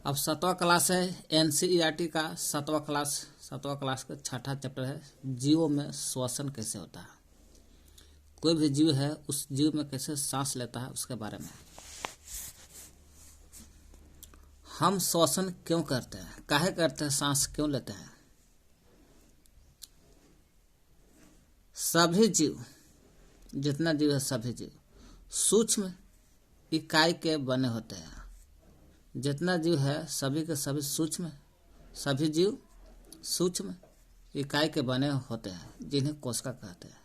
अब 7वां क्लास है एनसीईआरटी का। 7वां क्लास का छठा चैप्टर है जीवों में श्वसन कैसे होता है। कोई भी जीव है उस जीव में कैसे सांस लेता है उसके बारे में। हम श्वसन क्यों करते हैं, काहे करते हैं, सांस क्यों लेते हैं। सभी जीव, जितना जीव है सभी जीव सूक्ष्म इकाई के बने होते हैं। जितना जीव है सभी के सभी सूक्ष्म, सभी जीव सूक्ष्म इकाई के बने होते हैं जिन्हें कोशिका कहते हैं।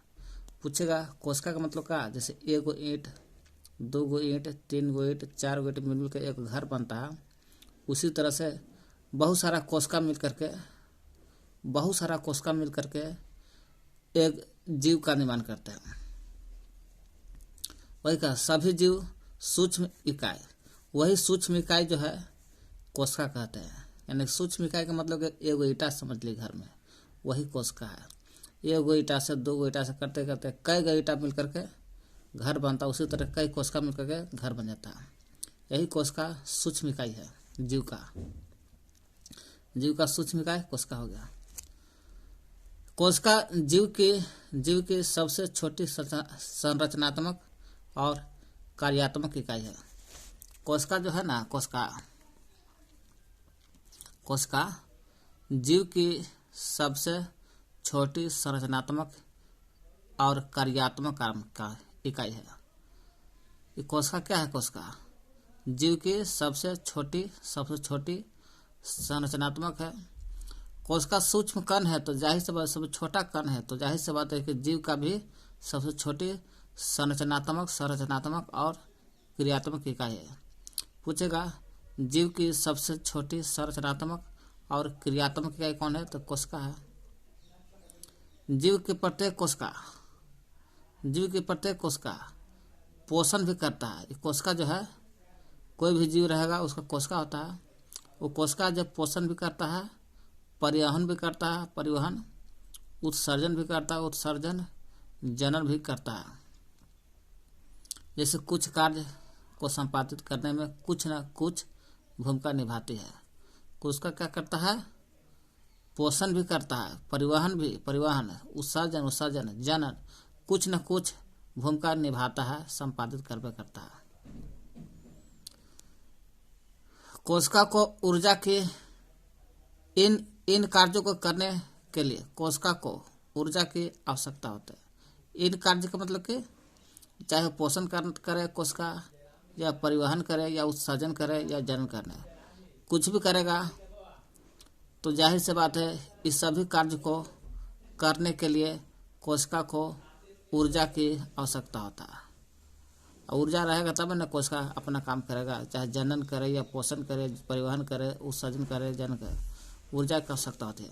पूछेगा कोशिका का मतलब क्या, जैसे 1 गो ईंट, 2 गो ईंट, 3 गो ईंट, 4 गो ईंट मिल के एक घर बनता है। उसी तरह से बहुत सारा कोशिका मिल करके एक जीव का निर्माण करते हैं। वही कहा सभी जीव सूक्ष्म इकाई, वही सूक्ष्म इकाई जो है कोशिका कहते हैं। यानी सूक्ष्म इकाई का मतलब एगो ईटा समझ ली घर में, वही कोशिका है। 1 गो ईटा से 2 गो ईटा से करते करते कई गो ईटा मिल करके घर बनता, उसी तरह कई कोशिका मिल करके घर बन जाता है। यही कोशिका सूक्ष्म इकाई है जीव का सूक्ष्म इकाई कोशिका हो गया। कोशिका जीव की सबसे छोटी संरचनात्मक और कार्यात्मक इकाई है। कोशिका जो है ना, कोशिका जीव की सबसे छोटी संरचनात्मक और कार्यात्मक का इकाई है। ये कोशिका क्या है, कोशिका जीव की सबसे छोटी संरचनात्मक है। कोशिका सूक्ष्म कण है तो जाहिर सी बात, सबसे छोटा कण है तो जाहिर सी बात है कि जीव का भी सबसे छोटी संरचनात्मक और क्रियात्मक इकाई है। पूछेगा जीव की सबसे छोटी संरचनात्मक और क्रियात्मक इकाई कौन है, तो कोशिका है। जीव की प्रत्येक कोशिका पोषण भी करता है। कोशिका जो है, कोई भी जीव रहेगा उसका कोशिका होता है। वो कोशिका जब पोषण भी करता है, परिवहन भी करता है, उत्सर्जन भी करता है, जनन भी करता है। जैसे कुछ कार्य को संपादित करने में कुछ न कुछ भूमिका निभाती है। कोशिका क्या करता है, पोषण भी करता है, परिवहन, उत्सर्जन, जनन, कुछ न कुछ भूमिका निभाता है, संपादित करता है। कोशिका को ऊर्जा की इन कार्यों को करने के लिए कोशिका को ऊर्जा की आवश्यकता होती है। इन कार्य का मतलब कि चाहे पोषण करे कोशिका, या परिवहन करे, या उत्सर्जन करे, या जनन करे, कुछ भी करेगा तो जाहिर सी बात है इस सभी कार्य को करने के लिए कोशिका को ऊर्जा की आवश्यकता होता है। ऊर्जा रहेगा तब न कोशिका अपना काम करेगा, चाहे जनन करे या पोषण करे, परिवहन करे, उत्सर्जन करे, जनन करे, ऊर्जा की आवश्यकता होती है।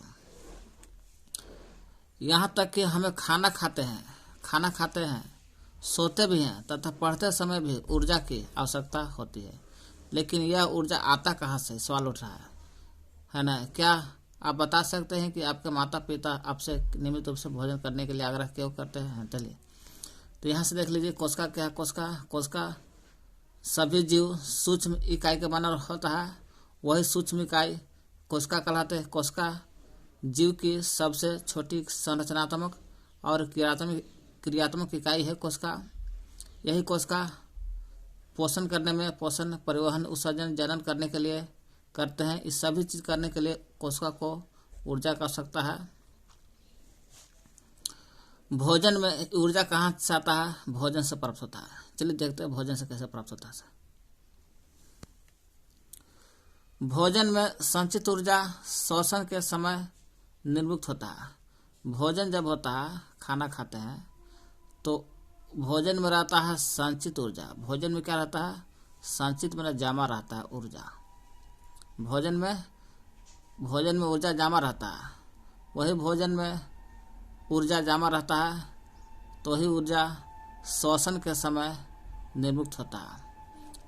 यहाँ तक कि हमें खाना खाते हैं, सोते भी हैं तथा पढ़ते समय भी ऊर्जा की आवश्यकता होती है। लेकिन यह ऊर्जा आता कहाँ से, सवाल उठ रहा है ना। क्या आप बता सकते हैं कि आपके माता पिता आपसे नियमित रूप से भोजन करने के लिए आग्रह क्यों करते हैं। चलिए तो यहाँ से देख लीजिए कोशिका क्या है। कोशिका सभी जीव सूक्ष्म इकाई के बना होता है, वही सूक्ष्म इकाई कोशिका कहलाते हैं। कोशिका जीव की सबसे छोटी संरचनात्मक और क्रियात्मक इकाई है कोशिका। यही कोशिका पोषण करने में, परिवहन, उत्सर्जन, जनन करने के लिए करते हैं। इस सभी चीज करने के लिए कोशिका को ऊर्जा की आवश्यकता है। भोजन में ऊर्जा कहाँ से आता है, भोजन से प्राप्त होता है। चलिए देखते हैं भोजन से कैसे प्राप्त होता है। भोजन में संचित ऊर्जा श्वसन के समय निर्मुक्त होता है। भोजन जब होता है, खाना खाते हैं तो भोजन में रहता है संचित ऊर्जा। भोजन में क्या रहता है, संचित में जमा रहता है ऊर्जा। भोजन में ऊर्जा जमा रहता है। वही भोजन में ऊर्जा जमा रहता है तो ही ऊर्जा श्वसन के समय निर्मुक्त होता है।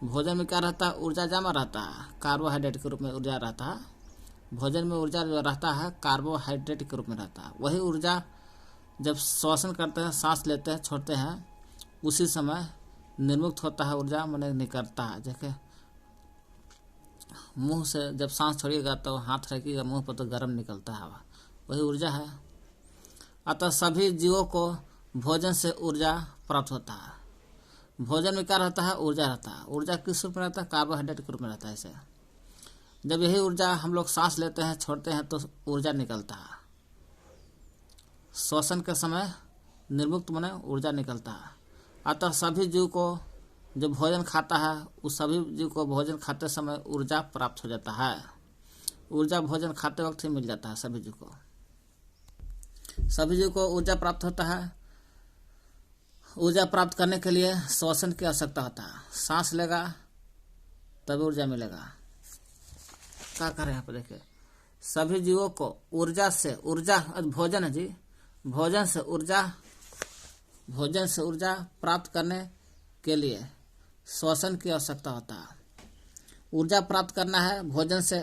भोजन में क्या रहता है, ऊर्जा जमा रहता है, कार्बोहाइड्रेट के रूप में ऊर्जा रहता है। भोजन में ऊर्जा जो रहता है कार्बोहाइड्रेट के रूप में रहता है। वही ऊर्जा जब श्वसन करते हैं, सांस लेते हैं, छोड़ते हैं, उसी समय निर्मुक्त होता है ऊर्जा, माने निकलता है। जैसे मुंह से जब सांस छोड़िएगा तो हाथ रखिएगा मुंह पर तो गर्म निकलता है हवा, वही ऊर्जा है। अतः सभी जीवों को भोजन से ऊर्जा प्राप्त होता है। भोजन में क्या रहता है? ऊर्जा रहता है। ऊर्जा किस रूप में रहता है? कार्बोहाइड्रेट के रूप में रहता है। इसे जब यही ऊर्जा हम लोग सांस लेते हैं छोड़ते हैं तो ऊर्जा निकलता है। श्वसन के समय निर्मुक्त माने ऊर्जा निकलता है। अतः सभी जीव को जो भोजन खाता है उस सभी जीव को भोजन खाते समय ऊर्जा प्राप्त हो जाता है। ऊर्जा भोजन खाते वक्त ही मिल जाता है सभी जीव को। सभी जीव को ऊर्जा प्राप्त होता है। ऊर्जा प्राप्त करने के लिए श्वसन की आवश्यकता होता है। सांस लेगा तभी ऊर्जा मिलेगा। क्या कर रहे हैं यहाँ पे देखिए, सभी जीवों को ऊर्जा से भोजन है जी, भोजन से ऊर्जा प्राप्त करने के लिए श्वसन की आवश्यकता होता है। ऊर्जा प्राप्त करना है भोजन से,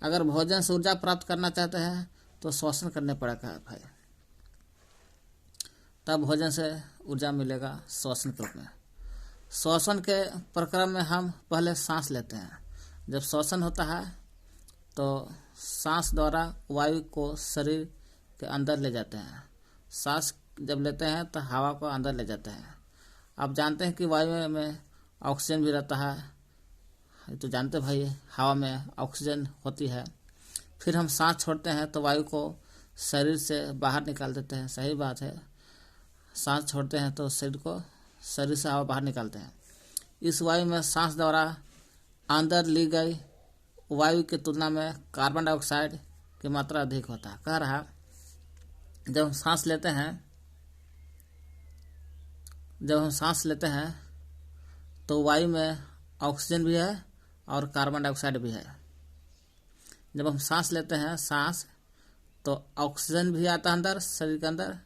अगर भोजन से ऊर्जा प्राप्त करना चाहते हैं तो श्वसन करने पड़ेगा भाई, तब भोजन से ऊर्जा मिलेगा श्वसन के रूप में। श्वसन के प्रक्रम में हम पहले सांस लेते हैं। जब श्वसन होता है तो सांस द्वारा वायु को शरीर के अंदर ले जाते हैं। सांस जब लेते हैं तो हवा को अंदर ले जाते हैं। आप जानते हैं कि वायु में ऑक्सीजन भी रहता है, ये तो जानते भाई, हवा में ऑक्सीजन होती है। फिर हम सांस छोड़ते हैं तो वायु को शरीर से बाहर निकाल देते हैं। सही बात है, सांस छोड़ते हैं तो शरीर से हवा बाहर निकालते हैं। इस वायु में सांस द्वारा अंदर ली गई वायु की तुलना में कार्बन डाइऑक्साइड की मात्रा अधिक होता है। कह रहा जब हम सांस लेते हैं तो वायु में ऑक्सीजन भी है और कार्बन डाइऑक्साइड भी है। जब हम सांस लेते हैं तो ऑक्सीजन भी आता है अंदर शरीर के अंदर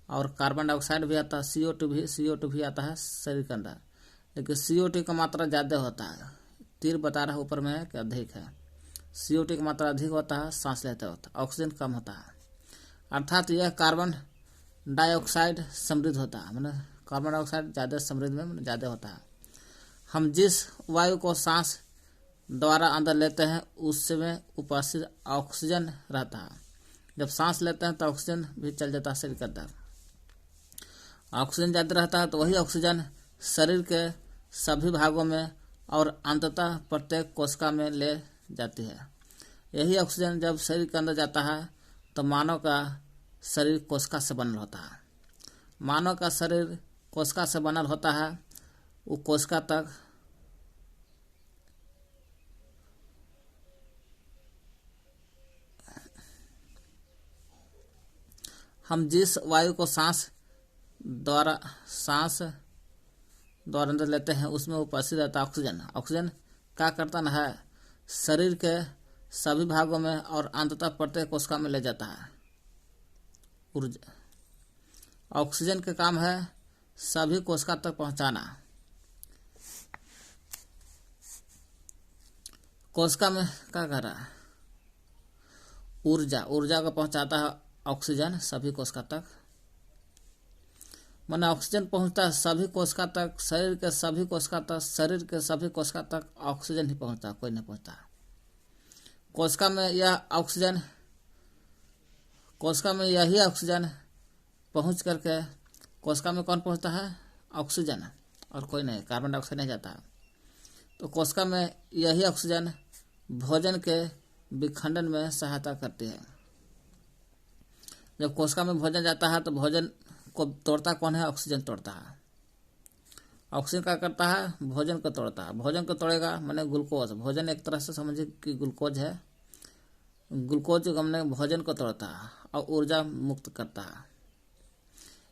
और कार्बन डाइऑक्साइड भी आता है, CO2 भी आता है शरीर के अंदर। लेकिन CO2 का मात्रा ज़्यादा होता है। तीर बता रहा है ऊपर में कि अधिक है। CO2 की मात्रा अधिक होता है सांस लेते वक्त, ऑक्सीजन कम होता है। अर्थात यह कार्बन डाइऑक्साइड समृद्ध होता है, मतलब कार्बन डाइऑक्साइड ज़्यादा समृद्ध में ज़्यादा होता है। हम जिस वायु को सांस द्वारा अंदर लेते हैं उसमें उपस्थित ऑक्सीजन रहता है। जब सांस लेते हैं तो ऑक्सीजन भी चल जाता है शरीर के अंदर। ऑक्सीजन ज़्यादा रहता है तो वही ऑक्सीजन शरीर के सभी भागों में और अंततः प्रत्येक कोशिका में ले जाती है। यही ऑक्सीजन जब शरीर के अंदर जाता है तो मानव का शरीर कोशिका से बनल होता है। मानव का शरीर कोशिका से बनल होता है। वो कोशिका तक हम जिस वायु को सांस द्वारा अंदर लेते हैं उसमें उपस्थित रहता है ऑक्सीजन। ऑक्सीजन क्या करता है? शरीर के सभी भागों में और अंततः प्रत्येक कोशिका में ले जाता है ऊर्जा। ऑक्सीजन का काम है सभी कोशिका तक पहुंचाना। कोशिका में क्या कर रहा है? ऊर्जा को पहुंचाता है ऑक्सीजन सभी कोशिका तक। माने ऑक्सीजन पहुंचता है सभी कोशिका तक, शरीर के सभी कोशिका तक। शरीर के सभी कोशिका तक ऑक्सीजन ही पहुंचता, कोई नहीं पहुंचता। कोशिका में यही ऑक्सीजन पहुंच करके कोशिका में कौन पहुंचता है? ऑक्सीजन, और कोई नहीं, कार्बन डाइऑक्साइड नहीं जाता। तो कोशिका में यही ऑक्सीजन भोजन के विखंडन में सहायता करती है। जब कोशिका में भोजन जाता है तो भोजन को तोड़ता कौन है? ऑक्सीजन तोड़ता है। ऑक्सीजन क्या करता है? भोजन को तोड़ता है। भोजन को तोड़ेगा माने ग्लूकोज। भोजन एक तरह से समझिए कि ग्लूकोज है। ग्लूकोज हमने भोजन को तोड़ता है और ऊर्जा मुक्त करता है।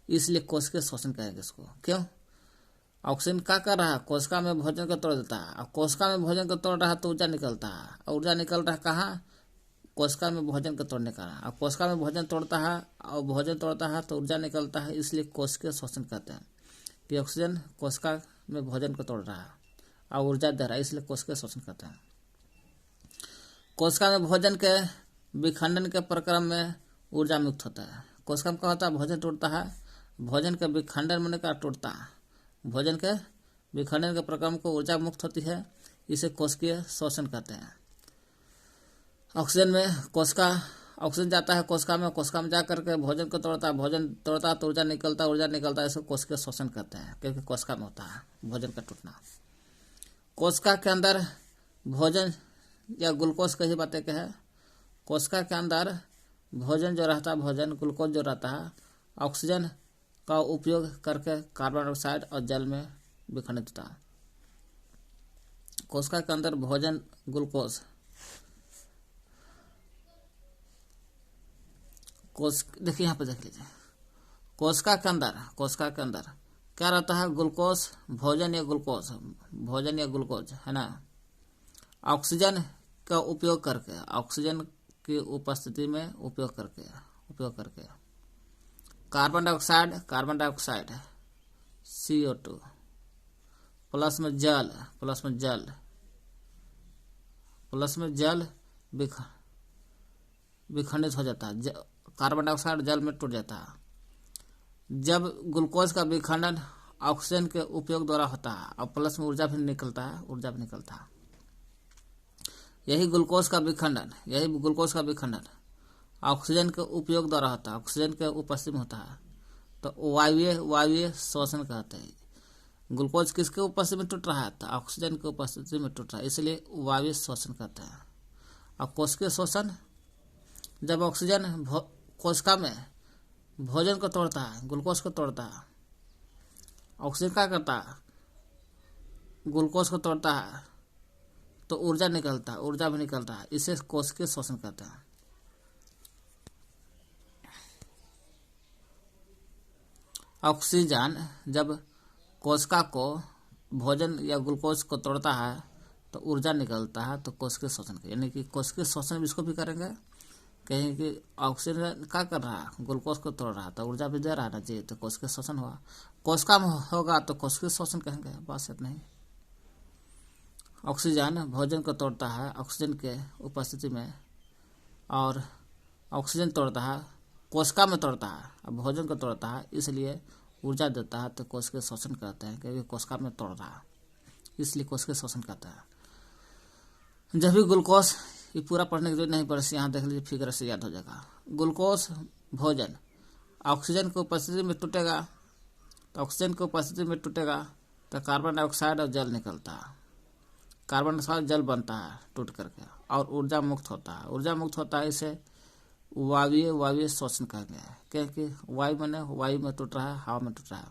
इसलिए कोशिकीय श्वसन कहेंगे इसको। क्यों? ऑक्सीजन क्या कर रहा है? कोशिका में भोजन को तोड़ देता है। और कोशिका में भोजन को तोड़ रहा है तो ऊर्जा निकलता है। और ऊर्जा निकल रहा है कहाँ? कोशिका में भोजन को तोड़ने का। और कोशिका में भोजन तोड़ता है और भोजन तोड़ता है तो ऊर्जा निकलता है। इसलिए कोशिकीय श्वसन कहते हैं कि ऑक्सीजन कोशिका में भोजन को तोड़ रहा है और ऊर्जा दे रहा है, इसलिए कोशिकीय श्वसन कहते हैं। कोशिका में भोजन के विखंडन के प्रक्रम में ऊर्जा मुक्त होता है। कोशिका में क्या होता है? भोजन टूटता है। भोजन के विखंडन में का टूटता है। भोजन के विखंडन के प्रक्रम को ऊर्जा मुक्त होती है। इसे कोशिकीय श्वसन कहते हैं। ऑक्सीजन में कोशिका ऑक्सीजन जाता है कोशिका में जा करके भोजन को तोड़ता है, भोजन तोड़ता है तो ऊर्जा निकलता है, इसको कोशिकीय श्वसन कहते हैं, क्योंकि कोशिका में होता है भोजन का टूटना। कोशिका के अंदर भोजन या ग्लूकोज कई बातें के है। कोशिका के अंदर भोजन जो रहता है, भोजन ग्लूकोज जो रहता है, ऑक्सीजन का उपयोग करके कार्बन डाइऑक्साइड और जल में विखंडित होता है। कोशिका के अंदर भोजन ग्लूकोज देखिए यहाँ पे देख लीजिए, कोशिका के अंदर क्या रहता है, ग्लूकोज, भोजन या ग्लूकोज है ना। ऑक्सीजन का उपयोग करके, ऑक्सीजन की उपस्थिति में उपयोग करके कार्बन डाइऑक्साइड CO2 प्लस में जल विखंडित हो जाता है। कार्बन डाइऑक्साइड जल में टूट जाता है। जब ग्लूकोज का विखंडन ऑक्सीजन के उपयोग द्वारा होता है और प्लस में ऊर्जा भी निकलता है। यही ग्लूकोज का विखंडन ऑक्सीजन के उपयोग द्वारा होता है, ऑक्सीजन के उपस्थिति में होता है, तो वायवीय श्वसन कहते हैं। ग्लूकोज किसके उपस्थिति में टूट रहा है, तो ऑक्सीजन के उपस्थिति में टूट रहा है, इसलिए वायवीय श्वसन कहते हैं। और कोशिकीय श्वसन, जब ऑक्सीजन कोशिका में भोजन को तोड़ता है, ग्लूकोज को तोड़ता है, ऑक्सीजन क्या करता है, ग्लूकोज को तोड़ता है तो ऊर्जा भी निकलता है, इसे कोशिकीय श्वसन कहते हैं। ऑक्सीजन जब कोशिका को भोजन या ग्लूकोज को तोड़ता है तो ऊर्जा निकलता है, तो कोशिकीय श्वसन, यानी कि कोशिकीय श्वसन इसको भी करेंगे। कहें कि ऑक्सीजन क्या कर रहा है, ग्लूकोज को तोड़ रहा है तो ऊर्जा भी दे रहा है चाहिए, तो कोशिकीय श्वसन हुआ। कोशिका में होगा तो कोशिकीय श्वसन कहेंगे, बस इतना ही। ऑक्सीजन भोजन को तोड़ता है ऑक्सीजन के उपस्थिति में, और ऑक्सीजन तोड़ता है कोशिका में तोड़ता है और भोजन को तोड़ता है, इसलिए ऊर्जा देता है, तो कोशिकीय श्वसन कहते हैं, क्योंकि कोशिका में तोड़ रहा है, इसलिए कोशिकीय श्वसन कहते हैं। जब भी ग्लूकोज, ये पूरा पढ़ने की जरूरत नहीं पड़े, यहाँ देख लीजिए, फिगर से याद हो जाएगा। ग्लूकोज भोजन ऑक्सीजन की उपस्थिति में टूटेगा, तो ऑक्सीजन की उपस्थिति में टूटेगा तो कार्बन डाइऑक्साइड और जल निकलता है, कार्बन डाइऑक्साइड जल बनता है टूट करके, और ऊर्जा मुक्त होता है, इसे वायवीय श्वसन कहेंगे, क्योंकि वायु में टूट रहा है, हवा में टूट रहा है।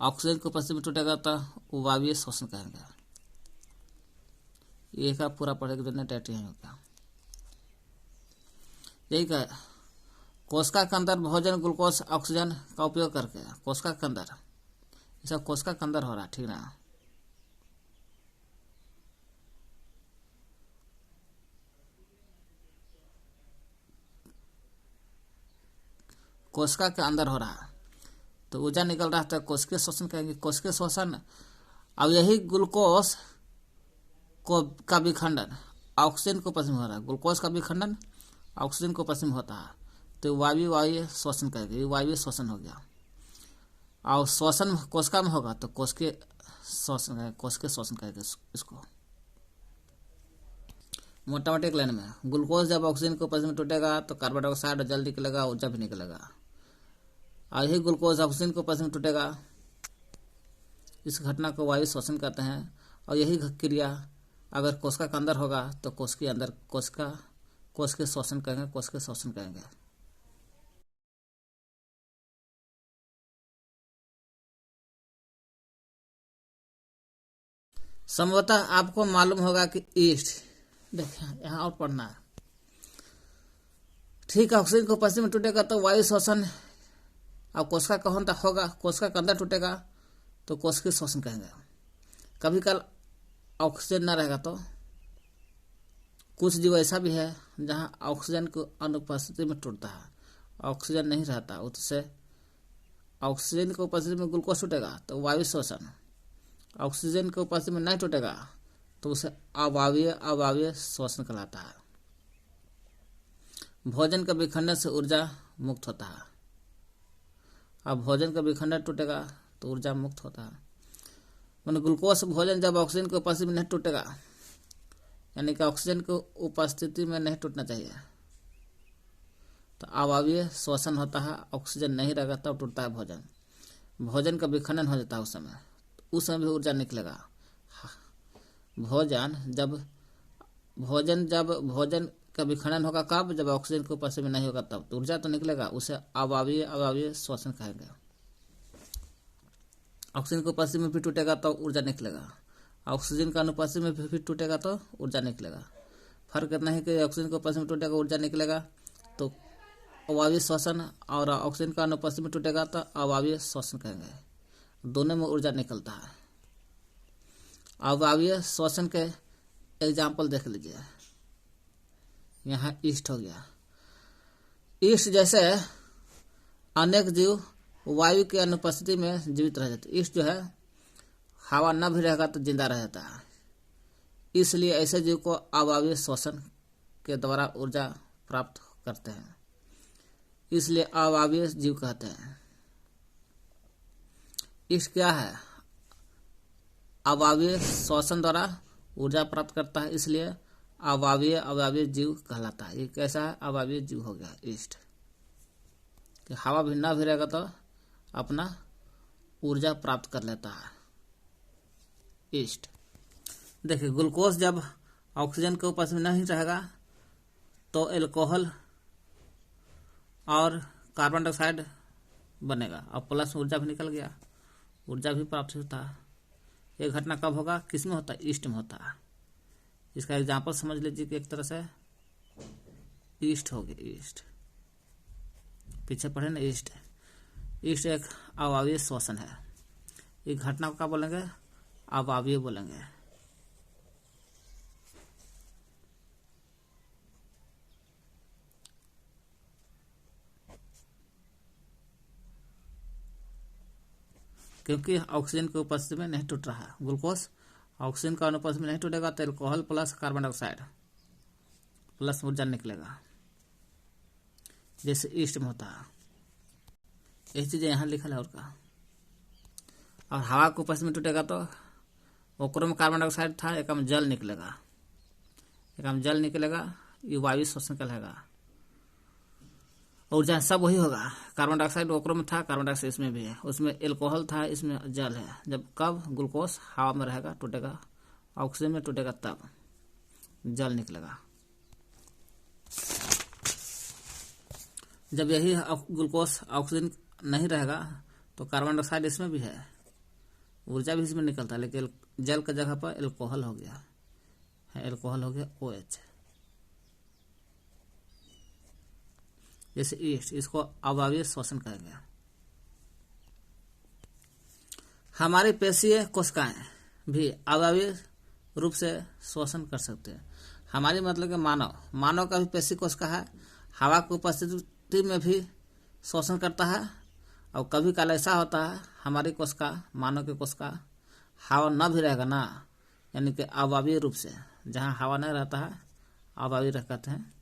ऑक्सीजन की उपस्थिति में टूटेगा तो वायवीय श्वसन कहेंगे। ये का पूरा पढ़ेगा जो टैटी है क्या, यही का कोशिका के अंदर भोजन ग्लूकोज ऑक्सीजन का उपयोग करके, कोशिका के अंदर, ये सब कोशिका के अंदर हो रहा है, ठीक ना। कोशिका के अंदर हो रहा है तो ऊर्जा निकल रहा है, तो कोशिकीय श्वसन कहेंगे। कोशिकीय श्वसन, अब यही ग्लूकोज का विखंडन ऑक्सीजन को उपस्थिति में हो रहा है, ग्लूकोज का विखंडन ऑक्सीजन को उपस्थिति में होता है, तो वायवीय श्वसन कहेंगे, ये वायवीय श्वसन हो गया। और श्वसन कोशिका में होगा तो कोशिकीय श्वसन कहेंगे इसको। मोटा एक लाइन में, ग्लूकोज जब ऑक्सीजन के उपस्थिति में टूटेगा तो कार्बन डाइऑक्साइड और जल निकलेगा, ऊर्जा भी निकलेगा। और यही ग्लूकोज ऑक्सीजन के उपस्थिति में टूटेगा, इस घटना को वायु श्वसन कहते हैं। और यही क्रिया अगर कोशिका के अंदर होगा तो कोशिकीय श्वसन कहेंगे। संभवतः आपको मालूम होगा कि ईस्ट, देखिए यहाँ और पढ़ना है, ठीक है। ऑक्सीजन को उपस्थिति में टूटेगा तो वायु श्वसन, और कोशिका का होगा, कोशिका के अंदर टूटेगा तो कोशिकीय श्वसन कहेंगे। कभी कल ऑक्सीजन न रहेगा तो कुछ जीव ऐसा भी है जहाँ ऑक्सीजन की अनुपस्थिति में टूटता है, ऑक्सीजन नहीं रहता, उससे ऑक्सीजन की उपस्थिति में ग्लूकोज टूटेगा तो वायु श्वसन, ऑक्सीजन की उपस्थिति में नहीं टूटेगा तो उसे अवायवीय श्वसन कहलाता है। भोजन का विखंडन से ऊर्जा मुक्त होता है, अब भोजन का विखंडन टूटेगा तो ऊर्जा मुक्त होता है। मैंने ग्लूकोज भोजन जब ऑक्सीजन की उपस्थिति में नहीं टूटेगा, यानी कि ऑक्सीजन की उपस्थिति में नहीं टूटना चाहिए, तो अवायवीय श्वसन होता है। ऑक्सीजन नहीं रहेगा तब टूटता है भोजन। भोजन का विखंडन हो जाता है उस समय भी ऊर्जा निकलेगा। भोजन का विखंडन होगा कब? जब ऑक्सीजन की उपस्थिति में नहीं होगा तब तो ऊर्जा तो निकलेगा, उसे अवायवीय श्वसन कहेंगे। ऑक्सीजन की उपस्थिति में भी टूटेगा तो ऊर्जा निकलेगा, ऑक्सीजन का अनुपस्थिति में भी टूटेगा तो ऊर्जा निकलेगा। फर्क इतना है कि ऑक्सीजन की उपस्थिति में टूटेगा ऊर्जा निकलेगा तो अवायवीय श्वसन, और ऑक्सीजन का अनुपस्थिति में टूटेगा तो अवायवीय श्वसन कहेंगे। दोनों में ऊर्जा निकलता है। अवायवीय श्वसन के एग्जाम्पल देख लीजिए। यहाँ ईस्ट हो गया। ईस्ट जैसे अनेक जीव वायु की अनुपस्थिति में जीवित रह जाते। ईस्ट जो है हवा न भी रहेगा तो जिंदा रह जाता है, इसलिए ऐसे जीव को अवायवीय श्वसन के द्वारा ऊर्जा प्राप्त करते हैं, इसलिए अवायवीय जीव कहते हैं। ईस्ट क्या है? अवायवीय श्वसन द्वारा ऊर्जा प्राप्त करता है, इसलिए अवायवीय जीव कहलाता है। ये कैसा है? अवायवीय जीव हो गया ईस्ट, कि हवा भी ना भी रहेगा तो अपना ऊर्जा प्राप्त कर लेता है ईस्ट। देखिए, ग्लूकोज जब ऑक्सीजन के उपस्थिति में नहीं रहेगा तो एल्कोहल और कार्बन डाइऑक्साइड बनेगा, और प्लस ऊर्जा भी निकल गया, ऊर्जा भी प्राप्त होता है। ये घटना कब होगा? किस में होता है? ईस्ट में होता है। इसका एग्जाम्पल समझ लीजिए कि एक तरह से ईस्ट हो गया। ईस्ट पीछे पढ़े ना, ईस्ट एक अवायवीय श्वसन है। ये घटना को क्या बोलेंगे? अवायवीय बोलेंगे। क्योंकि ऑक्सीजन की उपस्थिति में नहीं टूट रहा है। ग्लूकोज ऑक्सीजन का अनुपस्थिति में नहीं टूटेगा तो alcohol plus carbon dioxide plus ऊर्जा निकलेगा, जैसे ईस्ट में होता है। यही चीजें यहाँ लिखल है। और हवा के उपस्थिति में टूटेगा तो ओकरो में कार्बन डाइऑक्साइड था, एक में जल निकलेगा, ये वायु श्वसन कहलाएगा। ऊर्जा सब वही होगा। कार्बन डाइऑक्साइड ओकरो में था, कार्बन डाइऑक्साइड इसमें भी है, उसमें एल्कोहल था, इसमें जल है। जब कब ग्लूकोज हवा में रहेगा टूटेगा, ऑक्सीजन में टूटेगा तब जल निकलेगा। जब यही ग्लूकोज ऑक्सीजन नहीं रहेगा तो कार्बन डाइऑक्साइड इसमें भी है, ऊर्जा भी इसमें निकलता है, लेकिन जल की जगह पर एल्कोहल हो गया OH। जैसे ईस्ट, इसको अवायवीय श्वसन कहेंगे। हमारी पेशीय कोशिकाएं भी अवायवीय रूप से श्वसन कर सकते हैं। हमारी मतलब कि मानव का भी पेशी कोशिका है, हवा की उपस्थिति में भी श्वसन करता है। और कभी काल ऐसा होता है हमारी कोशिका, मानव की कोशिका हवा न भी रहेगा ना, यानी कि अवायवीय रूप से, जहाँ हवा नहीं रहता है अवायवीय कहते हैं,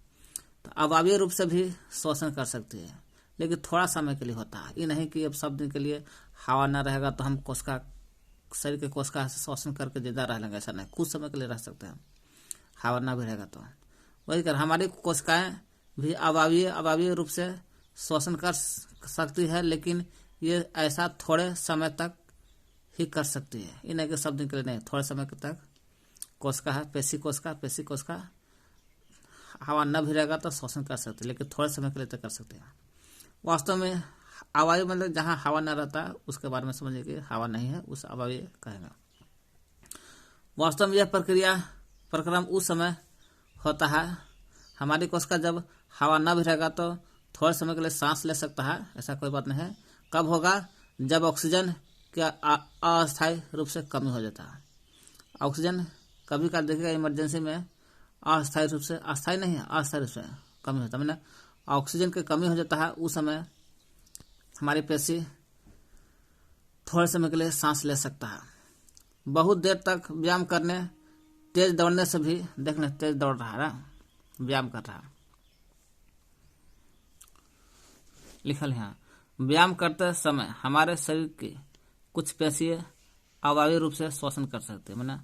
तो अवायवीय रूप से भी श्वसन कर सकती है, लेकिन थोड़ा समय के लिए होता है। ये नहीं कि अब सब दिन के लिए हवा न रहेगा तो हम कोशिका, शरीर के कोशिका से श्वसन करके जिंदा रह लेंगे, ऐसा नहीं। कुछ समय के लिए रह सकते हैं हवा न भी रहेगा तो। वही कर हमारी कोशिकाएं भी अवायवीय रूप से श्वसन कर सकती है, लेकिन ये ऐसा थोड़े समय तक ही कर सकती है। ये नहीं कि सब दिन के लिए नहीं, थोड़े समय तक कोशिका है, पेशी कोशिका हवा न भी रहेगा तो श्वसन कर सकते हैं, लेकिन थोड़े समय के लिए तक कर सकते हैं। वास्तव में अवायवीय मतलब जहाँ हवा न रहता है उसके बारे में समझिए कि हवा नहीं है, उस अवायवीय कहेगा। वास्तव में यह प्रक्रम उस समय होता है हमारी कोशिका जब हवा न भी रहेगा तो थोड़े समय के लिए सांस ले सकता है, ऐसा कोई बात नहीं है। कब होगा? जब ऑक्सीजन का अस्थायी रूप से कमी हो जाता है। ऑक्सीजन कभी का देखिएगा इमरजेंसी में अस्थायी रूप से, अस्थायी नहीं है, अस्थायी रूप से कमी होता है, मैंने ऑक्सीजन की कमी हो जाता है, उस समय हमारी पेशी थोड़े समय के लिए सांस ले सकता है। बहुत देर तक व्यायाम करने, तेज दौड़ने से भी, देखने तेज दौड़ रहा है ना, व्यायाम कर रहा है, लिखल यहाँ। व्यायाम करते समय हमारे शरीर की कुछ पेशियां अवायवीय रूप से श्वसन कर सकते हैं। मैंने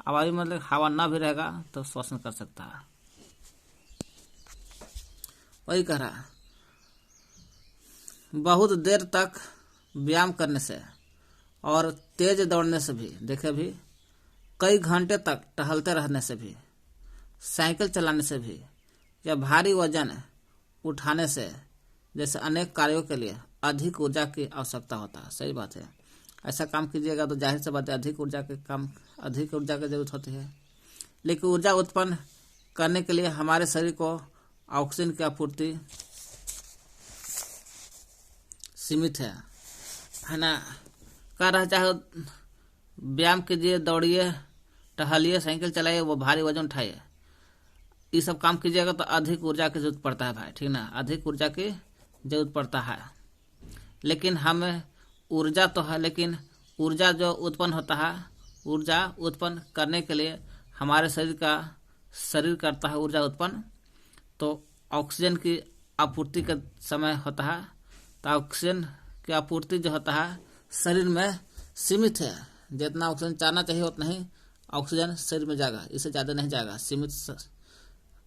अवायवीय मतलब हवा ना भी रहेगा तो श्वसन कर सकता है। वही कह रहा, बहुत देर तक व्यायाम करने से और तेज दौड़ने से भी, देखे भी, कई घंटे तक टहलते रहने से भी, साइकिल चलाने से भी, या भारी वजन उठाने से जैसे अनेक कार्यों के लिए अधिक ऊर्जा की आवश्यकता होता है। सही बात है, ऐसा काम कीजिएगा तो जाहिर सी बात है अधिक ऊर्जा की जरूरत होती है। लेकिन ऊर्जा उत्पन्न करने के लिए हमारे शरीर को ऑक्सीजन की आपूर्ति सीमित है ना। कर रहा, चाहे व्यायाम कीजिए, दौड़िए, टहलिए, साइकिल चलाइए, वो भारी वजन उठाइए, ये सब काम कीजिएगा तो अधिक ऊर्जा की जरूरत पड़ता है भाई, ठीक ना, अधिक ऊर्जा की जरूरत पड़ता है। लेकिन हमें ऊर्जा तो है, लेकिन ऊर्जा जो उत्पन्न होता है, ऊर्जा उत्पन्न करने के लिए हमारे शरीर करता है ऊर्जा उत्पन्न, तो ऑक्सीजन की आपूर्ति का समय होता है। तो ऑक्सीजन की आपूर्ति जो होता है शरीर में सीमित है। जितना ऑक्सीजन चाहना चाहिए उतना ही ऑक्सीजन शरीर में जाएगा, इससे ज़्यादा नहीं जाएगा। सीमित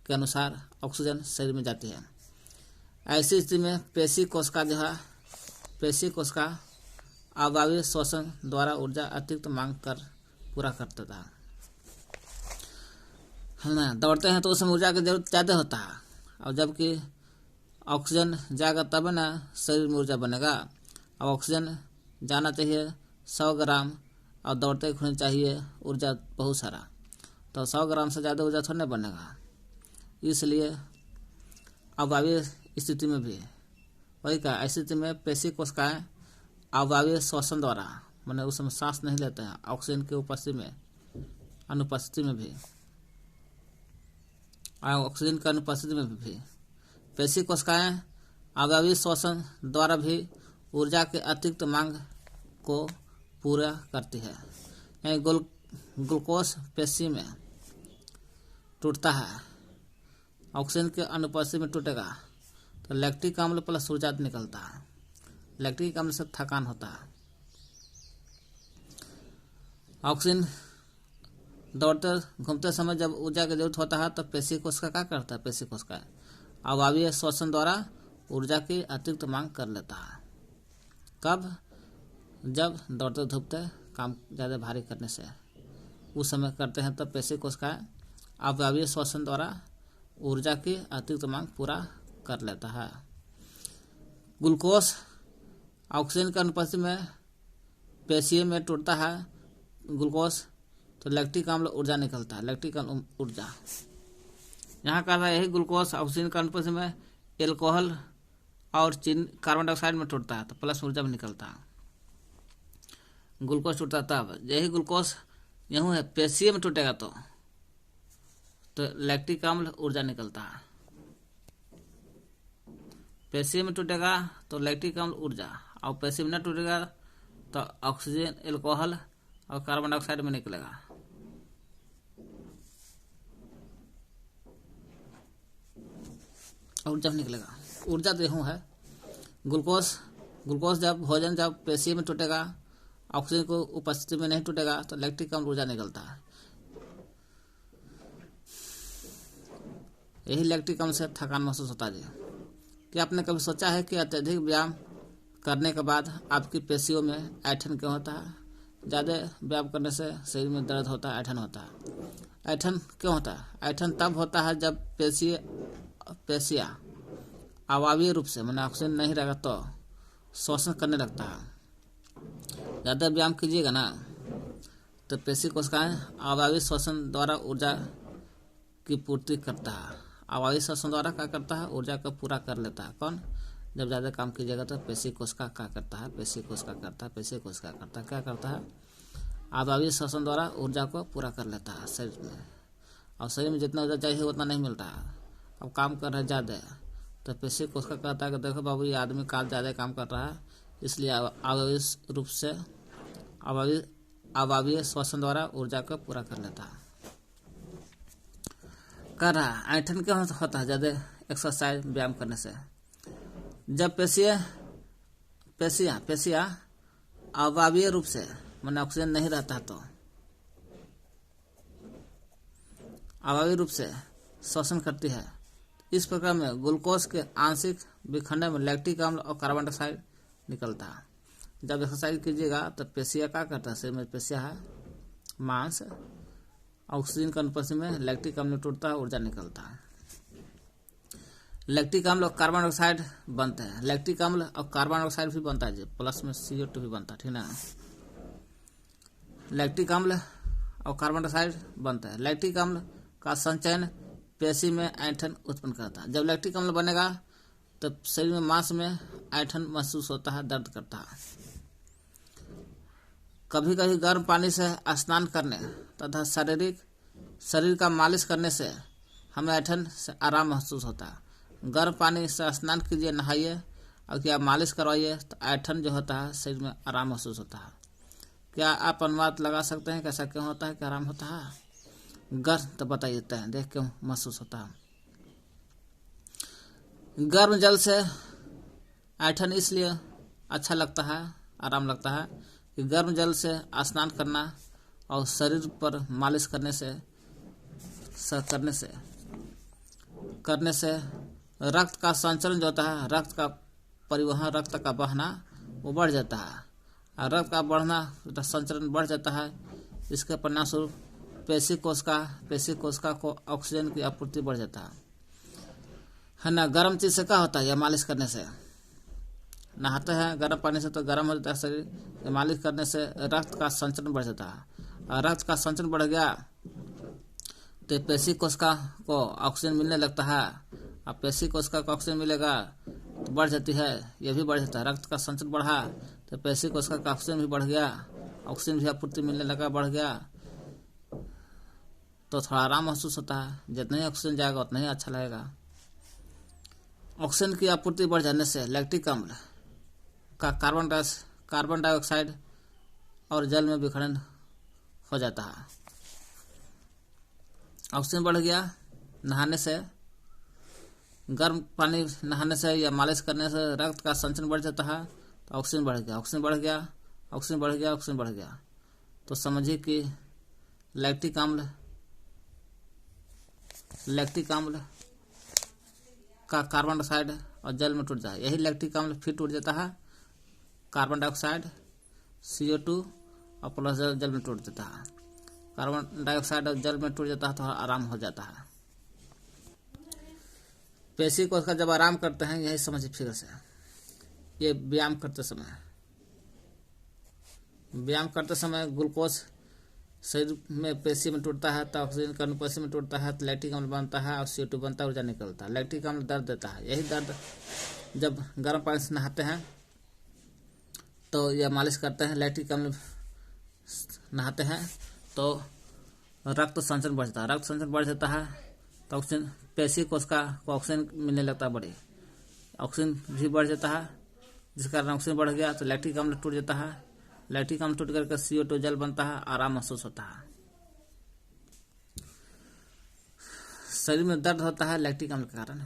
के अनुसार ऑक्सीजन शरीर में जाती है। ऐसी स्थिति में पेशी कोशिका जो है, पेशी कोशिका अवायवीय श्वसन द्वारा ऊर्जा अतिरिक्त मांग कर पूरा कर देता है ना। दौड़ते हैं तो उसमें ऊर्जा की जरूरत ज़्यादा होता है, और जबकि ऑक्सीजन जाएगा तब ना शरीर में ऊर्जा बनेगा। और ऑक्सीजन जाना चाहिए 100 ग्राम, और दौड़ते होनी चाहिए ऊर्जा बहुत सारा, तो 100 ग्राम से ज़्यादा ऊर्जा थोड़ा नहीं बनेगा। इसलिए अवायवीय स्थिति में भी वही कहा, ऐसी स्थिति में पेशी कोशिकाएं अवायवीय श्वसन द्वारा, मैंने उस समय सांस नहीं लेते हैं ऑक्सीजन की अनुपस्थिति में भी, ऑक्सीजन की अनुपस्थिति में भी पेशी कोशिकाएं अवायवीय श्वसन द्वारा भी ऊर्जा के अतिरिक्त मांग को पूरा करती है। यानी ग्लूकोज पेशी में टूटता है, ऑक्सीजन के अनुपस्थिति में टूटेगा तो लैक्टिक अम्ल प्लस ऊर्जा निकलता है। लैक्टिक अम्ल से थकान होता है। ऑक्सीजन दौड़ते घूमते समय जब ऊर्जा की जरूरत होता है तो पेशी कोशिका क्या करता है, पेशी कोशिका अवायवीय श्वसन द्वारा ऊर्जा की अतिरिक्त मांग कर लेता है। कब? जब दौड़ते धूपते काम ज़्यादा भारी करने से, उस समय करते हैं तो पेशी कोशिका अवायवीय श्वसन द्वारा ऊर्जा की अतिरिक्त मांग पूरा कर लेता है। ग्लूकोज ऑक्सीजन के अनुपस्थिति में पेशी में टूटता है ग्लूकोज, तो लैक्टिक अम्ल ऊर्जा निकलता है। लैक्टिक अम्ल ऊर्जा यहाँ का यही ग्लूकोज ऑक्सीजन के अनुपस्थिति में एल्कोहल और चीनी कार्बन डाइऑक्साइड में टूटता है तो प्लस ऊर्जा भी निकलता है। ग्लूकोज टूटता तब, यही ग्लूकोज यूँ है पेशी में टूटेगा तो लैक्टिक अम्ल ऊर्जा निकलता है। पेशी में टूटेगा तो लैक्टिक अम्ल ऊर्जा, और पेशी में न टूटेगा तो ऑक्सीजन, एल्कोहल और कार्बन डाइऑक्साइड में निकलेगा। ऊर्जा निकलेगा। ऊर्जा तो यूँ है, ग्लूकोज जब भोजन जब पेशी में टूटेगा, ऑक्सीजन को उपस्थिति में नहीं टूटेगा तो लैक्टिक अम्ल ऊर्जा निकलता है। यही लैक्टिक अम्ल से थकान महसूस होता है। क्या आपने कभी सोचा है कि अत्यधिक व्यायाम करने के बाद आपकी पेशियों में ऐंठन क्यों होता है? ज़्यादा व्यायाम करने से शरीर में दर्द होता है, ऐंठन होता है। ऐंठन क्यों होता है? ऐंठन तब होता है जब पेशियाँ अवायवीय रूप से, मैंने ऑक्सीजन नहीं रहेगा तो श्वसन करने लगता है। ज़्यादा व्यायाम कीजिएगा ना तो पेशी कोशिकाएं अवायवीय श्वसन द्वारा ऊर्जा की पूर्ति करता है। अवायवीय श्वसन द्वारा क्या करता है? ऊर्जा को पूरा कर लेता है। कौन? जब ज़्यादा काम कीजिएगा तो पेशी कोशिका क्या करता है? पेशी कोशिका करता है, पेशी कोशिका करता है, क्या करता है? अवायवीय श्वसन द्वारा ऊर्जा को पूरा कर लेता है शरीर में, और शरीर में जितना ऊर्जा चाहिए उतना नहीं मिलता है। अब काम कर रहे ज़्यादा तो पेशी कोशिका कहता है कि देखो बाबू ये आदमी काल ज़्यादा काम कर रहा है, इसलिए अवायवीय रूप से अवायवीय श्वसन द्वारा ऊर्जा को पूरा कर लेता है। कर रहा है। ऐंठन क्यों होता है? ज़्यादा एक्सरसाइज व्यायाम करने से। जब पेशियाँ अवायवीय रूप से माने ऑक्सीजन नहीं रहता तो अवायवीय रूप से श्वसन करती है। इस प्रकार में ग्लूकोज के आंशिक विखंडन में लैक्टिक अम्ल और कार्बन डाइऑक्साइड निकलता है। जब एक्सरसाइज कीजिएगा तो पेशिया क्या करता है, शरीर में पेशिया है, मांस, ऑक्सीजन के अनुपस्थिति में लैक्टिक अम्ल टूटता है, ऊर्जा निकलता है। लैक्टिक अम्ल और कार्बन डाइऑक्साइड बनते हैं। लैक्टिक अम्ल और कार्बन डाइऑक्साइड भी बनता है, प्लस में CO2 भी बनता है, ठीक ना। लैक्टिक अम्ल और कार्बन डाइऑक्साइड बनता है। लैक्टिक अम्ल का संचयन पेशी में ऐंठन उत्पन्न करता है। जब लैक्टिक अम्ल बनेगा तो शरीर में मांस में ऐंठन महसूस होता है, दर्द करता है। कभी कभी गर्म पानी से स्नान करने तथा शरीर का मालिश करने से हमें ऐंठन से आराम महसूस होता है। गर्म पानी से स्नान कीजिए, नहाइए और क्या मालिश करवाइए तो ऐंठन जो होता है शरीर में आराम महसूस होता है। क्या आप अनुमान लगा सकते हैं कैसा क्यों होता है, क्या आराम होता है? गर्म तो बताइए, देख क्यों महसूस होता है। गर्म जल से ऐंठन इसलिए अच्छा लगता है, आराम लगता है कि गर्म जल से स्नान करना और शरीर पर मालिश करने से रक्त का संचलन जो होता है, रक्त का परिवहन, रक्त का बहना वो बढ़ जाता है। और रक्त का बढ़ना, संचलन बढ़ जाता है। इसके परिणामस्वरूप पेशी कोशिका को ऑक्सीजन की आपूर्ति बढ़ जाता है ना। गर्म चीज से क्या होता है, या मालिश करने से नहाते हैं गर्म पानी से तो गर्म हो जाता है शरीर। मालिश करने से रक्त का संचलन बढ़ जाता है और रक्त का संचलन बढ़ गया तो पेशी कोशिका को ऑक्सीजन मिलने लगता है। अब पेशी कोशिका को ऑक्सीजन मिलेगा तो बढ़ जाती है, यह भी बढ़ जाता है। रक्त का संचलन बढ़ा तो पेशी कोशिका का ऑक्सीजन भी बढ़ गया, ऑक्सीजन भी आपूर्ति मिलने लगा, बढ़ गया तो थोड़ा आराम महसूस होता है। जितना ही ऑक्सीजन जाएगा उतना ही अच्छा लगेगा। ऑक्सीजन की आपूर्ति बढ़ जाने से लैक्टिक अम्ल का कार्बन डाइऑक्साइड और जल में विखंडन हो जाता है। ऑक्सीजन बढ़ गया, नहाने से, गर्म पानी नहाने से या मालिश करने से रक्त का संचलन बढ़ जाता है तो ऑक्सीजन बढ़ गया। तो समझिए कि लैक्टिक अम्ल का कार्बन डाइऑक्साइड और जल में टूट जाए। यही लैक्टिक अम्ल फिर टूट जाता है, कार्बन डाइऑक्साइड, CO2 और प्लस जल में टूट जाता है। कार्बन डाइऑक्साइड और जल में टूट जाता है तो आराम हो जाता है। पेशी कोशिका जब आराम करते हैं, यही समझिए फिर से, ये व्यायाम करते समय ग्लूकोज शरीर में पेशी में टूटता है तो ऑक्सीजन का अनुपस्थिति में टूटता है तो लैक्टिक अम्ल बनता है और CO2 बनता है, ऊर्जा निकलता है। लैक्टिक अम्ल दर्द देता है। यही दर्द जब गर्म पानी से नहाते हैं तो या मालिश करते हैं, लैक्टिक अम्ल नहाते हैं तो रक्त संचलन बढ़ जाता है। रक्त संचलन बढ़ जाता है तो ऑक्सीजन, पेशी कोशिका को ऑक्सीजन मिलने लगता है, बड़ी ऑक्सीजन भी बढ़ जाता है, जिस कारण ऑक्सीजन बढ़ गया तो लैक्टिक अम्ल टूट जाता है। लैक्टिक अम्ल टूट करके CO2 जल बनता है, आराम महसूस होता है। शरीर में दर्द होता है लैक्टिक अम्ल के कारण।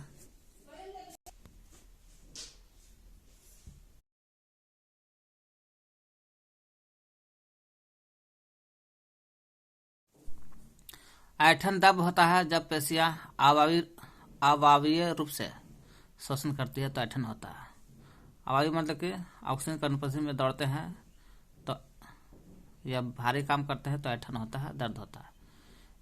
ऐंठन तब होता है जब पेशियां अवायवीय रूप से श्वसन करती है तो ऐंठन होता है। अवायवीय मतलब कि ऑक्सीजन के अनुपस्थिति में दौड़ते हैं तो या भारी काम करते हैं तो ऐंठन होता है, दर्द होता है।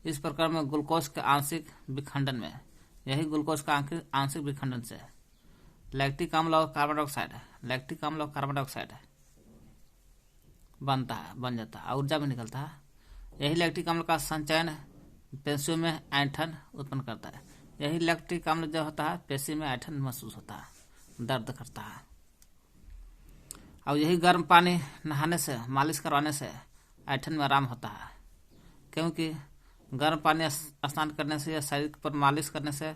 इस प्रकार में ग्लूकोज के आंशिक विखंडन में, यही ग्लूकोज का आंशिक विखंडन से लैक्टिक अम्ल और कार्बन डाइऑक्साइड बन जाता है और ऊर्जा भी निकलता है। यही लैक्टिक अम्ल का संचयन पेशियों में ऐंठन उत्पन्न करता है। यही लैक्टिक अम्ल जो होता है पेशी में ऐंठन महसूस होता है, दर्द करता है। और यही गर्म पानी नहाने से, मालिश करवाने से ऐंठन में आराम होता है, क्योंकि गर्म पानी स्नान करने से या शरीर पर मालिश करने से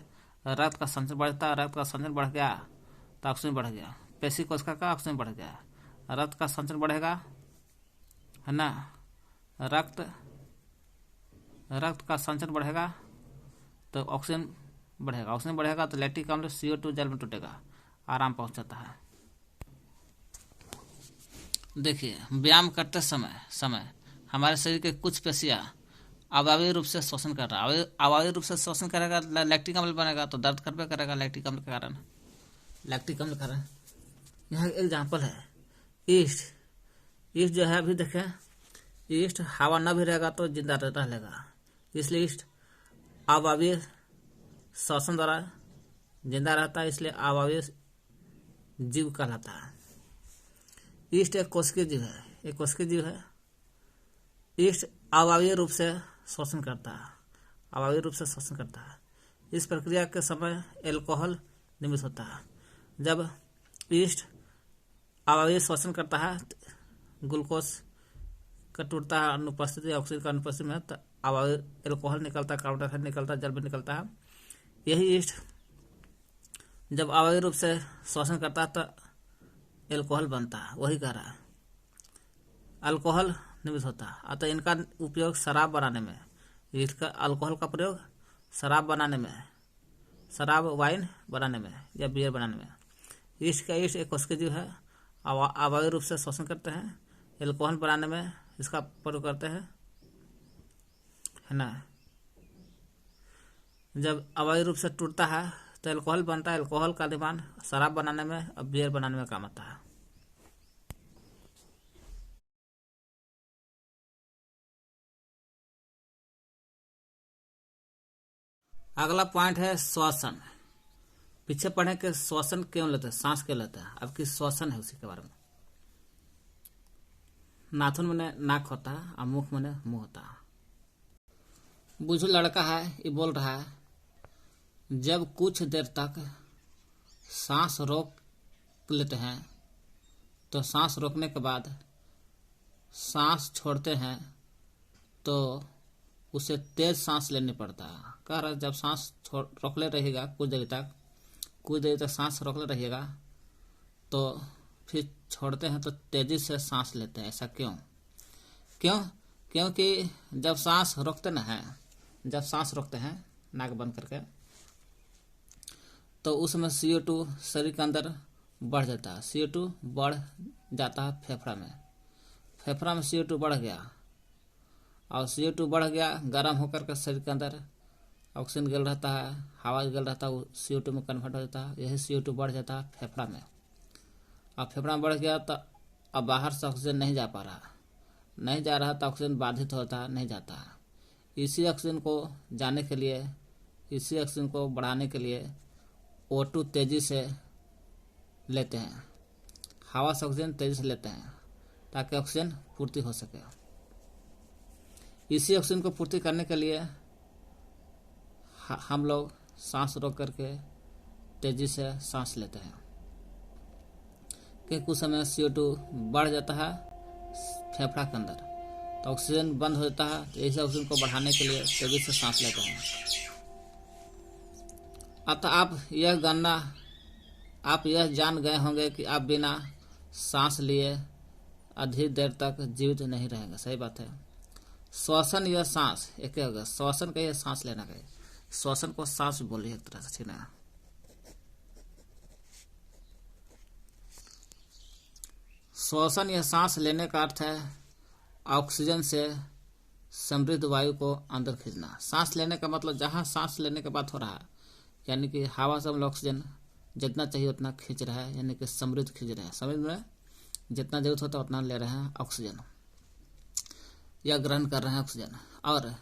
रक्त का संचलन बढ़ता है। रक्त का संचलन बढ़ गया तो ऑक्सीजन बढ़ गया, पेशी कोशिका का ऑक्सीजन बढ़ गया, रक्त का संचलन बढ़ेगा, है ना। रक्त का संचलन बढ़ेगा तो ऑक्सीजन बढ़ेगा तो लैक्टिक अम्ल CO2 जल में टूटेगा, आराम पहुंच जाता है। देखिए, व्यायाम करते समय समय हमारे शरीर के कुछ पेशियां अवायवीय रूप से शोषण कर रहा है। अवायवीय रूप से शोषण करेगा, लैक्टिक अम्ल बनेगा तो दर्द करबे करेगा लैक्टिक अम्ल के कारण। लैक्टिक अम्ल के कारण यहाँ एग्जाम्पल है ईस्ट। ईस्ट जो है, अभी देखें, ईस्ट हवा न भी रहेगा तो जिंदा रहता रहेगा, इसलिए ईस्ट अवायवीय श्वसन द्वारा जिंदा रहता है, इसलिए अवायवीय जीव कहलाता है। ईस्ट एक कोशिकीय जीव है, एक कोशिकीय जीव है। ईस्ट अवायवीय रूप से शोषण करता है, अवायवीय रूप से शोषण करता है। इस प्रक्रिया के समय एल्कोहल निर्मित होता है। जब ईस्ट अवायवीय शोषण करता है, ग्लूकोज का टूटता है अनुपस्थिति, ऑक्सीजन का अनुपस्थिति में, तो अवायवीय एल्कोहल निकलता है, कार्बन डाइऑक्साइड निकलता है, जल भी निकलता है। यही ईस्ट जब अवायवीय रूप से शोषण करता है तो एल्कोहल बनता है, वही कह रहा है, अल्कोहल निर्मित होता है। अतः इनका उपयोग शराब बनाने में, इसका अल्कोहल का प्रयोग शराब बनाने में, शराब वाइन बनाने में या बियर बनाने में। ईस्ट एक कोशिकीय जीव है, अवायवीय रूप से शोषण करते हैं, एल्कोहल बनाने में इसका प्रयोग करते हैं, है ना। जब अवायवीय रूप से टूटता है तो एल्कोहल बनता है, एल्कोहल का निर्माण शराब बनाने में और बियर बनाने में काम आता है। अगला पॉइंट है श्वसन। पीछे पढ़े के श्वसन क्यों लेते हैं, सांस क्यों लेते हैं, अब की श्वसन है उसी के बारे में। नाथुन में नाक होता है और मुख में मुंह होता है। बुझू लड़का है, ये बोल रहा है, जब कुछ देर तक सांस रोक लेते हैं तो सांस रोकने के बाद सांस छोड़ते हैं तो उसे तेज सांस लेनी पड़ता है। कह रहा है जब सांस रोक ले रहिएगा कुछ देर तक सांस रोक ले रहिएगा तो फिर छोड़ते हैं तो तेजी से सांस लेते हैं। ऐसा क्योंकि जब सांस रोकते हैं नाक बंद करके, तो उसमें CO2 शरीर के अंदर बढ़ जाता है। CO2 बढ़ जाता है फेफड़ा में CO2 बढ़ गया, और CO2 बढ़ गया, गर्म होकर के शरीर के अंदर ऑक्सीजन गल रहता है, हवा गल रहता है, वो CO2 में कन्वर्ट हो जाता है। यही CO2 बढ़ जाता है फेफड़ा में, और फेफड़ा में बढ़ गया तो अब बाहर से ऑक्सीजन नहीं जा रहा तो ऑक्सीजन बाधित होता है, नहीं जाता है। इसी ऑक्सीजन को बढ़ाने के लिए O2 तेजी से लेते हैं, हवा से ऑक्सीजन तेजी से लेते हैं ताकि ऑक्सीजन पूर्ति हो सके। इसी ऑक्सीजन को पूर्ति करने के लिए हम लोग सांस रोक करके तेजी से सांस लेते हैं, कि कुछ समय CO2 बढ़ जाता है फेफड़ा के अंदर तो ऑक्सीजन बंद हो जाता है, तो इसी ऑक्सीजन को बढ़ाने के लिए तेजी से सांस लेते हैं। अतः आप यह जान गए होंगे कि आप बिना सांस लिए अधिक देर तक जीवित नहीं रहेंगे। सही बात है। श्वसन या सांस एक होगा, श्वसन कहिए सांस लेना कहिए, श्वसन को सांस बोलिए एक तरह से, ठीक ना। श्वसन या सांस लेने का अर्थ है ऑक्सीजन से समृद्ध वायु को अंदर खींचना। सांस लेने का मतलब जहां सांस लेने के बाद हो रहा है, यानी कि हवा से हम लोग ऑक्सीजन जितना चाहिए उतना खींच रहा है, यानी कि समृद्ध खींच रहे हैं, समृद्ध में जितना जरूरत होता है उतना ले रहे हैं ऑक्सीजन या ग्रहण कर रहे हैं ऑक्सीजन, और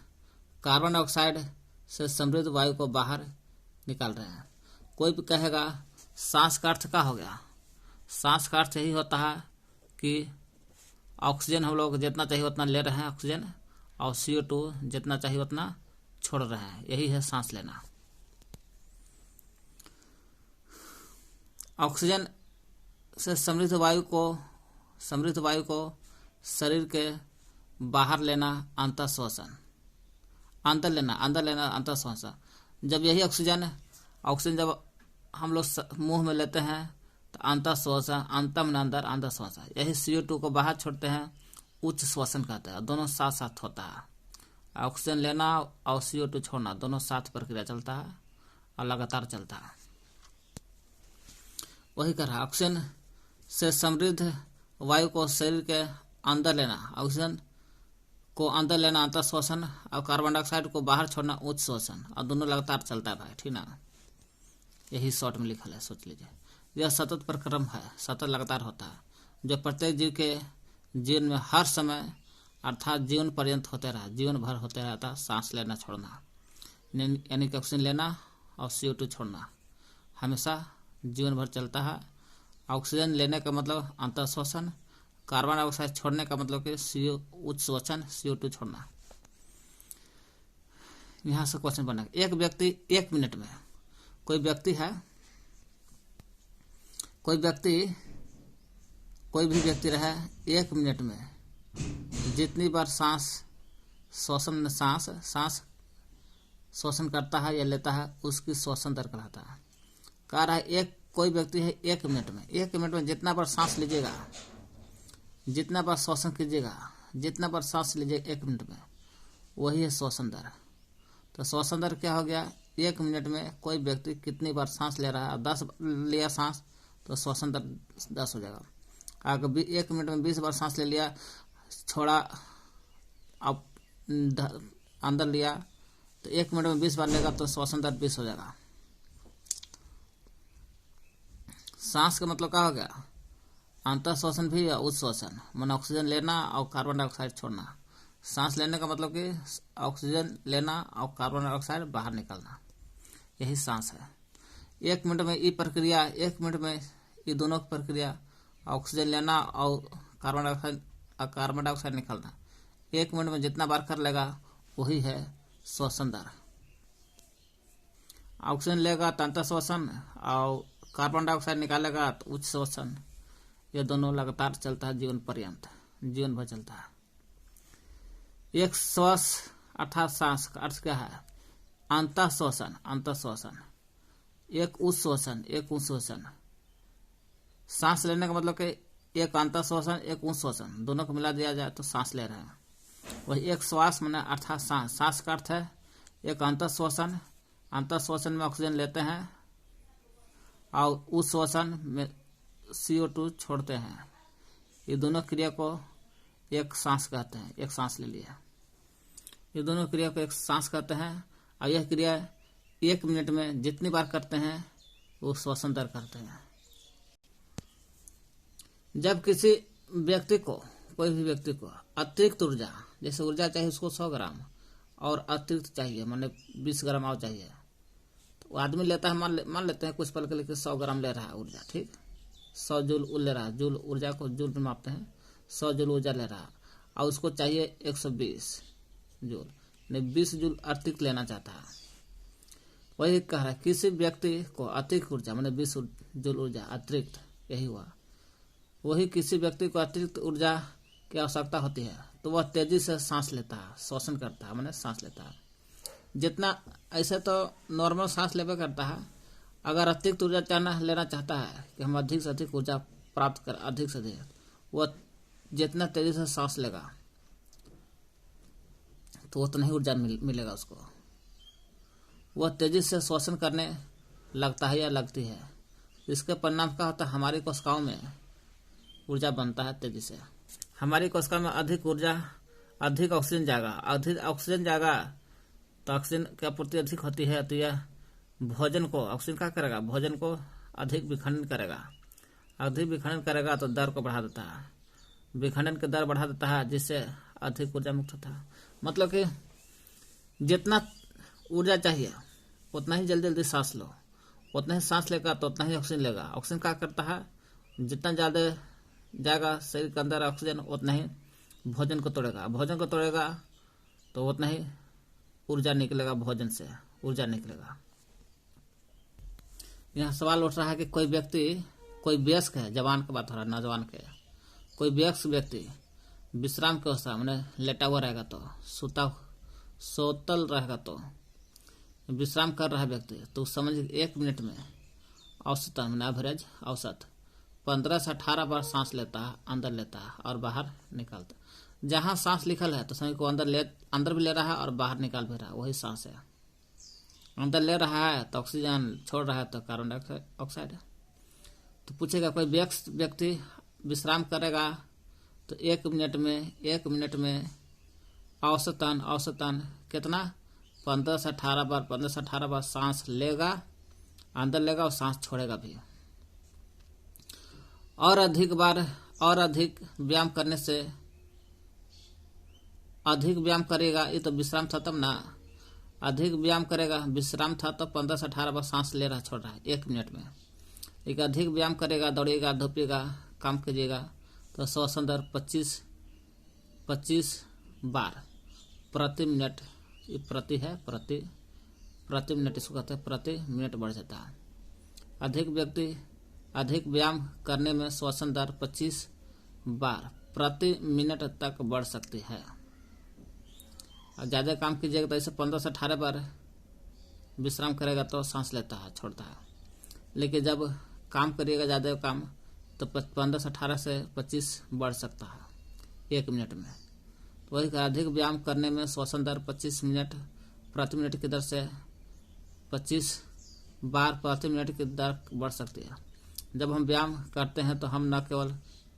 कार्बन डाइऑक्साइड से समृद्ध वायु को बाहर निकाल रहे हैं। कोई भी कहेगा सांस का अर्थ क्या हो गया, सांस का अर्थ यही होता है कि ऑक्सीजन हम लोग जितना चाहिए उतना ले रहे हैं ऑक्सीजन, और CO2 जितना चाहिए उतना छोड़ रहे हैं, यही है सांस लेना। ऑक्सीजन से समृद्ध वायु को शरीर के बाहर लेना अंतर श्वसन, अंदर लेना अंतर श्वसन। जब यही ऑक्सीजन जब हम लोग मुंह में लेते हैं तो अंतर श्वसन, अंतम में अंदर, अंतर श्वसन। यही CO2 को बाहर छोड़ते हैं उच्च श्वसन कहते हैं। दोनों साथ साथ होता है, ऑक्सीजन लेना और CO2 छोड़ना दोनों साथ प्रक्रिया चलता है और लगातार चलता है। वही कर रहा, ऑक्सीजन से समृद्ध वायु को शरीर के अंदर लेना, ऑक्सीजन को अंदर लेना अंतर श्वसन, और कार्बन डाइऑक्साइड को बाहर छोड़ना उच्च श्वसन, और दोनों लगातार चलता है भाई, ठीक ना। यही शॉर्ट में लिखा है, सोच लीजिए। यह सतत प्रक्रम है, सतत लगातार होता है, जो प्रत्येक जीव के जीवन में हर समय अर्थात जीवन पर्यंत होते रहा, जीवन भर होते रहता। सांस लेना छोड़ना यानी कि ऑक्सीजन लेना और CO2 छोड़ना हमेशा जीवन भर चलता है। ऑक्सीजन लेने का मतलब अंतर श्वसन, कार्बन डाइऑक्साइड छोड़ने का मतलब कि उच्च श्वसन, CO2 छोड़ना। यहाँ से क्वेश्चन बनेगा, एक व्यक्ति 1 मिनट में, कोई भी व्यक्ति रहे 1 मिनट में जितनी बार सांस श्वसन करता है या लेता है उसकी श्वसन दर कहलाता है। कह रहा है कोई व्यक्ति है 1 मिनट में जितना बार सांस लीजिएगा, जितना बार श्वसन कीजिएगा, जितना बार सांस लीजिएगा 1 मिनट में, वही है श्वसन दर। तो श्वसन दर क्या हो गया, 1 मिनट में कोई व्यक्ति कितनी बार सांस ले रहा है, 10 लिया सांस तो श्वसन दर 10 हो जाएगा। अगर 1 मिनट में 20 बार सांस ले लिया, छोड़ा, अब अंदर लिया, तो 1 मिनट में 20 बार लेगा तो श्वसन दर 20 हो जाएगा। सांस का मतलब क्या हो गया, अंतर श्वसन भी या उच्च श्वसन, माने ऑक्सीजन लेना और कार्बन डाइऑक्साइड छोड़ना। सांस लेने का मतलब कि ऑक्सीजन लेना और कार्बन डाइऑक्साइड बाहर निकालना, यही सांस है। 1 मिनट में ये प्रक्रिया, 1 मिनट में ये दोनों की प्रक्रिया, ऑक्सीजन लेना और कार्बन डाइऑक्साइड निकालना, 1 मिनट में जितना बार कर लेगा वही है श्वसन दर। ऑक्सीजन लेगा तो अंतर श्वसन और कार्बन डाइऑक्साइड निकालेगा तो उच्च श्वसन। ये दोनों लगातार चलता है जीवन पर्यंत, जीवन भर चलता है। एक श्वास अर्थात सांस का अर्थ क्या है, अंतर श्वसन, एक उच्च श्वसन। सांस लेने का मतलब कि एक अंतर श्वसन, एक उच्च श्वसन, दोनों को मिला दिया जाए तो सांस ले रहे हैं। वही एक श्वास माने अर्थात सांस का अर्थ है एक अंतर श्वसन में ऑक्सीजन लेते हैं और उस श्वसन में CO2 छोड़ते हैं। ये दोनों क्रिया को एक सांस कहते हैं, एक सांस ले लिया। ये दोनों क्रिया को एक सांस कहते हैं और यह क्रिया 1 मिनट में जितनी बार करते हैं वो श्वसन दर करते हैं। जब किसी व्यक्ति को, कोई भी व्यक्ति को अतिरिक्त ऊर्जा, जैसे ऊर्जा चाहिए उसको 100 ग्राम और अतिरिक्त चाहिए माने 20 ग्राम और चाहिए, तो आदमी लेता है, मान लेते हैं कुछ पल के लिए 100 ग्राम ले रहा है ऊर्जा, ठीक, 100 जूल ले रहा है, जूल ऊर्जा को जूल में मापते हैं, 100 जूल ऊर्जा ले रहा है और उसको चाहिए 120 जूल, नहीं 20 जूल अतिरिक्त लेना चाहता है। वही कह रहा है किसी व्यक्ति को अतिरिक्त ऊर्जा माने 20 जूल ऊर्जा अतिरिक्त, यही हुआ। वही किसी व्यक्ति को अतिरिक्त ऊर्जा की आवश्यकता होती है तो वह तेजी से सांस लेता है, श्वसन करता है माने सांस लेता है। जितना ऐसे तो नॉर्मल सांस लेवे करता है, अगर अतिरिक्त ऊर्जा लेना चाहता है कि हम अधिक से अधिक ऊर्जा प्राप्त कर, अधिक से अधिक, वह जितना तेजी से सांस लेगा तो उतना ही ऊर्जा मिलेगा उसको। वह तेजी से श्वसन करने लगता है या लगती है, इसके परिणाम क्या होता है, हमारी कोशिकाओं में ऊर्जा बनता है तेजी से। हमारी कोशिका में अधिक ऊर्जा, अधिक ऑक्सीजन जाएगा तो ऑक्सीजन की आपूर्ति अधिक होती है, तो यह भोजन को, ऑक्सीजन क्या करेगा, भोजन को अधिक विखंडन करेगा तो दर को बढ़ा देता है, विखंडन की दर बढ़ा देता है जिससे अधिक ऊर्जा मुक्त होता है। मतलब कि जितना ऊर्जा चाहिए उतना ही जल्दी सांस लो, उतना ही सांस लेगा तो उतना ही ऑक्सीजन लेगा। ऑक्सीजन क्या करता है, जितना ज़्यादा जाएगा शरीर के अंदर ऑक्सीजन उतना ही भोजन को तोड़ेगा तो उतना ही ऊर्जा निकलेगा, भोजन से ऊर्जा निकलेगा। यहाँ सवाल उठ रहा है कि कोई व्यक्ति, कोई वयस्क है, जवान की बात हो रहा है, नौजवान के, कोई वयस्क व्यक्ति विश्राम की अवस्था मैंने लेटा हुआ रहेगा तो, सोतल रहेगा तो, विश्राम कर रहा है व्यक्ति, तो समझ 1 मिनट में औसतन मैंने एवरेज औसत 15 से 18 बार सांस लेता है, अंदर लेता है और बाहर निकालता है। जहाँ सांस लिखल है तो समझ को अंदर भी ले रहा है और बाहर निकाल भी रहा है, वही सांस है। अंदर ले रहा है तो ऑक्सीजन, छोड़ रहा है तो कार्बन डाइऑक्साइड है। तो पूछेगा कोई वयस्क व्यक्ति विश्राम करेगा तो 1 मिनट में औसतन कितना 15 से 18 बार सांस लेगा, अंदर लेगा और सांस छोड़ेगा भी। और अधिक व्यायाम करने से अधिक व्यायाम करेगा, ये तो विश्राम था तब ना, अधिक व्यायाम करेगा, विश्राम था तो 15 से 18 बार सांस ले रहा छोड़ रहा है 1 मिनट में। एक अधिक व्यायाम करेगा, दौड़ेगा, धूपेगा, काम कीजिएगा तो श्वासन दर 25 बार प्रति मिनट, ये प्रति है, प्रति मिनट इसको कहते हैं, प्रति मिनट बढ़ जाता है। अधिक व्यायाम करने में श्वसन दर 25 बार प्रति मिनट तक बढ़ सकती है। और ज़्यादा काम कीजिएगा तो ऐसे 15 से 18 बार विश्राम करेगा तो सांस लेता है, छोड़ता है। लेकिन जब काम करिएगा ज़्यादा काम तो 15 से 18 से 25 बढ़ सकता है 1 मिनट में। तो वही अधिक व्यायाम करने में श्वसन दर 25 मिनट प्रति मिनट की दर से 25 बार प्रति मिनट की दर बढ़ सकती है। जब हम व्यायाम करते हैं तो हम न केवल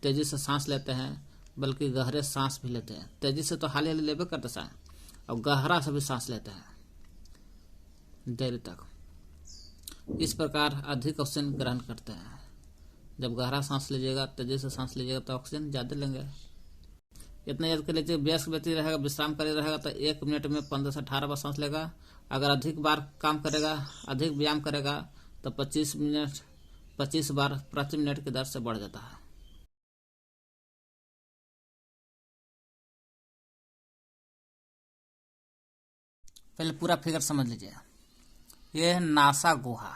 तेजी से सांस लेते हैं बल्कि गहरे सांस भी लेते हैं। तेजी से तो हाल लेबे करते हैं और गहरा से भी सांस लेते हैं देर तक। इस प्रकार अधिक ऑक्सीजन ग्रहण करते हैं। जब गहरा सांस लीजिएगा, तेजी से सांस लीजिएगा तो ऑक्सीजन ज़्यादा लेंगे। इतना याद कर लीजिए, वयस्क व्यक्ति रहेगा, विश्राम करे रहेगा तो 1 मिनट में 15 से 18 बार सांस लेगा। अगर अधिक बार काम करेगा, अधिक व्यायाम करेगा तो 25 बार प्रति मिनट की दर से बढ़ जाता है। पहले पूरा फिगर समझ लीजिए। ये है नासा गुहा,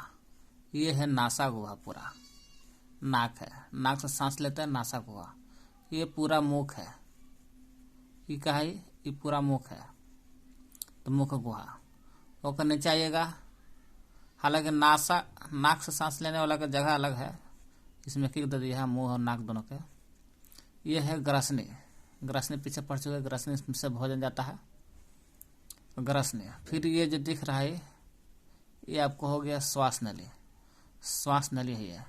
ये है नासा गुहा, पूरा नाक है, नाक से सांस लेते हैं, नासा गुहा। ये पूरा मुख है, ये क्या है, ये पूरा मुख है तो मुख गुहा। और नीचे आइएगा, हालांकि नाक से सांस लेने वाला का जगह अलग है, इसमें किक दे दिया है मुंह और नाक दोनों के। ये है ग्रसनी, ग्रसनी पीछे पड़ चुके, ग्रसनी से भोजन जाता है, ग्रसनी। फिर ये जो दिख रहा है ये आपको हो गया श्वास नली, श्वास नली है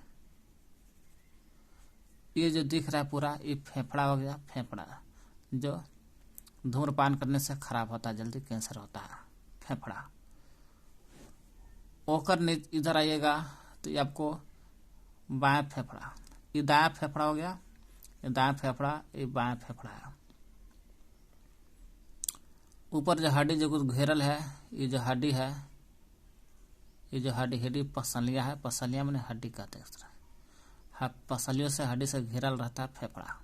ये जो दिख रहा है पूरा, ये फेफड़ा हो गया, फेफड़ा जो धूम्रपान करने से खराब होता है, जल्दी कैंसर होता है, फेफड़ा। ओकर इधर आइएगा तो ये आपको बायां फेफड़ा, ये दायां फेफड़ा हो गया, ये दायां फेफड़ा, ये बायां फेफड़ा है। ऊपर जो हड्डी जो कुछ घेरल है, ये जो हड्डी है, ये जो हड्डी पसलियां है, पसलियां मैंने हड्डी कहते हैं इस तरह, पसलियों से हड्डी से घेरल रहता है फेफड़ा।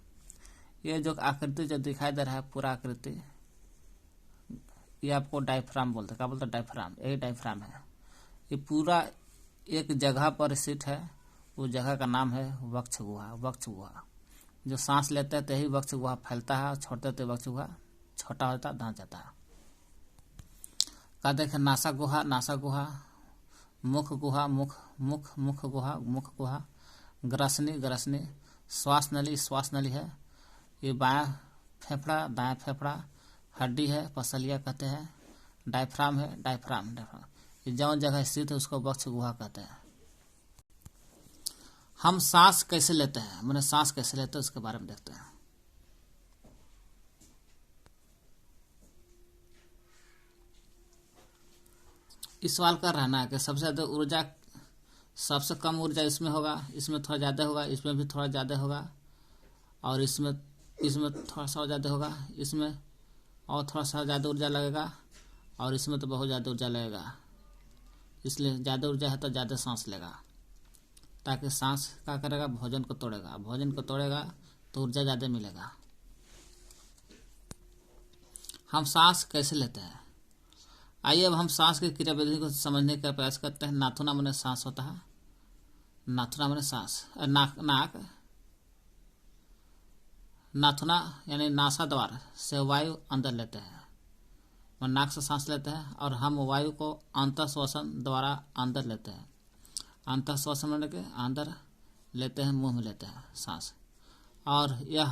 ये जो आकृति जो दिखाई दे रहा है पूरा आकृति, ये आपको डायफ्राम बोलते हैं। क्या बोलते हैं? डायफ्राम, यही डायफ्राम है। ये पूरा एक जगह पर स्थित है, उस जगह का नाम है वक्ष गुहा। वक्ष गुहा जो सांस लेते हैं तो यही वक्ष गुहा फैलता है, और छोड़ते तो वक्ष गुहा छोटा होता है, धंस जाता है। का देखें नासा गुहा, नासा गुहा, मुख गुहा, मुख गुहा, ग्रसनी, श्वास नली है। ये बायां फेफड़ा, दायां फेफड़ा, हड्डी है, पसलिया कहते हैं, डायफ्राम है, डायफ्राम। ये जौन जगह स्थित है उसको वक्ष गुहा कहते हैं। हम सांस कैसे लेते हैं, मैंने सांस कैसे लेते हैं उसके बारे में देखते हैं। इस सवाल का रहना है कि सबसे ज्यादा ऊर्जा, सबसे कम ऊर्जा इसमें होगा, इसमें थोड़ा ज़्यादा होगा, इसमें भी थोड़ा ज़्यादा होगा, और इसमें थोड़ा सा ज़्यादा होगा, इसमें और थोड़ा सा ज़्यादा ऊर्जा लगेगा, और इसमें तो बहुत ज़्यादा ऊर्जा लगेगा। इसलिए ज़्यादा ऊर्जा है तो ज़्यादा सांस लेगा, ताकि सांस क्या करेगा, भोजन को तोड़ेगा, भोजन को तोड़ेगा तो ऊर्जा ज़्यादा मिलेगा। हम सांस कैसे लेते हैं, आइए अब हम सांस की क्रियाविधि को समझने का प्रयास करते हैं। नाथुना मैंने सांस होता है, नाथुना मैंने सांस, नाथुना यानी नासा द्वार से वायु अंदर लेते हैं, मैं नाक से सांस लेते हैं, और हम वायु को अंतःश्वसन द्वारा अंदर लेते हैं। अंतःश्वसन में के अंदर लेते हैं, मुंह में लेते हैं सांस, और यह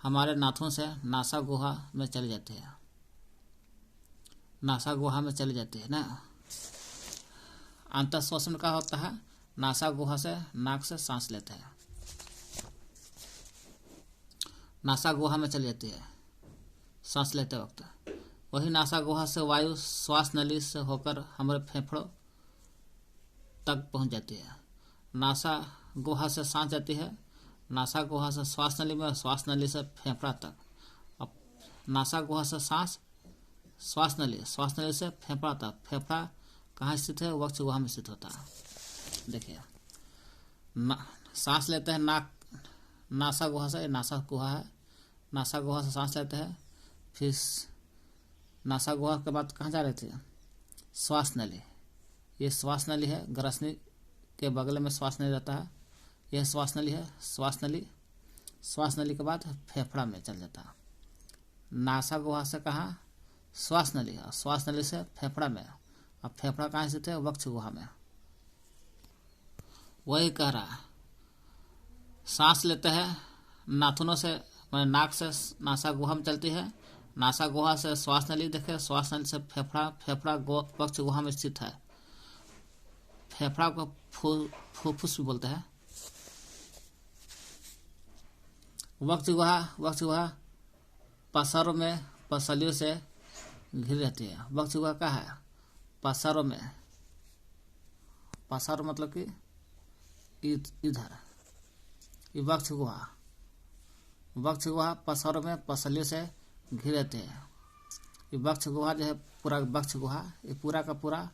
हमारे नाथुन से नासा गुहा में चली जाती है, नासा गुहा में चली जाती है ना। अंतःश्वसन का होता है, नासा गुहा से नाक से सांस लेते हैं। नासा गुहा में चली जाती है सांस लेते वक्त। वही नासा गुहा से वायु श्वास नली से होकर हमारे फेफड़ों तक पहुंच जाती है। नासा गुहा से सांस जाती है, नासा गुहा से श्वास नली में, श्वास नली से फेफड़ा तक। अब नासा गुहा से सांस, श्वास नली से फेफड़ा तक। फेफड़ा कहाँ स्थित है? वक्ष गुहा में स्थित होता है। देखिए सांस लेते हैं नासा गुहा से, नासा गुहा है, नासा गुहा से सांस लेते हैं, फिर नासा गुहा के बाद कहाँ जा रहे थे? श्वास नली। ये श्वास नली है, ग्रसनी के बगल में श्वास नली रहता है, यह श्वास नली है। श्वास नली के बाद फेफड़ा में चल जाता है। नासा गुहा से कहाँ? श्वास नली है, श्वास नली से फेफड़ा में। अब फेफड़ा कहाँ स्थित है? वक्ष गुहा में। वही कह रहा है सांस लेते हैं नाथुनों से, मैंने नाक से नासा गुहा में चलती है, नासा गुहा से श्वास नली देखे, श्वास नली से फेफड़ा, फेफड़ा वक्ष गुहा में स्थित है। फेफड़ा को फुफ्फुस भी बोलते हैं। वक्ष गुहा पसरों में पसलियों से घिरी रहती है। वक्ष गुहा क्या है? पसरों में, पसर मतलब कि इधर, ये वक्ष गुहा पसरों में पसलियों से घिरे रहते हैं। ये वक्ष गुहा जो है, पूरा वक्ष गुहा ये पूरा का पूरा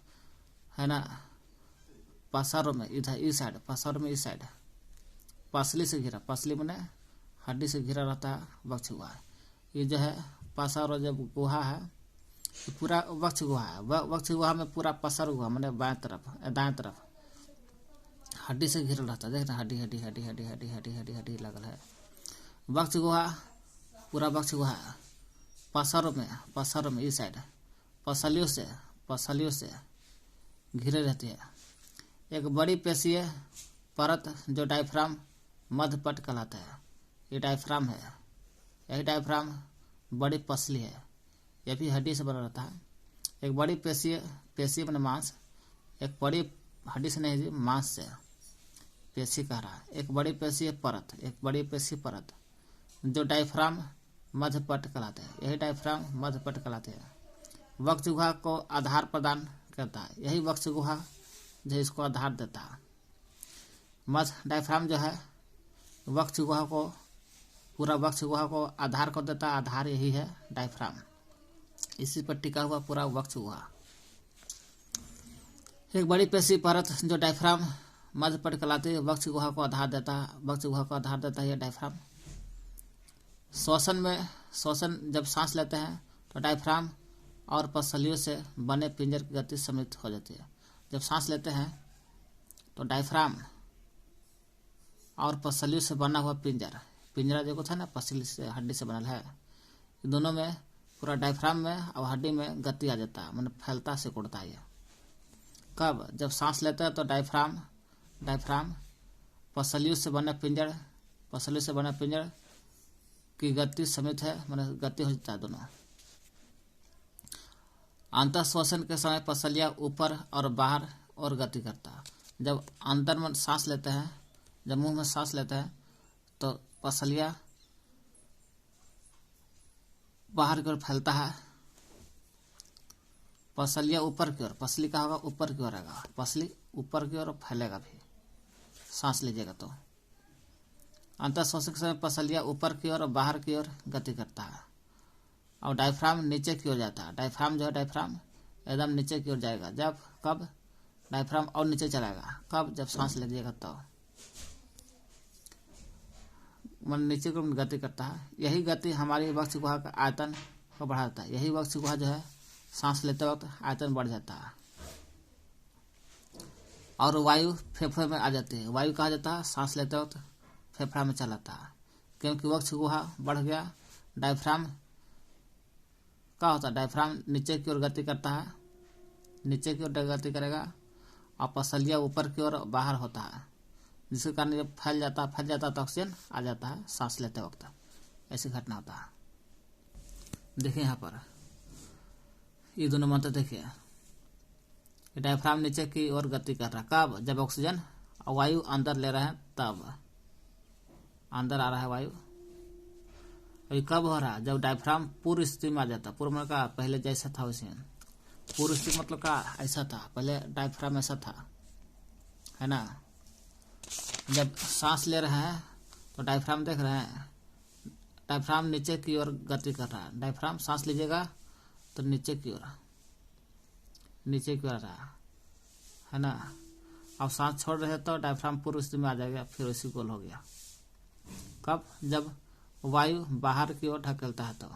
है ना पसरों में, इधर इस साइड, पसरों में इस साइड पसली से घिरा, पसली मैंने हड्डी से घिरा रहता है वक्ष गुहा। ये जो है पसर जब गुहा है, ये पूरा वक्ष गुहा है। वक्ष गुहा में पूरा पसर गुहा मैंने बाएं तरफ, दाएं तरफ हड्डी से घिरा रहता है। देख रहे हड्डी हड्डी हड्डी हड्डी हड्डी हड्डी हड्डी हड्डी लगल है। वक्ष गुहा पूरा वक्ष गुहा पसरों में इस साइड पसलियों से घिरे रहती है। एक बड़ी पेशीय परत जो डायफ्राम मध्यपट कहलाता है, ये डायफ्राम है। यही डायफ्राम बड़ी पसली है, यह भी हड्डी से बना रहता है। एक बड़ी पेशी मैंने मांस, एक बड़ी हड्डी से नहीं, मांस से पेशी कह रहा है। एक बड़ी पेशी परत जो डायफ्राम मध्यपट कहलाते हैं, यही डायफ्राम मध्यपट कहलाते हैं। वक्ष गुहा को आधार प्रदान करता है, यही वक्ष गुहा जो इसको आधार देता है। मध्य डायफ्राम जो है वक्ष गुहा को, पूरा वक्ष गुहा को आधार को देता है। आधार यही है डायफ्राम, इसी पर टिका हुआ पूरा वक्ष गुहा। एक बड़ी पेशी परत जो डायफ्राम मध्यपट कहलाती है, वक्ष गुहा को आधार देता है यह डायफ्राम। श्वसन जब सांस लेते हैं तो डायफ्राम और पसलियों से बने पिंजर की गति सीमित हो जाती है। जब सांस लेते हैं तो डायफ्राम और पसलियों से बना हुआ पिंजरा जो था ना, पसली से हड्डी से बनल है, दोनों में पूरा डायफ्राम में और हड्डी में गति आ जाता है, मतलब फैलता सिकुड़ता है। कब? जब सांस लेते हैं तो डायफ्राम पसलियों से बने पिंजर की गति समित है, मतलब गति हो जाता है दोनों। अंतर श्वसन के समय पसलियां ऊपर और बाहर और गति करता है। जब अंदर में सांस लेते हैं, जब मुंह में सांस लेते हैं तो पसलियां बाहर की ओर फैलता है, पसलियां ऊपर की ओर, पसली का होगा ऊपर की ओर आएगा, पसली ऊपर की ओर फैलेगा भी सांस लीजिएगा तो। अंतःश्वसन के समय पसलियां ऊपर की ओर और बाहर की ओर गति करता है और डायफ्राम नीचे की ओर जाता है। डायफ्राम जो है डायफ्राम एकदम नीचे की ओर जाएगा। जब कब? डायफ्राम और नीचे चलाएगा कब? जब सांस लीजिएगा तो मन नीचे को गति करता है। यही गति हमारी वक्ष गुहा का आयतन को बढ़ाता है। यही वक्ष गुहा जो है सांस लेते वक्त आयतन बढ़ जाता है और वायु फेफड़े में आ जाती है। वायु कहा जाता है सांस लेते वक्त फेफड़ा में चलाता है, क्योंकि वक्ष गुहा बढ़ गया। डायफ्राम क्या होता है? डायफ्राम नीचे की ओर गति करता है, नीचे की ओर गति करेगा और पसलियां ऊपर की ओर बाहर होता है, जिसके कारण जब फैल जाता है तो ऑक्सीजन आ जाता है सांस लेते वक्त। ऐसी घटना होता है। देखिए यहाँ पर ये दोनों मंत्र देखिए, डायफ्राम नीचे की ओर गति कर रहा है कब? जब ऑक्सीजन वायु अंदर ले रहे हैं तब अंदर आ रहा है वायु अभी कब हो रहा है? जब डायफ्राम पूर्व स्थिति में आ जाता। पूर्व में का पहले जैसा था वैसे। पूर्व स्थिति मतलब का ऐसा था, पहले डायफ्राम ऐसा था, है ना। जब सांस ले रहे हैं तो डायफ्राम देख रहे हैं, डायफ्राम नीचे की ओर गति कर रहा है। डायफ्राम सांस लीजिएगा तो नीचे की ओर आ रहा है ना। अब सांस छोड़ रहे तो डायफ्राम पूर्व स्थिति में आ जाएगा, फिर उसी गोल हो गया। कब? जब वायु बाहर की ओर ढकेलता है, तो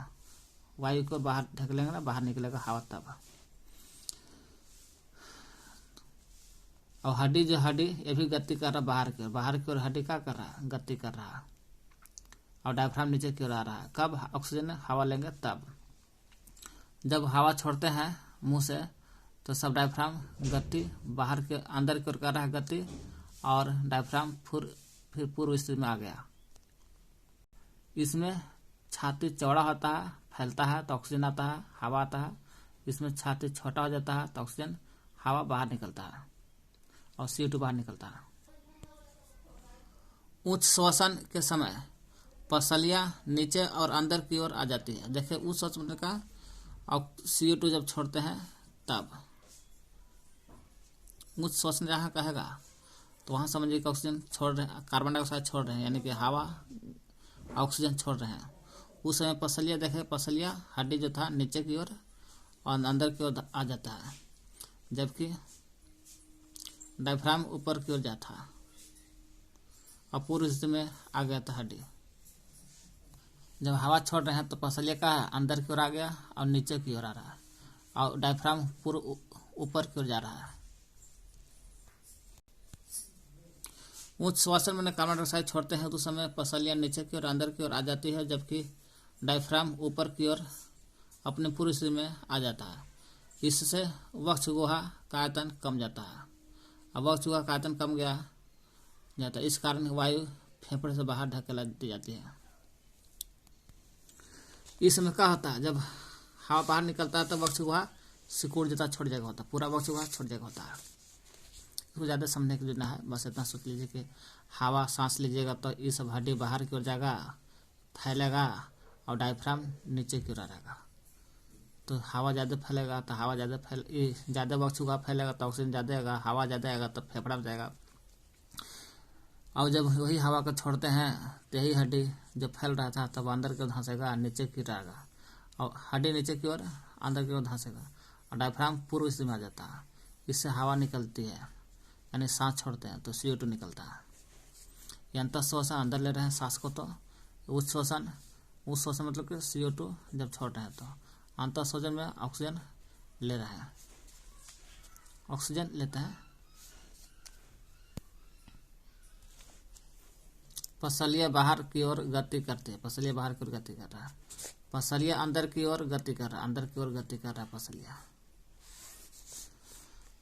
वायु को बाहर ढकेलेंगे ना, बाहर निकलेगा हवा तब। और हड्डी ये भी गति कर रहा बाहर की ओर हड्डी क्या कर रहा है? गति कर रहा है। और डायफ्राम नीचे की ओर आ रहा है। कब? ऑक्सीजन हवा लेंगे तब। जब हवा छोड़ते हैं मुंह से तो सब डायफ्राम गति बाहर के अंदर की ओर कर रहा है गति, और डायफ्राम फिर पूर्व स्थिति में आ गया। इसमें छाती चौड़ा होता है, फैलता है तो ऑक्सीजन आता है, हवा आता है। इसमें छाती छोटा हो जाता है तो ऑक्सीजन हवा बाहर निकलता है और CO2 बाहर निकलता है। उच्च श्वसन के समय पसलियां नीचे और अंदर की ओर आ जाती है। देखिए उच्च श्वसन का, और CO2 जब छोड़ते हैं तब उच्च श्वसन जहाँ कहेगा तो वहाँ समझिए कि ऑक्सीजन छोड़ रहे हैं, कार्बन डाइऑक्साइड छोड़ रहे हैं, यानी कि हवा ऑक्सीजन छोड़ रहे हैं। उस समय पसलियां देखे, पसलियां हड्डी जो था नीचे की ओर और अंदर की ओर आ जाता है, जबकि डायफ्राम ऊपर की ओर जाता है और पूर्व स्थिति में आ गया था हड्डी। जब हवा छोड़ रहे हैं तो पसलिया का अंदर की ओर आ गया और नीचे की ओर आ रहा है, और डायफ्राम पूर्व ऊपर की ओर जा रहा है। उच्च श्वसन में कार्बन डाइऑक्साइड छोड़ते हैं तो उस समय पसलियां नीचे की ओर अंदर की ओर आ जाती है, जबकि डायफ्राम ऊपर की ओर अपने पूर्व स्थिति में आ जाता है। इससे वक्ष गुहा का आयतन कम जाता है। अब वक्ष गुहा का आयतन कम जाता है, इस कारण वायु फेफड़े से बाहर ढकेला दी जाती है। इस समय क्या होता है? जब हवा बाहर निकलता है तो वक्ष गुहा सिकुड़ जाता, छोड़ जगह होता है, पूरा वक्ष गुहा छोड़ जगह होता है। इसको ज़्यादा समझने के लिए ना है, बस इतना सोच लीजिए कि हवा सांस लीजिएगा तो ये सब हड्डी बाहर की ओर जाएगा, फैलेगा, और डायफ्राम नीचे की ओर आ रहेगा। तो हवा ज़्यादा फैलेगा तो ज़्यादा वक्ष गुहा फैलेगा तो ऑक्सीजन ज़्यादा आएगा, हवा ज़्यादा आएगा तो फेफड़ा में जाएगा। और जब वही हवा को छोड़ते हैं तो यही हड्डी जो फैल रहा था तब अंदर की ओर धंसेगा, नीचे की ओर आएगा, और हड्डी नीचे की ओर अंदर की ओर धंसेगा, और डायफ्राम पूर्व स्थिति में आ जाता है। इससे हवा निकलती है, यानी सांस छोड़ते हैं तो CO2 निकलता है। ये अंतर श्वसन अंदर ले रहे हैं सांस को, तो उच्च श्वसन मतलब कि CO2 जब छोड़ रहे हैं, तो अंतर श्वसन में ऑक्सीजन ले रहे हैं, ऑक्सीजन लेते हैं। पसलियां बाहर की ओर गति करती है, पसलियां बाहर की ओर गति कर रहा है, पसलियां अंदर की ओर गति कर रहा है, अंदर की ओर गति कर रहा है पसलियां।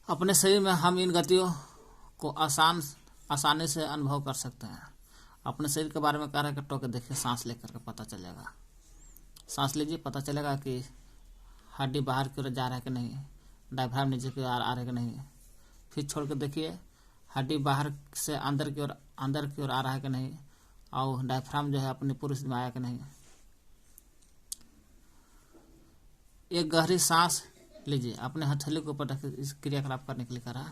अपने शरीर में हम इन गतियों को आसानी से अनुभव कर सकते हैं। अपने शरीर के बारे में कह रहा है कि टोके देखिए, सांस लेकर के पता चलेगा। सांस लीजिए, पता चलेगा कि हड्डी बाहर की ओर जा रहा है कि नहीं, डायफ्राम नीचे की ओर आ रहा है कि नहीं। फिर छोड़ कर देखिए हड्डी बाहर से अंदर की ओर आ रहा है कि नहीं, और डायफ्राम जो है अपनी पूर्व स्थिति में आया कि नहीं। एक गहरी सांस लीजिए, अपने हथेली के ऊपर रख इस क्रियाकलाप करने के लिए करा।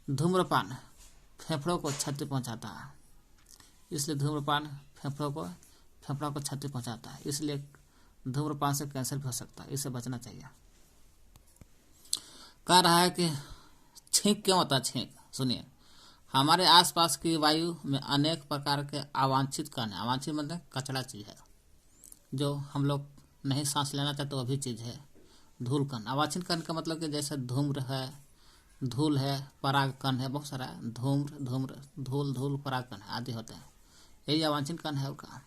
धूम्रपान फेफड़ों को क्षति पहुंचाता है, इसलिए धूम्रपान फेफड़ों को क्षति पहुंचाता है, इसलिए धूम्रपान से कैंसर भी हो सकता है, इससे बचना चाहिए। कह रहा है कि छींक क्यों होता है? छींक सुनिए, हमारे आसपास की वायु में अनेक प्रकार के अवांछित कण है। अवांछित मतलब कचरा चीज है, जो हम लोग नहीं सांस लेना चाहते वो भी चीज है। धूल कण, अवांछित कण का मतलब कि जैसे धूम्र है, धूल है, पराग कण है, बहुत सारा धूल पराग कण आदि होते हैं, यही अवांछित कण है उसका।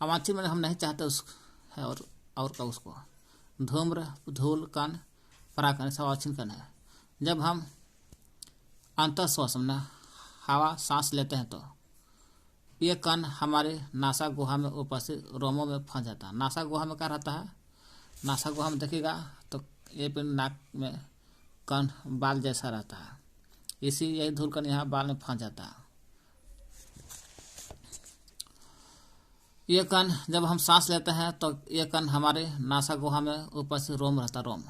अवांछित मतलब हम नहीं चाहते उस है, और का उसको धूम्र, धूल कण, पराग कण सब अवांछित कण है। जब हम अंतःश्वासन में हवा सांस लेते हैं तो ये कण हमारे नासा गुहा में उपस्थित रोमों में फंस जाता है। नासा गुहा में क्या रहता है? नासा गुहा में देखिएगा तो ये पे नाक में कण बाल जैसा रहता है, यही धूल कण यहाँ बाल में फंस जाता है। ये कण जब हम सांस लेते हैं तो ये कण हमारे नासा गुहा में ऊपर से रोम रहता है, रोम,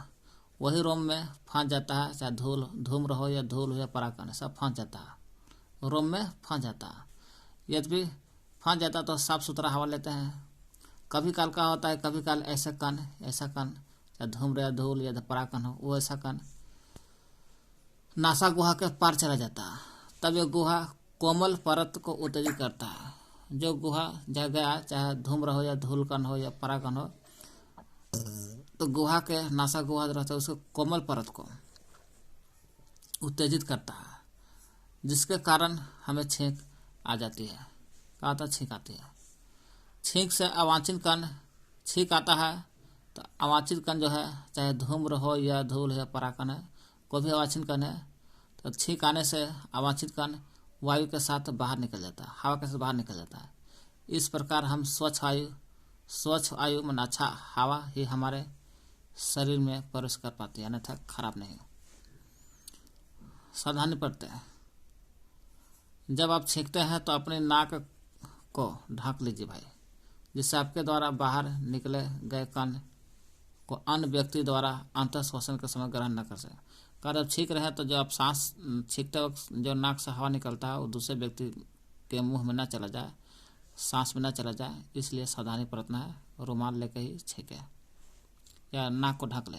वही रोम में फंस जाता है, चाहे धूम्र हो या धूल हो या पराकण, सब फंस जाता है, रोम में फंस जाता है। यदि फंस जाता तो साफ सुथरा हवा लेते हैं। कभी काल का होता है, कभी काल ऐसा कण चाहे धूम्र या धूल या पराकण हो, वो ऐसा कण नासा गुहा के पार चला जाता है। तब ये गुहा कोमल परत को उत्तेजित करता है। जो गुहा जह गया, चाहे धूम्र हो या धूल कण हो या पराकण हो, तो गुहा के नासा गुहा रहता है, उसके कोमल परत को उत्तेजित करता है, जिसके कारण हमें छींक आ जाती है। क्या होता है? छींक आती है। छींक से अवांछित कण, छींक आता है तो अवांछित कण जो है, चाहे धूम्र हो या धूल या पराकण है, कोई भी अवांछित कण है, तो छींक आने से अवांछित कण वायु के साथ बाहर निकल जाता है, हवा के साथ बाहर निकल जाता है। इस प्रकार हम स्वच्छ वायु में अच्छा हवा ही हमारे शरीर में प्रवेश कर पाती है, अन्यथा खराब नहीं। सावधानी बरतें हैं। जब आप छींकते हैं तो अपनी नाक को ढक लीजिए भाई, जिससे आपके द्वारा बाहर निकले गए कण को अन्य व्यक्ति द्वारा अंतः श्वसन के समय ग्रहण न कर सके। अगर आप छींक रहे हैं तो जो आप सांस छींकते वक्त जो नाक से हवा निकलता है वो दूसरे व्यक्ति के मुंह में न चला जाए, सांस में न चला जाए, इसलिए सावधानी बरतना है। रुमाल लेके ही छींके या नाक को ढक ले।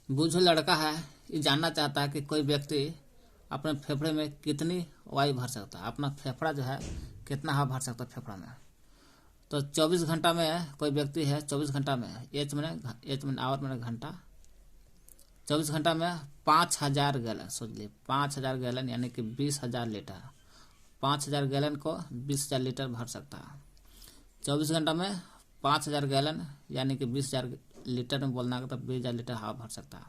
बुझो लड़का है, ये जानना चाहता है कि कोई व्यक्ति अपने फेफड़े में कितनी वायु भर सकता है, अपना फेफड़ा जो है कितना हवा भर सकता है फेफड़ा में। तो 24 घंटा में कोई व्यक्ति है, 24 घंटा में एच मैंने आवर मैंने घंटा, 24 घंटा में 5000 गैलन, सोच लीजिए 5000 गैलन यानी कि 20,000 लीटर। 5000 गैलन को 20,000 लीटर भर सकता है। 24 घंटा में 5000 गैलन यानी कि 20,000 लीटर में बोलना है तो 20,000 लीटर हवा भर सकता है।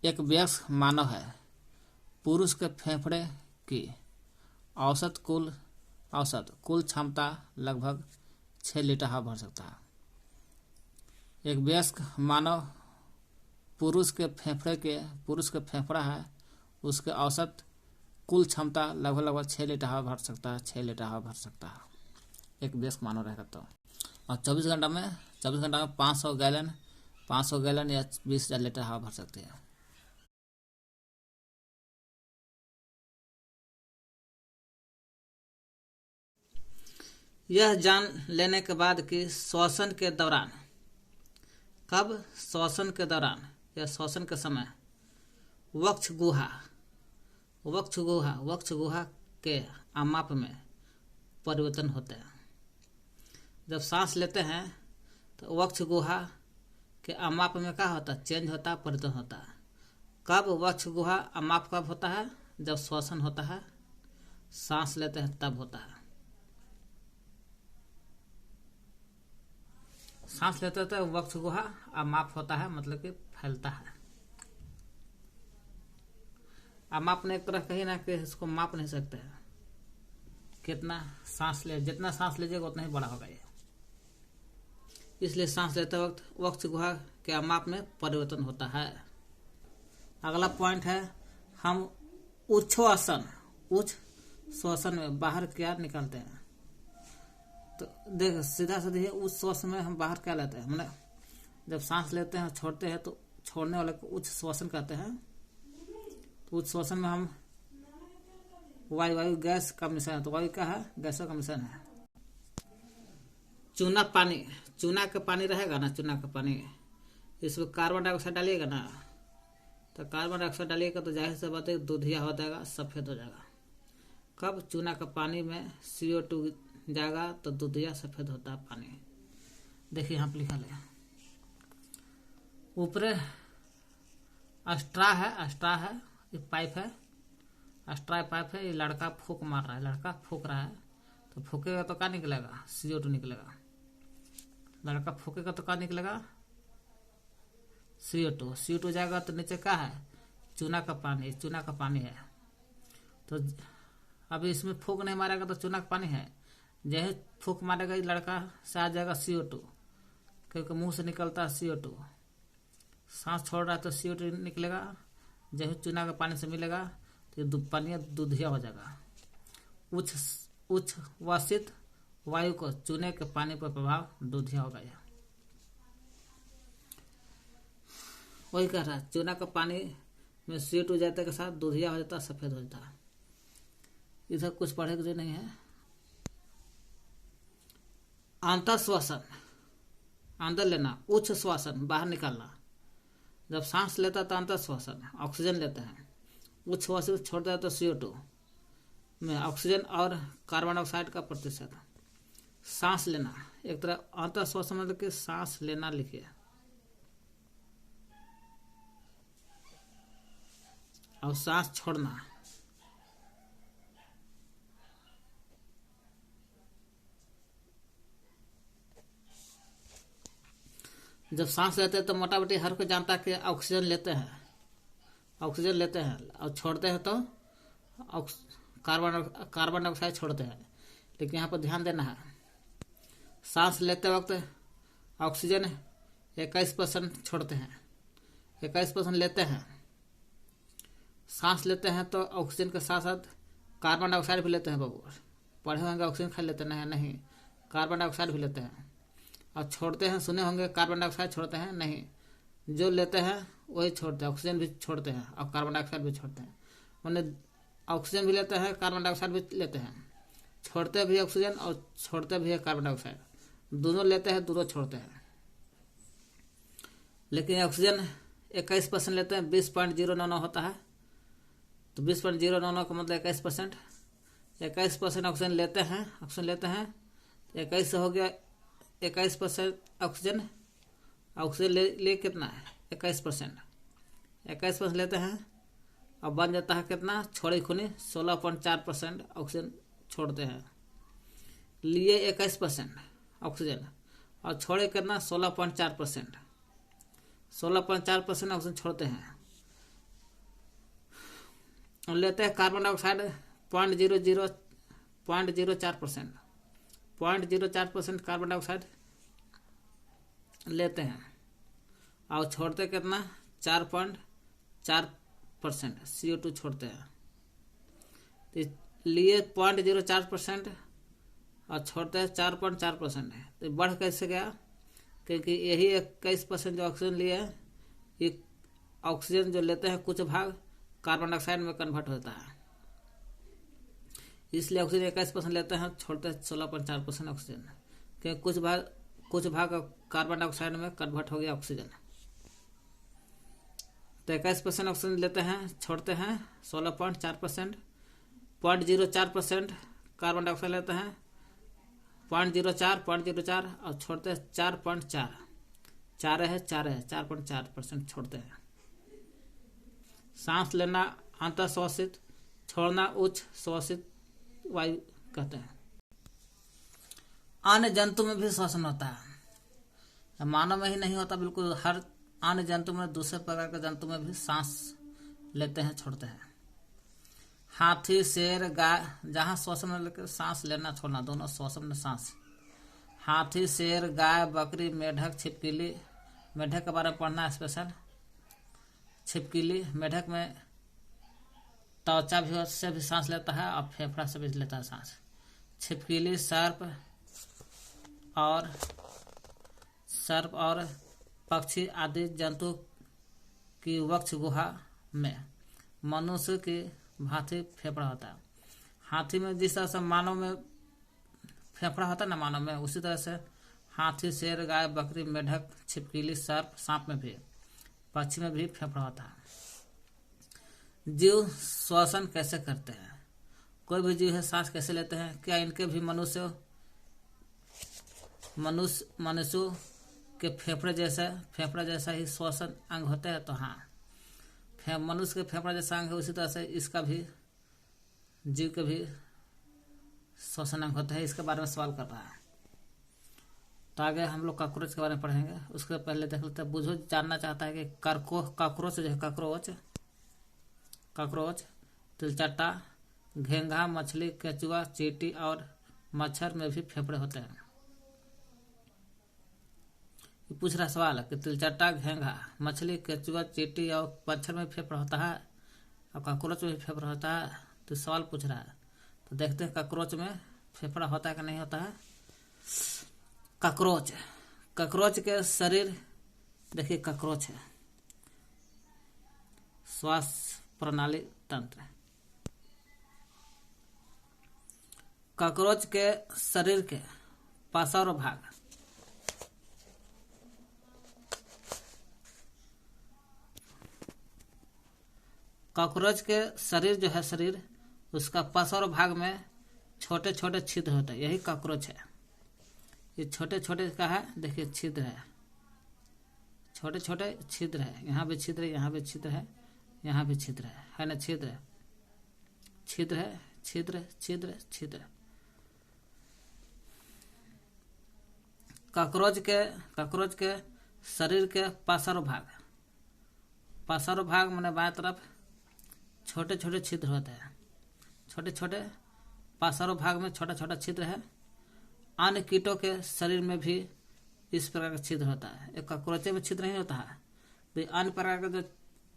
एक वयस्क मानव है, पुरुष के फेफड़े की औसत कुल क्षमता लगभग 6 लीटर हवा भर सकता है। एक वयस्क मानव पुरुष के फेफड़ा है, उसके औसत कुल क्षमता लगभग 6 लीटर हवा भर सकता है, 6 लीटर हवा भर सकता है एक वयस्क मानव रहेगा तो। और 24 घंटा में 500 गैलन या 20,000 लीटर हवा भर सकती है। यह जान लेने के बाद कि श्वसन के दौरान या श्वसन के समय वक्ष गुहा के अमाप में परिवर्तन होते हैं। जब सांस लेते हैं तो वक्ष गुहा के अमाप में क्या होता है? चेंज होता है, परिवर्तन होता है। कब वक्ष गुहा अमाप कब होता है? जब श्वसन होता है, सांस लेते हैं तब होता है। सांस लेते तो वक्ष गुहा अमाप होता है, मतलब कि फैलता है। अमाप ने एक तरह कही ना कि इसको माप नहीं सकते हैं, कितना सांस ले, जितना सांस लीजिएगा उतना ही बड़ा होगा ये। इसलिए सांस लेते वक्त वक्ष गुहा के अमाप में परिवर्तन होता है। अगला पॉइंट है, हम उच्च श्वसन में बाहर क्या निकालते हैं। तो देख सीधा उच्च श्वसन में हम बाहर क्या लेते हैं, मतलब जब सांस लेते हैं छोड़ते हैं तो छोड़ने वाले को उच्च श्वसन कहते हैं। तो उच्च श्वसन में हम वायु गैस का मिश्रण है, तो वायु क्या है? गैसों का मिश्रण है। चूना का पानी रहेगा ना, चूना का पानी, इसमें कार्बन डाइऑक्साइड डालिएगा ना, तो कार्बन डाइऑक्साइड डालिएगा तो जाहिर सी बात है दूधिया हो जाएगा, सफेद हो जाएगा। कब चूना का पानी में CO2 जाएगा तो दूधिया सफेद होता है पानी। देखिए यहाँ पर लिखा है, ऊपर अस्ट्रा है, ये पाइप है, अस्ट्रा पाइप है। ये लड़का फूंक मार रहा है, लड़का फूंक रहा है, तो फूकेगा तो क्या निकलेगा? CO2 निकलेगा। लड़का फूकेगा तो क्या निकलेगा? CO2 जाएगा तो नीचे क्या है? चूना का पानी है। तो अभी इसमें फूंक नहीं मारेगा तो चूना का पानी है, जैसे फूंक मारेगा लड़का से आ जाएगा CO2, क्योंकि मुंह से निकलता है CO2। सांस छोड़ रहा है तो CO2 निकलेगा, जैसे चूना का पानी से मिलेगा तो ये पानी दूधिया हो जाएगा। उच्च वासित वायु को चूने के पानी पर प्रभाव दूधिया होगा। यह वही कह रहा है, चूना का पानी में CO2 जाते के साथ दूधिया हो जाता, सफेद हो जाता। इधर कुछ पढ़े जो नहीं है। अंतर श्वसन, अंदर लेना, उच्च श्वसन बाहर निकालना। जब सांस लेता है तो अंतर श्वसन ऑक्सीजन लेते हैं, उच्च श्वसन छोड़ता है तो CO2 में ऑक्सीजन और कार्बन डाइऑक्साइड का प्रतिशत। सांस लेना एक तरह अंतर श्वसन मतलब कि सांस लेना लिखिए, और सांस छोड़ना जब सांस लेते हैं तो मोटा मोटी हर कोई जानता है कि ऑक्सीजन लेते हैं, ऑक्सीजन लेते हैं और छोड़ते हैं तो कार्बन डाइऑक्साइड छोड़ते हैं। लेकिन यहाँ पर ध्यान देना है, सांस लेते वक्त ऑक्सीजन 21% छोड़ते हैं, 21% लेते हैं। सांस लेते हैं तो ऑक्सीजन के साथ साथ कार्बन डाइऑक्साइड भी लेते हैं। बाबू पढ़े होंगे ऑक्सीजन खाली लेते नहीं, कार्बन डाइऑक्साइड भी लेते हैं। और छोड़ते हैं, सुने होंगे कार्बन डाइऑक्साइड छोड़ते हैं नहीं, जो लेते हैं वही छोड़ते हैं, ऑक्सीजन भी छोड़ते हैं और कार्बन डाइऑक्साइड भी छोड़ते हैं। मैंने ऑक्सीजन भी लेते हैं, कार्बन डाइऑक्साइड भी लेते हैं, छोड़ते भी ऑक्सीजन और छोड़ते भी है कार्बन डाइऑक्साइड, दोनों लेते हैं दोनों छोड़ते हैं। लेकिन ऑक्सीजन 21% लेते हैं, 20.099 होता है, तो 20.099 का मतलब 21%, 21% ऑक्सीजन लेते हैं, ऑक्सीजन लेते हैं 21 हो गया 21% ऑक्सीजन, ऑक्सीजन ले कितना है 21%, 21% लेते हैं और बन जाता है कितना, छोड़ी खूनी 16.4% ऑक्सीजन छोड़ते हैं। लिए 21% ऑक्सीजन और छोड़े कितना 16.4%, 16.4% ऑक्सीजन छोड़ते हैं। और लेते हैं कार्बन डाइऑक्साइड 0.04%, 0.04% कार्बन डाइऑक्साइड लेते हैं और छोड़ते कितना 4.4% CO2 छोड़ते हैं। तो लिए 0.04% और छोड़ते हैं 4.4% है, तो बढ़ कैसे गया, क्योंकि यही 21% जो ऑक्सीजन लिए है, ये ऑक्सीजन जो लेते हैं कुछ भाग कार्बन डाइऑक्साइड में कन्वर्ट होता है, इसलिए ऑक्सीजन 21% लेते हैं, छोड़ते हैं 16.4% ऑक्सीजन, क्योंकि कुछ भाग कार्बन डाइऑक्साइड में कन्वर्ट हो गया ऑक्सीजन। तो 21% ऑक्सीजन लेते हैं, छोड़ते हैं 16.4%, 0.04% कार्बन डाइऑक्साइड लेते हैं, 0.04 और छोड़ते हैं 4.4, 4.4% छोड़ते हैं। सांस लेना अंतर श्वसित, छोड़ना उच्च श्वसित वायु कहते हैं। अन्य जंतु में भी श्वसन होता है, मानव में ही नहीं होता, बिल्कुल हर अन्य जंतु में, दूसरे प्रकार के जंतु में भी सांस लेते हैं छोड़ते हैं। हाथी, शेर, गाय, जहाँ श्वसन में लेकर सांस लेना छोड़ना दोनों श्वसन में सांस। हाथी, शेर, गाय, बकरी, मेढक, छिपकली, मेढक के बारे में पढ़ना स्पेशल। छिपकली, मेढक में त्वचा भी से भी सांस लेता है और फेफड़ा से भी लेता है सांस। छिपकली, सर्प और पक्षी आदि जंतु की वक्ष गुहा में मनुष्य की भांति फेफड़ा होता है। हाथी में जिस तरह से मानव में फेफड़ा होता है ना, मानव में, उसी तरह से हाथी, शेर, गाय, बकरी, मेढक, छिपकली, सर्प, सांप में भी, पक्षी में भी फेफड़ा होता है। जीव श्वसन कैसे करते हैं, कोई भी जीव है सांस कैसे लेते हैं, क्या इनके भी मनुष्यों के फेफड़े जैसा ही श्वसन अंग होते हैं? तो हाँ, मनुष्य के फेफड़ा जैसा अंग है, उसी तरह से इसका भी, जीव के भी श्वसन अंग होते हैं। इसके बारे में सवाल कर रहा है। तो आगे हम लोग कॉकरोच के बारे में पढ़ेंगे, उसके पहले देख लेते हैं। बुझो जानना चाहता है कि कॉकरोच जो है, कॉकरोच, तिलचट्टा, घेंघा, मछली, केंचुआ, चींटी और मच्छर में भी फेफड़े होते हैं। ये पूछ रहा सवाल है कि तिलचट्टा, घेंघा, मछली, केंचुआ, चींटी और मच्छर में फेफड़ा होता है और कॉकरोच में भी फेफड़ा होता है। तो सवाल पूछ रहा है, तो देखते हैं कॉकरोच में फेफड़ा होता है कि नहीं होता है। कॉकरोच, कॉकरोच के शरीर, देखिए कॉकरोच है, श्वास प्रणाली तंत्र। कॉकरोच के शरीर के पार्श्व भाग, कॉकरोच के शरीर जो है, शरीर उसका पार्श्व भाग में छोटे छोटे छिद्र होते हैं, यही कॉकरोच है। ये छोटे छोटे का है, देखिए छिद्र है, छोटे छोटे छिद्र है, यहाँ भी छिद्र है, यहाँ भी छिद्र है, यहाँ भी छिद्र है ना, छिद्र है, छिद्र है, छिद्र छिद्र छिद्र। कॉकरोच के शरीर के पार्श्व भाग, पार्श्व भाग माने बाएं तरफ छोटे छोटे छिद्र होते हैं, छोटे छोटे पार्श्व भाग में छोटा छोटा छिद्र है। अन्य कीटों के शरीर में भी इस प्रकार का छिद्र होता है। एक कॉकरोच में छिद्र नहीं होता है, तो अन्य प्रकार का जो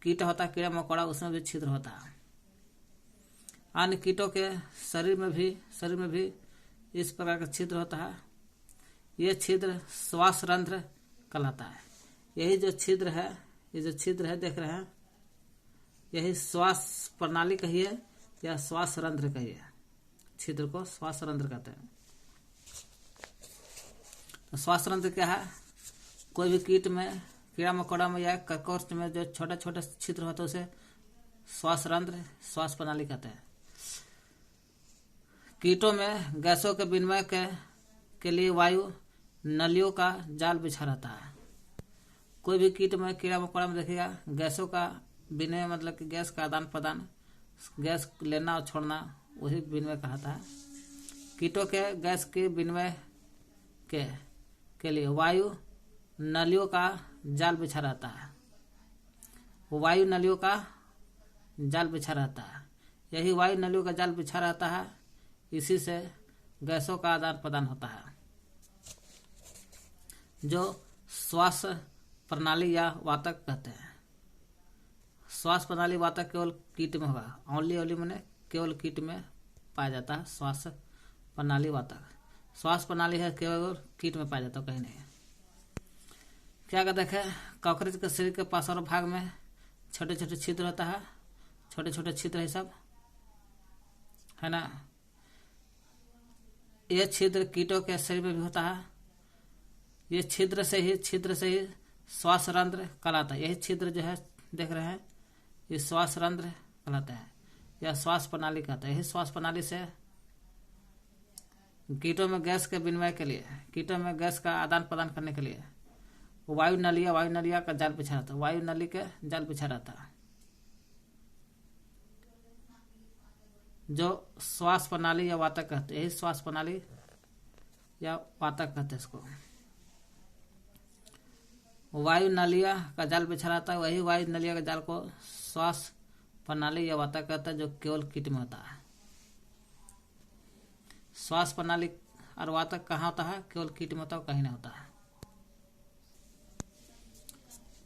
कीट होता है, कीड़ा मकोड़ा, उसमें भी छिद्र होता है। अन्य कीटों के शरीर में भी इस प्रकार का छिद्र होता है। ये छिद्र श्वास रंध्र कहलाता है। यही जो छिद्र है, ये जो छिद्र है देख रहे हैं, यही श्वास प्रणाली कहिए या श्वास रंध्र कहिए, छिद्र को श्वास रंध्र कहते हैं। तो श्वास रंध्र क्या है? कोई भी कीट में, कीड़ा मकोड़ा में या कॉकरोच में जो छोटे छोटे छिद्र होते हैं उसे श्वास रंध्र, श्वास प्रणाली कहते हैं। कीटों में गैसों के विनिमय के लिए वायु नलियों का जाल बिछा रहता है। कोई भी कीट में, कीड़ा मकोड़ा में देखिएगा, गैसों का विनिमय मतलब कि गैस का आदान प्रदान, गैस लेना और छोड़ना, वही विनिमय कहता है। कीटों के गैस के विनिमय के लिए वायु नलियों का जाल बिछा रहता है। वायु नलियों का जाल बिछा रहता है। यही वायु नलियों का जाल बिछा रहता है, इसी से गैसों का आदान प्रदान होता है, जो श्वास प्रणाली या वातक कहते हैं। श्वास प्रणाली वातक केवल कीट में होगा, ओनली मैंने केवल कीट में पाया जाता है श्वास प्रणाली वातक। श्वास प्रणाली है केवल कीट में पाया जाता है, कहीं नहीं। क्या कहते हैं? कॉकरोच के शरीर के पार्श्व भाग में छोटे छोटे छिद्र होता है, छोटे छोटे छिद्र है सब, है ना। यह छिद्र कीटों के शरीर में भी होता है। ये छिद्र से ही श्वास रंध्र कहलाता है। यही छिद्र जो है देख रहे हैं, ये श्वास रंध्र कहलाता है या श्वास प्रणाली कहता है। यही श्वास प्रणाली से कीटों में गैस के विनिमय के लिए, कीटों में गैस का आदान प्रदान करने के लिए वायु नलिया का जाल बिछा रहता है, वायु नली के जाल बिछा रहता है, जो श्वास प्रणाली या वातक कहते हैं। यही श्वास प्रणाली या वातक कहते हैं इसको। वायु नलिया का जाल बिछा रहता है, वही वायु नलिया का जाल को श्वास प्रणाली या वातक कहता है, जो केवल कीट में होता है। श्वास प्रणाली और वातक कहाँ होता है? केवल कीट में होता है, कहीं नहीं होता है।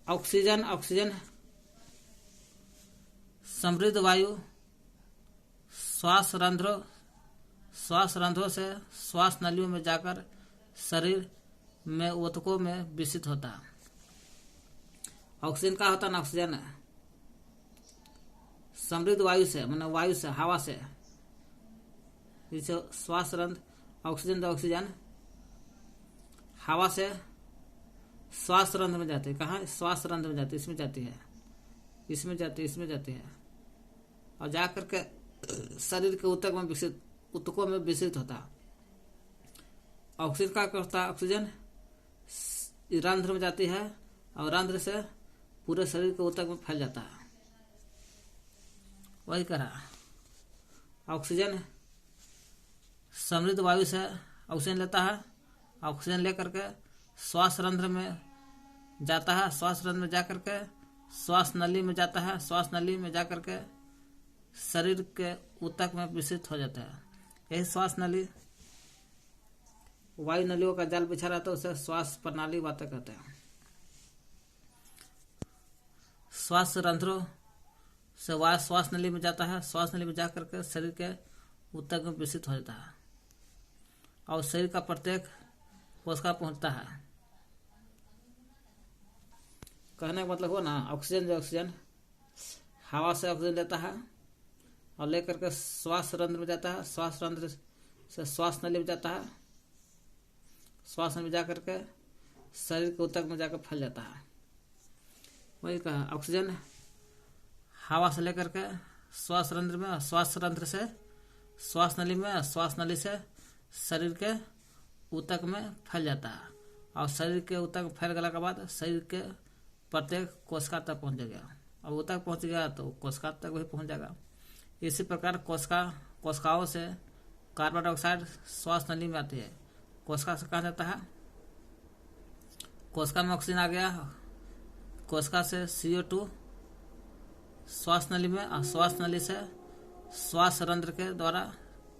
ऑक्सीजन समृद्ध वायु श्वास रंध्रों से श्वास नलियों में जाकर शरीर में ऊतकों में विषित होता है। ऑक्सीजन का होता है ना, ऑक्सीजन समृद्ध वायु से, मतलब वायु से, हवा से, जैसे श्वास रंध्र ऑक्सीजन हवा से श्वास रंध्र में जाती है। कहाँ? श्वास रंध्र में जाती है, इसमें जाती है, इसमें जाती है और जाकर के शरीर के ऊतकों में विषित होता है। ऑक्सीजन का होता है? ऑक्सीजन रंध्र में जाती है और रंध्र से पूरे शरीर के ऊतक में फैल जाता है। वही करा, ऑक्सीजन समृद्ध वायु से ऑक्सीजन लेता है, ऑक्सीजन लेकर के श्वास रंध्र में जाता है, श्वास रंध्र में जाकर के श्वास नली में जाता है, श्वास नली में जाकर के शरीर के ऊतक में विषित हो जाता है। यही श्वास नली, वायु नलियों का जाल बिछा रहता है, उसे श्वास प्रणाली वातक कहते हैं। श्वास रंध्रों से वायु श्वास नली में जाता है, श्वास नली में जाकर के शरीर के ऊतक में विषित हो जाता है और शरीर का प्रत्येक कोशिका पहुंचता है। कहने का मतलब हुआ ना, ऑक्सीजन हवा से ऑक्सीजन लेता है और लेकर के श्वास रंध्र में जाता है, श्वास रंध्र से श्वास नली में जाता है, श्वास नली में जा करके शरीर के ऊतक में जाकर फैल जाता है। वही कहा, ऑक्सीजन हवा से लेकर के श्वास रंध्र में, श्वास रंध्र से श्वास नली में, श्वास नली से शरीर के ऊतक में फैल जाता है और शरीर के ऊतक फैल गया के बाद शरीर के प्रत्येक कोशिका तक पहुंच गया और ऊतक पहुंच गया तो कोशिका तक भी पहुंच जाएगा। इसी प्रकार कोशिकाओं से कार्बन डाइऑक्साइड श्वास नली में आती है। कोशिका से कहा जाता है, कोशिका में ऑक्सीजन आ गया, कोशिका से CO2 श्वास नली में और श्वास नली से श्वास रंध्र के द्वारा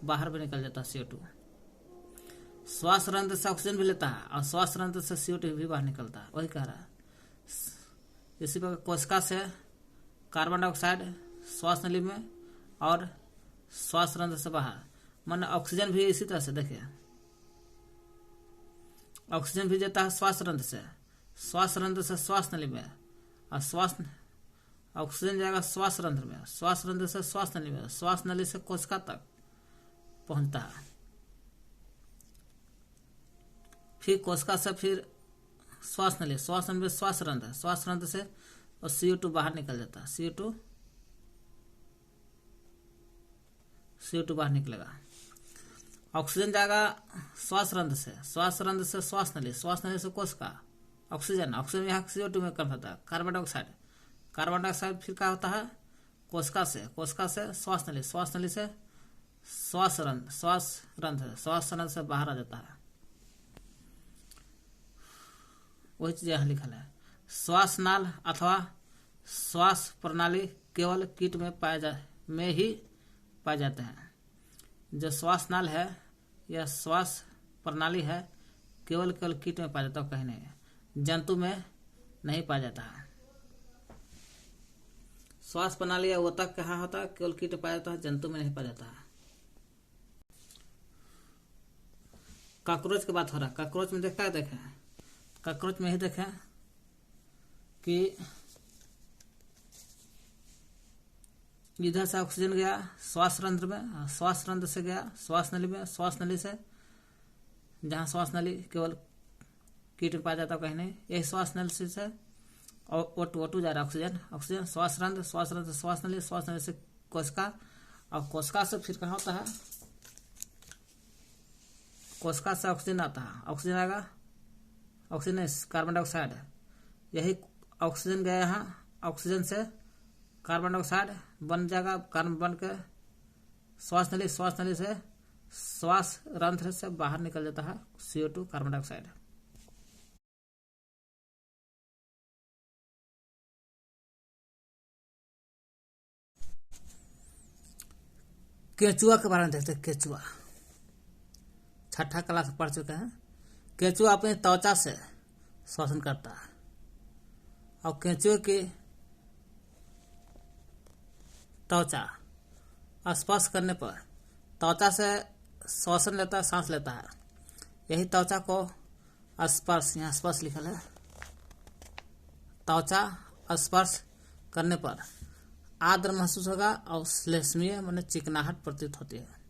बाहर भी निकल जाता है CO2। श्वास रंध्र से ऑक्सीजन भी लेता है और श्वास रंध्र से CO2 भी बाहर निकलता है। वही कह रहा है। इसी प्रकार कोशिका से कार्बन डाइऑक्साइड श्वास नली में और श्वास रंध्र से बाहर, माने ऑक्सीजन भी इसी तरह से देखिए, ऑक्सीजन भी जाता है श्वास रंध्र से, श्वास रंध्र से श्वास नली में और ऑक्सीजन जाएगा श्वास रंध्र में, श्वास रंध्र से श्वास नली में, श्वास नली से कोशिका तक पहुंचता है। फिर कोशिका से फिर श्वास नली में श्वास रंध्र से और CO2 बाहर निकल जाता है। CO2 बाहर निकलेगा। ऑक्सीजन जाएगा श्वास रंध्र से श्वास नली से कोशिका, ऑक्सीजन यहाँ CO2 में कन्वर्ट होता है। कार्बन डाइऑक्साइड फिर क्या होता है, कोशिका से श्वास नली से श्वास रंध्र से बाहर आ जाता है। वही चीज यहाँ लिखल है। श्वास नाल अथवा श्वास प्रणाली केवल कीट में ही पाए जाते हैं। जो श्वास नाल है या श्वास प्रणाली है केवल कीट में पाया जाता है, कहीं नहीं, जंतु में नहीं पाया जाता है। श्वास प्रणाली या ऊतक कहाँ होता है, केवल कीट में पाया जाता है, जंतु में नहीं पाया जाता है। कॉकरोच की बात हो रहा है। कॉकरोच में देखें कॉकरोच में ही देखें कि इधर से ऑक्सीजन गया श्वास रंध्र में, श्वास रंध्र से गया श्वास नली में, श्वास नली से जहाँ श्वास नली केवल कीट में पाया जाता है, कहीं नहीं, यही श्वास नली से और O2 जा रहा है, ऑक्सीजन श्वास रंध्र से श्वास नली से कोशिका और कोशिका से फिर कहाँ होता है, कोशिका से ऑक्सीजन आता है। ऑक्सीजन आएगा, ऑक्सीजन कार्बन डाइऑक्साइड, यही ऑक्सीजन गया यहाँ, ऑक्सीजन से कार्बन डाइऑक्साइड बन जाएगा, कार्बन बन के श्वास नली से श्वास रंध्र से बाहर निकल जाता है CO2 कार्बन डाइऑक्साइड। केचुआ के बारे में देखते हैं। केचुआ छठा क्लास पढ़ चुके हैं। केचुआ अपनी त्वचा से श्वसन करता है और केचुए की त्वचा स्पर्श करने पर त्वचा से श्वसन लेता है, सांस लेता है। यही त्वचा को स्पर्श, यहाँ स्पर्श लिखल है, त्वचा स्पर्श करने पर आर्द्र महसूस होगा और श्लेष्मीय माने चिकनाहट प्रतीत होती है।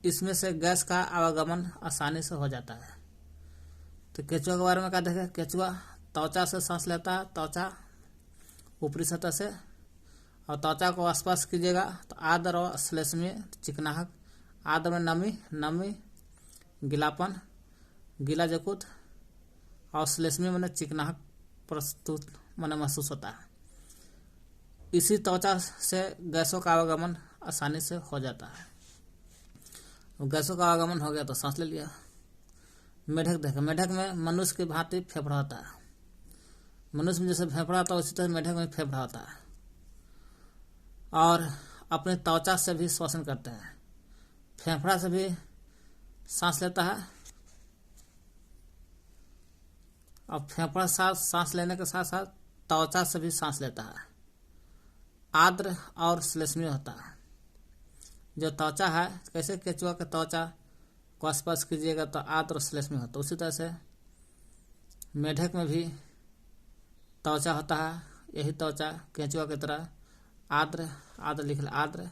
इसमें से गैस का आवागमन आसानी से हो जाता है। तो केचुआ के बारे में क्या देखें। केचुआ त्वचा से सांस लेता है, त्वचा ऊपरी सतह से, और त्वचा को स्पर्श कीजिएगा तो आर्द्र और श्लेष्मीय चिकनाहट, आर्द्र में नमी गीलापन, गीला जकुत, और श्लेष्मीय माने चिकनाहट प्रस्तुत माने महसूस होता है। इसी त्वचा से गैसों का आवागमन आसानी से हो जाता है। गैसों का आवागमन हो गया तो सांस ले लिया। मेढक देखें। मेढक में मनुष्य की भांति फेफड़ा होता है। मनुष्य में जैसे फेफड़ा होता है उसी तरह मेढक में फेफड़ा होता है और अपने त्वचा से भी श्वसन करते हैं। फेफड़ा से भी सांस लेता है और फेफड़ा सांस लेने के साथ साथ त्वचा से भी सांस लेता है। आर्द्र और श्लेष्मीय होता है। जो त्वचा है, कैसे केचुआ का त्वचा को आसपास कीजिएगा तो आर्द्र और श्लेष्मी होता है। उसी तरह से मेढक में भी त्वचा होता है, यही त्वचा केंचुआ की तरह आर्द्र आर्द्र लिख आर्द्र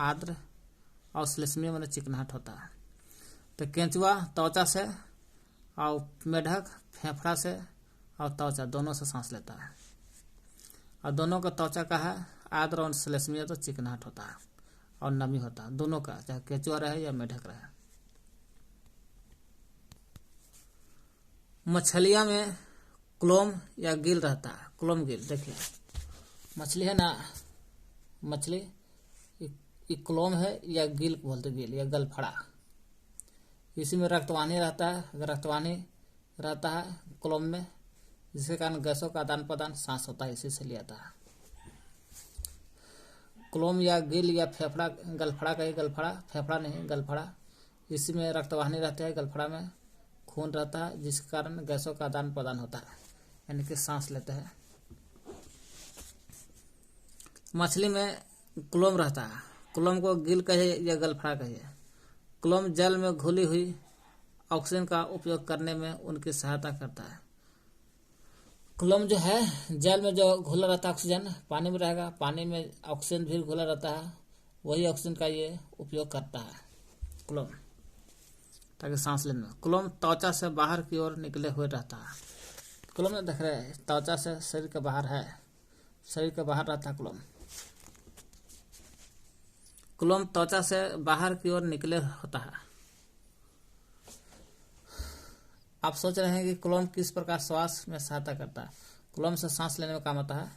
आर्द्र और श्लेष्मी में चिकनाहट होता है। तो केंचुआ त्वचा से और मेढक फेफड़ा से और त्वचा दोनों से सांस लेता है, और दोनों का त्वचा का है आर्द्र और श्लेष्मी तो चिकनाहट होता है और नमी होता है दोनों का, चाहे केंचुआ रहे या मेढक रहे। मछलियां में क्लोम या गिल रहता है। क्लोम गिल देखिए मछली है ना, मछली ये क्लोम है या गिल बोलते, गिल या गलफड़ा। इसी में रक्तवाहिनी रहता है, अगर रक्तवाहिनी रहता है क्लोम में, जिसके कारण गैसों का आदान प्रदान सांस होता है, इसी से लिया था। क्लोम या गिल या फेफड़ा, गलफड़ा का ही गलफड़ा, फेफड़ा नहीं गलफड़ा। इसी में रक्तवाहिनी रहती है, गलफड़ा में खून रहता है, जिसके कारण गैसों का आदान प्रदान होता है, यानी कि सांस लेते हैं। मछली में क्लोम रहता है, क्लोम को गिल कहिए या गलफड़ा कहिए। क्लोम जल में घुली हुई ऑक्सीजन का उपयोग करने में उनकी सहायता करता है। क्लोम जो है जल में जो घुला रहता है ऑक्सीजन, पानी में रहेगा, पानी में ऑक्सीजन भी घुला रहता है, वही ऑक्सीजन का ये उपयोग करता है क्लोम, ताकि सांस लेने में। क्लोम त्वचा से बाहर की ओर निकले हुए रहता है। क्लोम में देख रहे हैं त्वचा से शरीर के बाहर है, शरीर के बाहर रहता है क्लोम। क्लोम त्वचा से बाहर की ओर निकले होता है। आप सोच रहे हैं कि क्लोम किस प्रकार श्वास में सहायता करता है। क्लोम से सांस लेने में काम आता है।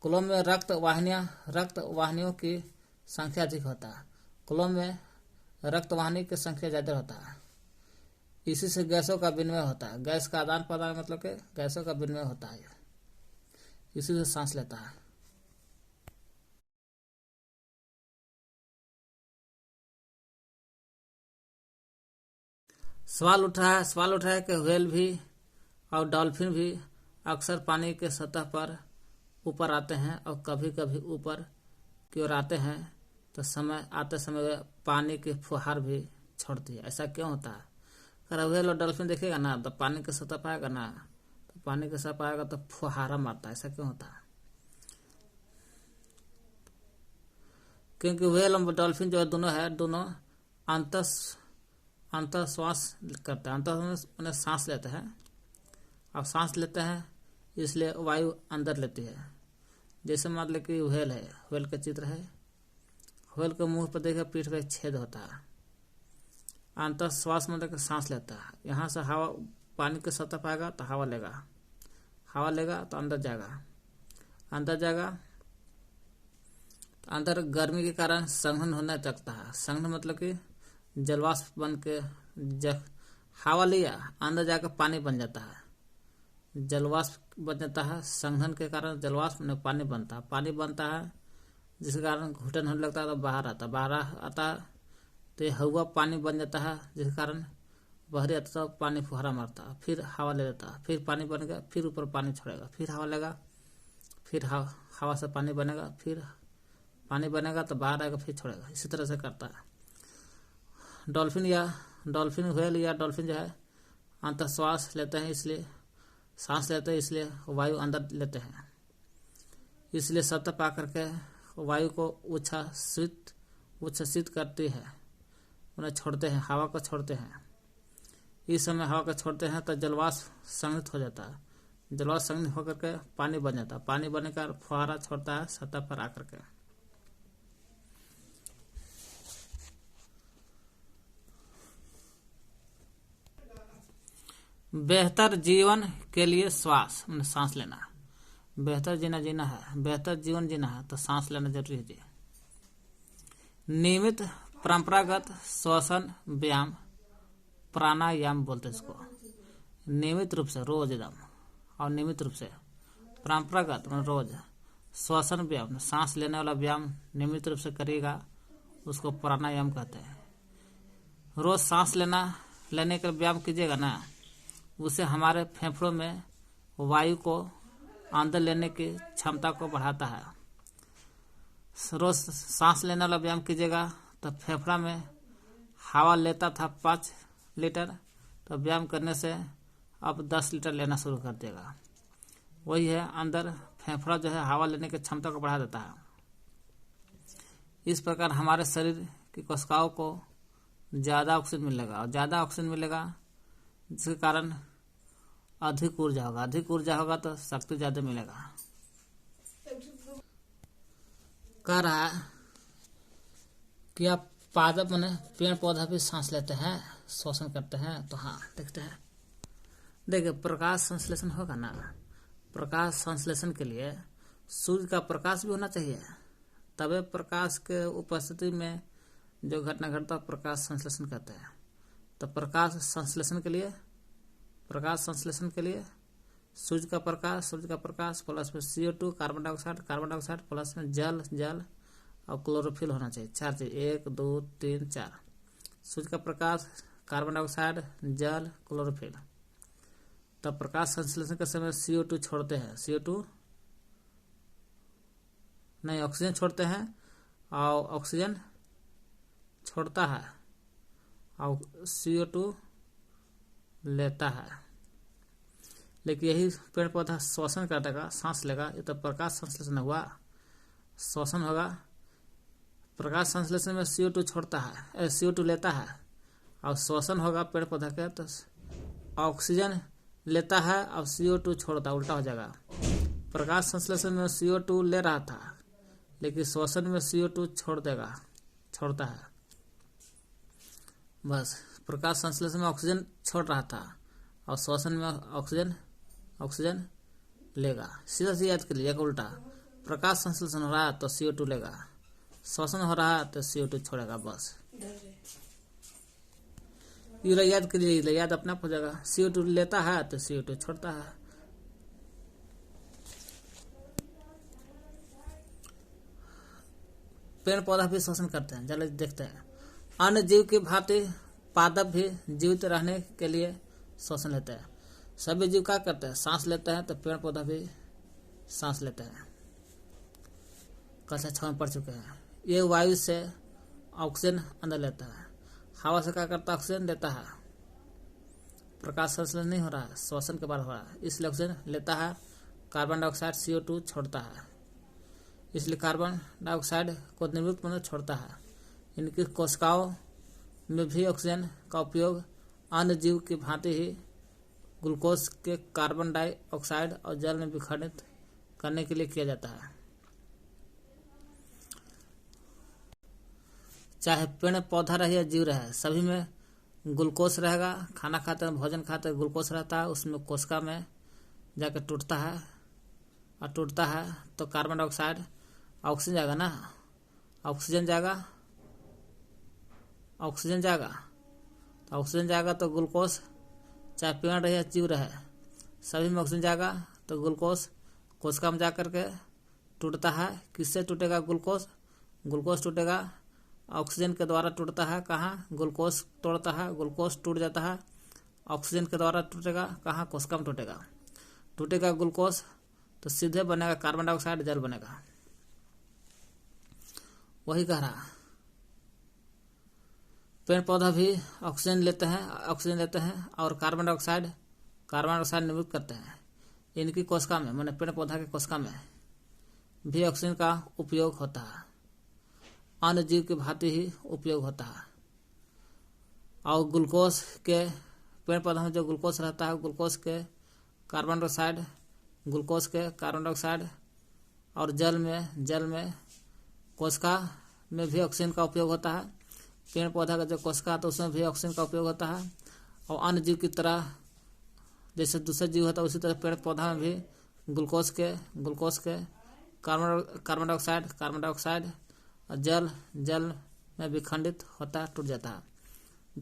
क्लोम में रक्त वाहिनियों की संख्या अधिक होता है। क्लोम में रक्त वाहिनी की संख्या ज्यादा होता है। इसी से गैसों का विनिमय होता है, गैस का आदान प्रदान, मतलब कि गैसों का विनिमय होता है, इसी से सांस लेता है। सवाल उठ रहा है कि व्हेल भी और डॉल्फिन भी अक्सर पानी के सतह पर ऊपर आते हैं और कभी कभी ऊपर की ओर आते हैं, तो आते समय पानी की फुहार भी छोड़ती है। ऐसा क्यों होता है? अगर व्हेल और डॉल्फिन देखेगा ना तो पानी के सतह पर आएगा ना, तो पानी के सतह पर आएगा तो फुहारा मारता है। ऐसा क्यों होता है? क्योंकि व्हेल और डॉल्फिन जो है दोनों अंतर श्वास करते हैं, अंतर सांस लेते हैं, और सांस लेते हैं इसलिए वायु अंदर लेती है। जैसे मान लो कि व्हेल है, व्हेल का चित्र है, व्हेल के मुंह पर देखिए पीठ पर एक छेद होता है। अंतर श्वास मतलब कि सांस लेता है, यहाँ से हवा पानी के सतह पर आएगा तो हवा लेगा तो अंदर जाएगा तो अंदर गर्मी के कारण संघनन होने लगता है। संघनन मतलब कि जलवाष्प बन के हवा लिया अंदर जाकर पानी बन जाता है, जलवाष्प बन जाता है। संघनन के कारण जलवाष्प में पानी बनता है, जिसके कारण घुटन होने लगता है तो बाहर आता है तो हवा पानी बन जाता है, जिसके कारण बाहरी आता है, पानी फुहारा मारता है, फिर हवा ले लेता है, फिर पानी बनेगा, फिर ऊपर पानी छोड़ेगा, फिर हवा लेगा, फिर हवा से पानी बनेगा, फिर पानी बनेगा तो बाहर आएगा, फिर छोड़ेगा। इसी तरह से करता है। व्हेल या डॉल्फिन जो है अंतर सांस लेते हैं, इसलिए वायु अंदर लेते हैं, इसलिए सतह पा करके वायु को उच्छ्वसित करती है, उन्हें छोड़ते हैं, हवा को छोड़ते हैं। इस समय हवा को छोड़ते हैं तो जलवाष्प संघनित हो जाता है, जलवाष्प संघनित होकर के पानी बन जाता है, पानी बनने का फुहारा छोड़ता है सतह पर आकर के। बेहतर जीवन के लिए सांस लेना, बेहतर जीना है, बेहतर जीवन जीना है तो सांस लेना जरूरी है जी। नियमित परंपरागत श्वसन व्यायाम, प्राणायाम बोलते हैं इसको, नियमित रूप से रोज एकदम, और नियमित रूप से परंपरागत रोज श्वसन व्यायाम, सांस लेने वाला व्यायाम नियमित रूप से करिएगा, उसको प्राणायाम कहते हैं। रोज सांस लेने का व्यायाम कीजिएगा ना, उससे हमारे फेफड़ों में वायु को अंदर लेने की क्षमता को बढ़ाता है। रोज सांस लेने वाला व्यायाम कीजिएगा तो फेफड़ा में हवा लेता था 5 लीटर, तो व्यायाम करने से अब 10 लीटर लेना शुरू कर देगा। वही है, अंदर फेफड़ा जो है हवा लेने की क्षमता को बढ़ा देता है। इस प्रकार हमारे शरीर की कोशिकाओं को ज़्यादा ऑक्सीजन मिलेगा, और ज़्यादा ऑक्सीजन मिलेगा जिसके कारण अधिक ऊर्जा होगा। अधिक ऊर्जा होगा तो शक्ति ज़्यादा मिलेगा। कह रहा है कि आप पादप माने पेड़ पौधा भी सांस लेते हैं, श्वसन करते हैं। तो हाँ, देखते हैं। देखिए, प्रकाश संश्लेषण होगा ना। प्रकाश संश्लेषण के लिए सूर्य का प्रकाश भी होना चाहिए, तबे प्रकाश के उपस्थिति में जो घटना घटता है प्रकाश संश्लेषण कहते हैं। तो प्रकाश संश्लेषण के लिए सूर्य का प्रकाश प्लस में CO2 कार्बन डाइऑक्साइड प्लस में जल और क्लोरोफिल होना चाहिए। 4 चीज, 1 2 3 4। सूर्य का प्रकाश, कार्बन डाइऑक्साइड, जल, क्लोरोफिल। तब प्रकाश संश्लेषण के समय CO2 छोड़ते हैं, ऑक्सीजन छोड़ते हैं, और ऑक्सीजन छोड़ता है और CO2 लेता है। लेकिन यही पेड़ पौधा श्वसन करेगा, सांस लेगा। ये तो प्रकाश संश्लेषण हुआ। श्वसन होगा, प्रकाश संश्लेषण में CO2 छोड़ता है, CO2 लेता है, और श्वसन होगा पेड़ पौधा के तो ऑक्सीजन लेता है और CO2 छोड़ता है, उल्टा हो जाएगा। प्रकाश संश्लेषण में CO2 ले रहा था, लेकिन श्वसन में CO2 छोड़ता है। बस, प्रकाश संश्लेषण में ऑक्सीजन छोड़ रहा था और श्वसन में ऑक्सीजन लेगा। सीधा सी याद कर लीजिए, उल्टा। प्रकाश संश्लेषण हो रहा है तो CO2 लेगा, श्वसन हो रहा है तो CO2 छोड़ेगा। बस ये याद कर लीजिए, याद अपने आप हो जाएगा। CO2 लेता है तो CO2 छोड़ता है। पेड़ पौधा भी श्वसन करते हैं, चलो देखते हैं। अन्य जीव की भांति पादप भी जीवित रहने के लिए श्वसन लेते हैं। सभी जीव क्या करते हैं? सांस लेते हैं। तो पेड़ पौधा भी सांस लेते हैं। कक्षा 6 में पढ़ चुके हैं। ये वायु से ऑक्सीजन अंदर लेता है, हवा से क्या करता है? ऑक्सीजन देता है। प्रकाश संश्लेषण नहीं हो रहा है, श्वसन के बाद हो रहा है, इसलिए ऑक्सीजन लेता है। कार्बन डाइऑक्साइड CO2 छोड़ता है, इसलिए कार्बन डाइऑक्साइड को निर्मुक्त में छोड़ता है। इनकी कोशिकाओं में भी ऑक्सीजन का उपयोग अन्य जीव की भांति ही ग्लूकोज के कार्बन डाइऑक्साइड और जल में विखंडित करने के लिए किया जाता है। चाहे पेड़ पौधा रहे या जीव रहे, सभी में ग्लूकोज रहेगा। खाना खाते हैं, भोजन खाते हैं, ग्लूकोज रहता है, उसमें कोशिका में जाकर टूटता है, और टूटता है तो कार्बन डाइऑक्साइड, ऑक्सीजन जाएगा ना, ऑक्सीजन जाएगा तो ग्लूकोज, चाहे पेड़ रहे या जीव रहे, सभी में ऑक्सीजन जाएगा तो ग्लूकोज कोशिका में जाकर के टूटता है। किससे टूटेगा? ग्लूकोज टूटेगा, ऑक्सीजन के द्वारा टूटता है। कहाँ? ग्लूकोज तोड़ता है, ग्लूकोज टूट जाता है, ऑक्सीजन के द्वारा टूटेगा। कहाँ? कोशिका में टूटेगा ग्लूकोज, तो सीधे बनेगा कार्बन डाइऑक्साइड, जल बनेगा। वही कह रहा, पेड़ पौधा भी ऑक्सीजन लेते हैं और कार्बन डाइऑक्साइड निर्मित करते हैं। इनकी कोशिका में, माने पेड़ पौधा की कोशिका में भी ऑक्सीजन का उपयोग होता है, अन्य जीव की भांति ही उपयोग होता है। और ग्लूकोज के, पेड़ पौधा में जो ग्लूकोज रहता है, ग्लूकोज के कार्बन डाइऑक्साइड और जल में कोशिका में भी ऑक्सीजन का उपयोग होता है। पेड़ पौधा का जो कोशिका तो उसमें भी ऑक्सीजन का उपयोग होता है। और अन्य जीव की तरह, जैसे दूसरे जीव होता है, उसी तरह पेड़ पौधा में भी ग्लूकोज के कार्बन डाइऑक्साइड और जल में विखंडित होता है, टूट जाता है।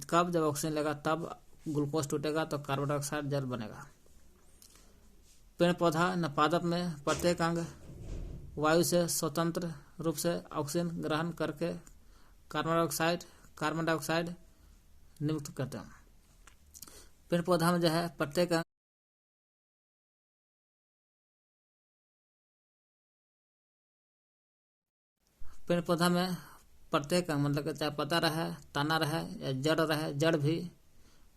कब? जब ऑक्सीजन लेगा तब ग्लूकोज टूटेगा तो कार्बन डाइऑक्साइड जल बनेगा। पेड़ पौधा न पादप में प्रत्येक अंग वायु से स्वतंत्र रूप से ऑक्सीजन ग्रहण करके कार्बन डाइऑक्साइड निर्मुक्त करते हैं। पेड़ पौधा में जो है प्रत्येक पेड़ पौधा में प्रत्येक अंग मतलब कि चाहे पता रहे, तना रहे या जड़ रहे, जड़ भी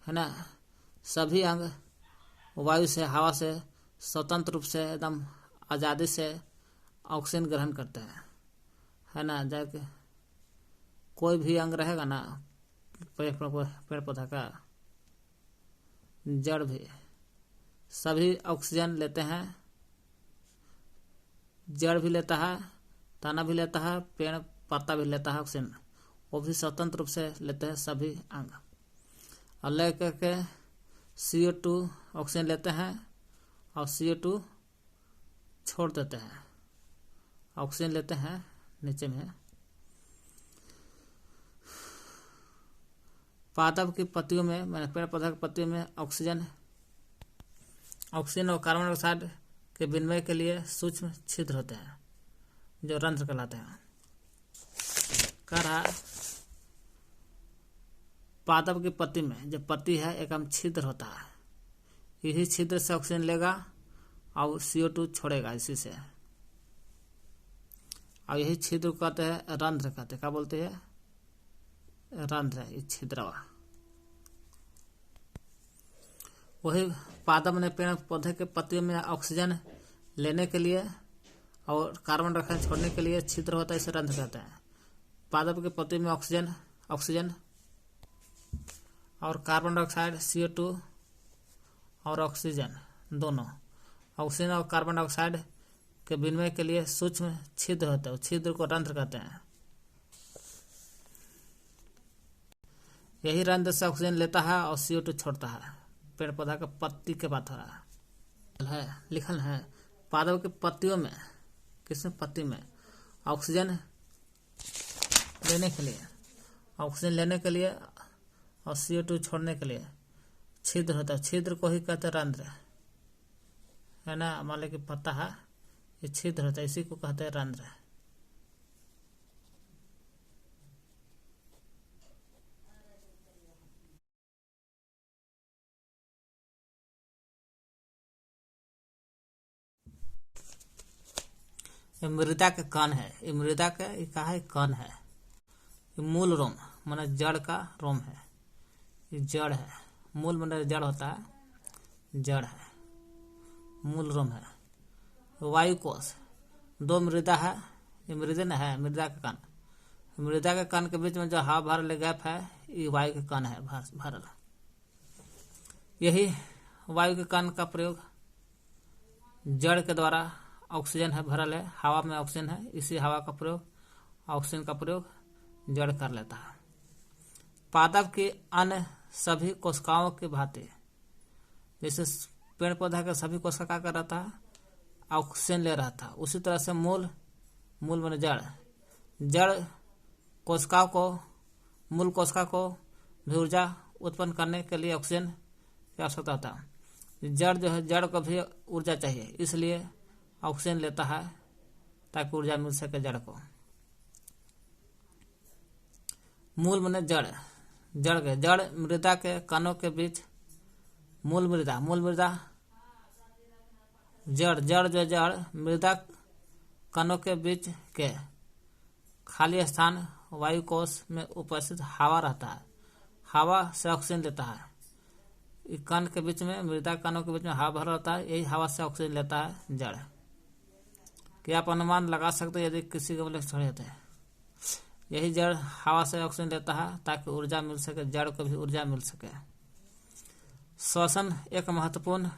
है ना, सभी अंग वायु से, हवा से स्वतंत्र रूप से एकदम आज़ादी से ऑक्सीजन ग्रहण करते हैं, है ना। जैसे कोई भी अंग रहेगा ना पेड़ पौधा का, जड़ भी सभी ऑक्सीजन लेते हैं, जड़ भी लेता है, तना भी लेता है, पेड़ पत्ता भी लेता है ऑक्सीजन, वो भी स्वतंत्र रूप से लेते हैं सभी अंग। और ले करके CO2 ऑक्सीजन लेते हैं और CO2 छोड़ देते हैं, ऑक्सीजन लेते हैं नीचे में। पादप की पत्तियों में, मैंने पेड़ पौधा की पत्तियों में ऑक्सीजन और कार्बन डाइऑक्साइड के विनिमय के लिए सूक्ष्म छिद्र होते हैं जो रंध्र कहलाते हैं। कह रहा पादप की पत्ती में जो पत्ती है एक छिद्र होता है, यही छिद्र से ऑक्सीजन लेगा और CO2 छोड़ेगा इसी से, और यही छिद्र को कहते हैं रंध्र, कहते क्या बोलते हैं, रंध्र है इस छिद्रवा। वही पादप ने पेड़ पौधे के पत्तियों में ऑक्सीजन लेने के लिए और कार्बन डाइऑक्साइड छोड़ने के लिए छिद्र होता है, इसे रंध्र कहते हैं। पादप के पत्ती में ऑक्सीजन और कार्बन डाइऑक्साइड CO2 और ऑक्सीजन दोनों, ऑक्सीजन और कार्बन डाइऑक्साइड के विनिमय के लिए सूक्ष्म छिद्र होते हैं, छिद्र को रंध्र कहते हैं। यही रंध्र से ऑक्सीजन लेता है और CO2 छोड़ता है। पेड़ पौधा का पत्ती के बात हो रहा है, लिखल है पादप के पत्तियों में, किसमें पत्ती में ऑक्सीजन लेने के लिए और CO2 छोड़ने के लिए छिद्र होता है, छिद्र को ही कहते हैं रंध्र, है ना। मान लो कि पत्ता है, ये छिद्र होता है, इसी को कहते हैं रंध्र। मृदा के कण है, ये मृदा का ये कहा है कण है, ये मूल रोम माने जड़ का रोम है, ये जड़ है, मूल माने जड़ होता है, जड़ है, मूल रोम है। वायु कोश, दो मृदा है, ये मृदन है, मृदा का कण, मृदा के कण के बीच में जो हवा भरल गैप है ये वायु के कण है भरल। यही वायु के कण का प्रयोग जड़ के द्वारा ऑक्सीजन है भरल है, हवा में ऑक्सीजन है, इसी हवा का प्रयोग, ऑक्सीजन का प्रयोग जड़ कर लेता है। पादप की अन्य सभी कोशिकाओं की भांति, जैसे पेड़ पौधा के सभी कोशिका क्या कर रहा था, ऑक्सीजन ले रहा था, उसी तरह से मूल माने जड़ कोशिकाओं को, मूल कोशिका को भी ऊर्जा उत्पन्न करने के लिए ऑक्सीजन की आवश्यकता होता है। जड़ जो है, जड़ को भी ऊर्जा चाहिए, इसलिए ऑक्सीजन लेता है ताकि ऊर्जा मिल सके जड़ को। मूल माने जड़ मृदा के कणों के बीच, मूल मृदा जड़ मृदा कणों के बीच के खाली स्थान वायु कोश में उपस्थित हवा रहता है, हवा से ऑक्सीजन लेता है। कण के बीच में, मृदा कणों के बीच में हवा भरा रहता है, यही हवा से ऑक्सीजन लेता है जड़। क्या आप अनुमान लगा सकते हैं यदि किसी गमले से छोड़े जाते हैं, यही जड़ हवा से ऑक्सीजन लेता है ताकि ऊर्जा मिल सके, जड़ को भी ऊर्जा मिल सके। श्वसन एक महत्वपूर्ण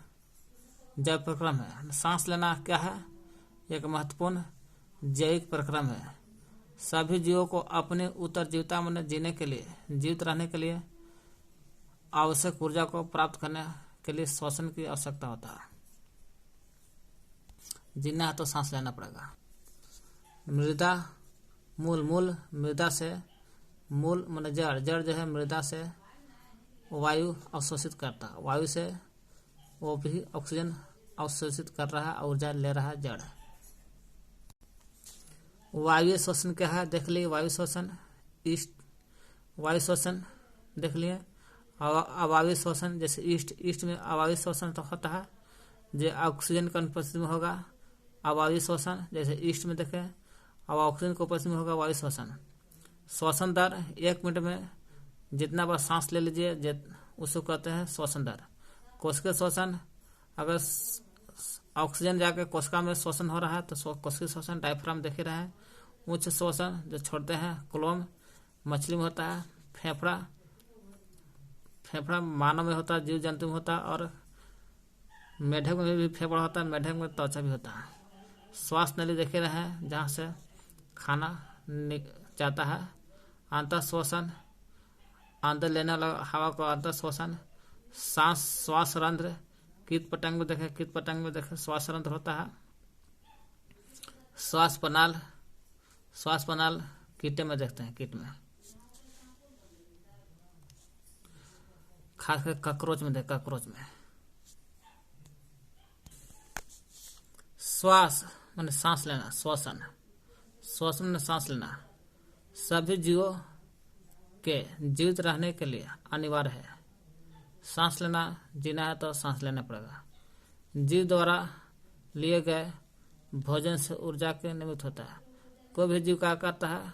जैव प्रक्रम है, सांस लेना क्या है, एक महत्वपूर्ण जैविक प्रक्रम है। सभी जीवों को अपने उत्तरजीविता में जीने के लिए, जीवित रहने के लिए आवश्यक ऊर्जा को प्राप्त करने के लिए श्वसन की आवश्यकता होता है। जीना है तो सांस लेना पड़ेगा। मृदा मूल मृदा से, मूल माने जड़ जो है मृदा से वायु अवशोषित करता है, वायु से वो भी ऑक्सीजन अवशोषित कर रहा है, ऊर्जा ले रहा है जड़। वायु श्वसन क्या है देख लिए, वायु श्वसन देख लिए। अवायु श्वसन जैसे ईस्ट में अवायु श्वसन तो होता है जो ऑक्सीजन का अनुपस्थिति में होगा, अवायु श्वसन जैसे ईस्ट में देखें, अब ऑक्सीजन के उपस्थिति में होगा वायु श्वसन। श्वसन दर 1 मिनट में जितना बार सांस ले लीजिए उसको कहते हैं श्वसन दर। कोशिकीय श्वसन, अगर ऑक्सीजन जाकर कोशिका में श्वसन हो रहा है तो कोशिकीय श्वसन डायफ्राम देख रहे हैं। उच्च श्वसन जो छोड़ते हैं कोलोम मछली में होता है। फेफड़ा मानव में होता है, जीव जंतु में होता है, और मेढक में भी फेफड़ा होता है, मेढक में त्वचा भी होता है। श्वास नली देखे रहे हैं जहाँ से खाना जाता है। अंतर श्वसन, अंदर लेने वाला हवा को अंतर श्वसन। श्वास रंध्र, कीट पतंग में देखे श्वास रंध्र होता है। श्वास प्रणाल कीटे में देखते हैं, कीट में, खासकर कॉकरोच में। श्वास माने सांस लेना, श्वसन में सांस लेना सभी जीवों के जीवित रहने के लिए अनिवार्य है। सांस लेना, जीना है तो सांस लेना पड़ेगा। जीव द्वारा लिए गए भोजन से ऊर्जा के निर्मित होता है। कोई भी जीव क्या करता है,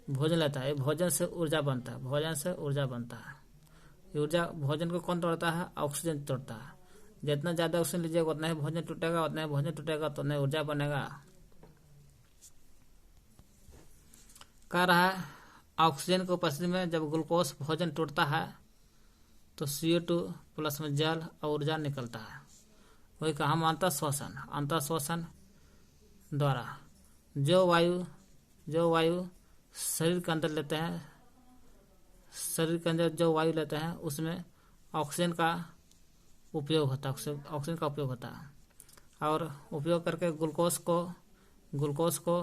भोजन लेता है, भोजन से ऊर्जा बनता है। ऊर्जा भोजन को कौन तोड़ता है, ऑक्सीजन तोड़ता है। जितना ज्यादा ऑक्सीजन लीजिएगा उतना ही भोजन टूटेगा, तो उतना ऊर्जा बनेगा। कह रहा है ऑक्सीजन को उपस्थिति में जब ग्लूकोज भोजन टूटता है तो CO2 प्लस में जल और ऊर्जा निकलता है। वही कहा हम अंतर श्वसन द्वारा जो वायु शरीर के अंदर लेते हैं, शरीर के अंदर जो वायु लेते हैं उसमें ऑक्सीजन का उपयोग होता है। और उपयोग करके ग्लूकोज को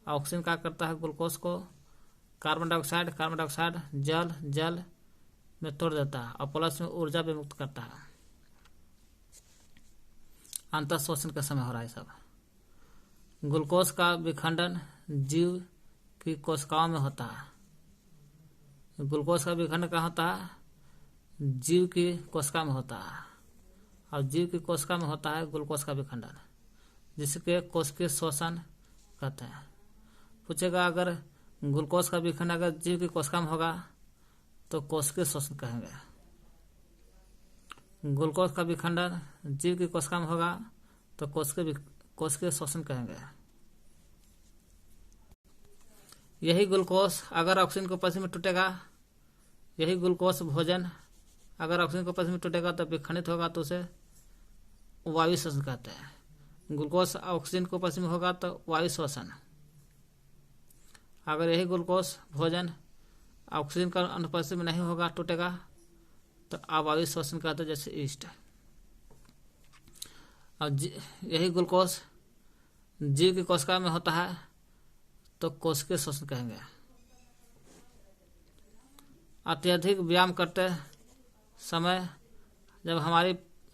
ऑक्सीजन क्या करता है, ग्लूकोज को कार्बन डाइऑक्साइड जल में तोड़ देता है और प्लस में ऊर्जा भी मुक्त करता है। अंतर श्वसन का समय हो रहा है सब। ग्लूकोज का विखंडन जीव की कोशिकाओं में होता है। ग्लूकोज का विखंडन कहाँ होता है, जीव की कोशिका में होता है, और जीव की कोशिका में होता है ग्लूकोज का विखंडन, जिसके कोशिकीय श्वसन कहते हैं। पूछेगा अगर ग्लूकोज का विखंडन अगर जीव की कोशिका में होगा तो कोशिकीय श्वसन कहेंगे। ग्लूकोज का विखंडन जीव की कोशिका में होगा तो कोशिकीय श्वसन कहेंगे। यही ग्लूकोज अगर ऑक्सीजन को उपस्थिति में टूटेगा, यही ग्लूकोज भोजन अगर ऑक्सीजन को उपस्थिति में टूटेगा तो विखंडित होगा तो उसे वायु श्वसन कहते हैं। ग्लूकोज ऑक्सीजन को उपस्थिति में होगा तो वायु श्वसन। अगर यही ग्लूकोज भोजन ऑक्सीजन का अनुपस्थिति में नहीं होगा, टूटेगा, तो अवायु श्वसन कहते हैं, जैसे ईस्ट। और यही ग्लूकोज जीव की कोशिका में होता है तो कोशिकीय श्वसन कहेंगे। अत्यधिक व्यायाम करते समय जब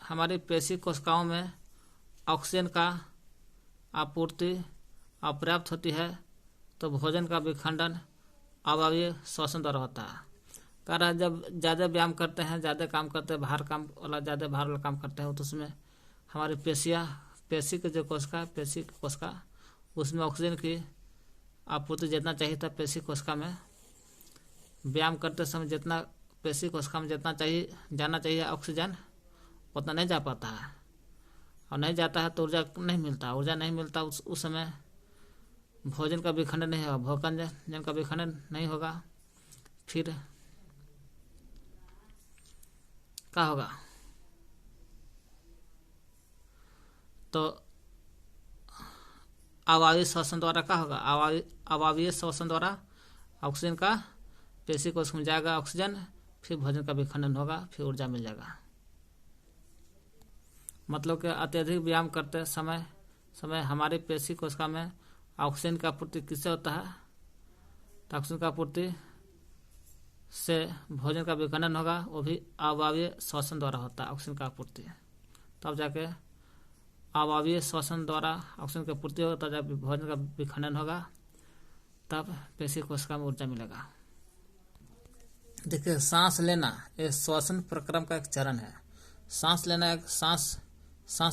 हमारी पेशी कोशिकाओं में ऑक्सीजन का आपूर्ति अपर्याप्त होती है तो भोजन का विखंडन अवायवीय श्वसन द्वारा होता है। कारण जब ज़्यादा व्यायाम करते हैं, ज़्यादा काम करते हैं, ज़्यादा भार वाला काम करते हैं तो उसमें हमारी पेशी की जो कोशिका उसमें ऑक्सीजन की आपूर्ति जितना चाहिए था पेशी कोशिका में, व्यायाम करते समय जितना पेशी कोशिका में जितना जाना चाहिए ऑक्सीजन उतना नहीं जा पाता है, और नहीं जाता है तो ऊर्जा नहीं मिलता उस समय भोजन का विखंडन नहीं होगा, भोजन का विखंडन नहीं होगा। फिर क्या होगा, तो अवायवीय श्वसन द्वारा क्या होगा, अवायवीय श्वसन द्वारा ऑक्सीजन का पेशी कोशिका में जाएगा ऑक्सीजन, फिर भोजन का विखंडन होगा, फिर ऊर्जा मिल जाएगा। मतलब कि अत्यधिक व्यायाम करते समय हमारी पेशी कोशिका में ऑक्सीजन का आपूर्ति किससे होता है, तो ऑक्सीजन का आपूर्ति से भोजन का विखंडन होगा, वो भी अवायवीय श्वसन द्वारा होता है ऑक्सीजन का आपूर्ति। तब जाके अवायवीय श्वसन द्वारा ऑक्सीजन की आपूर्ति होगा, तब जब भोजन का विखंडन होगा, तब पेशी कोशिका में ऊर्जा मिलेगा। देखिए, सांस लेना ये श्वसन प्रक्रम का एक चरण है। सांस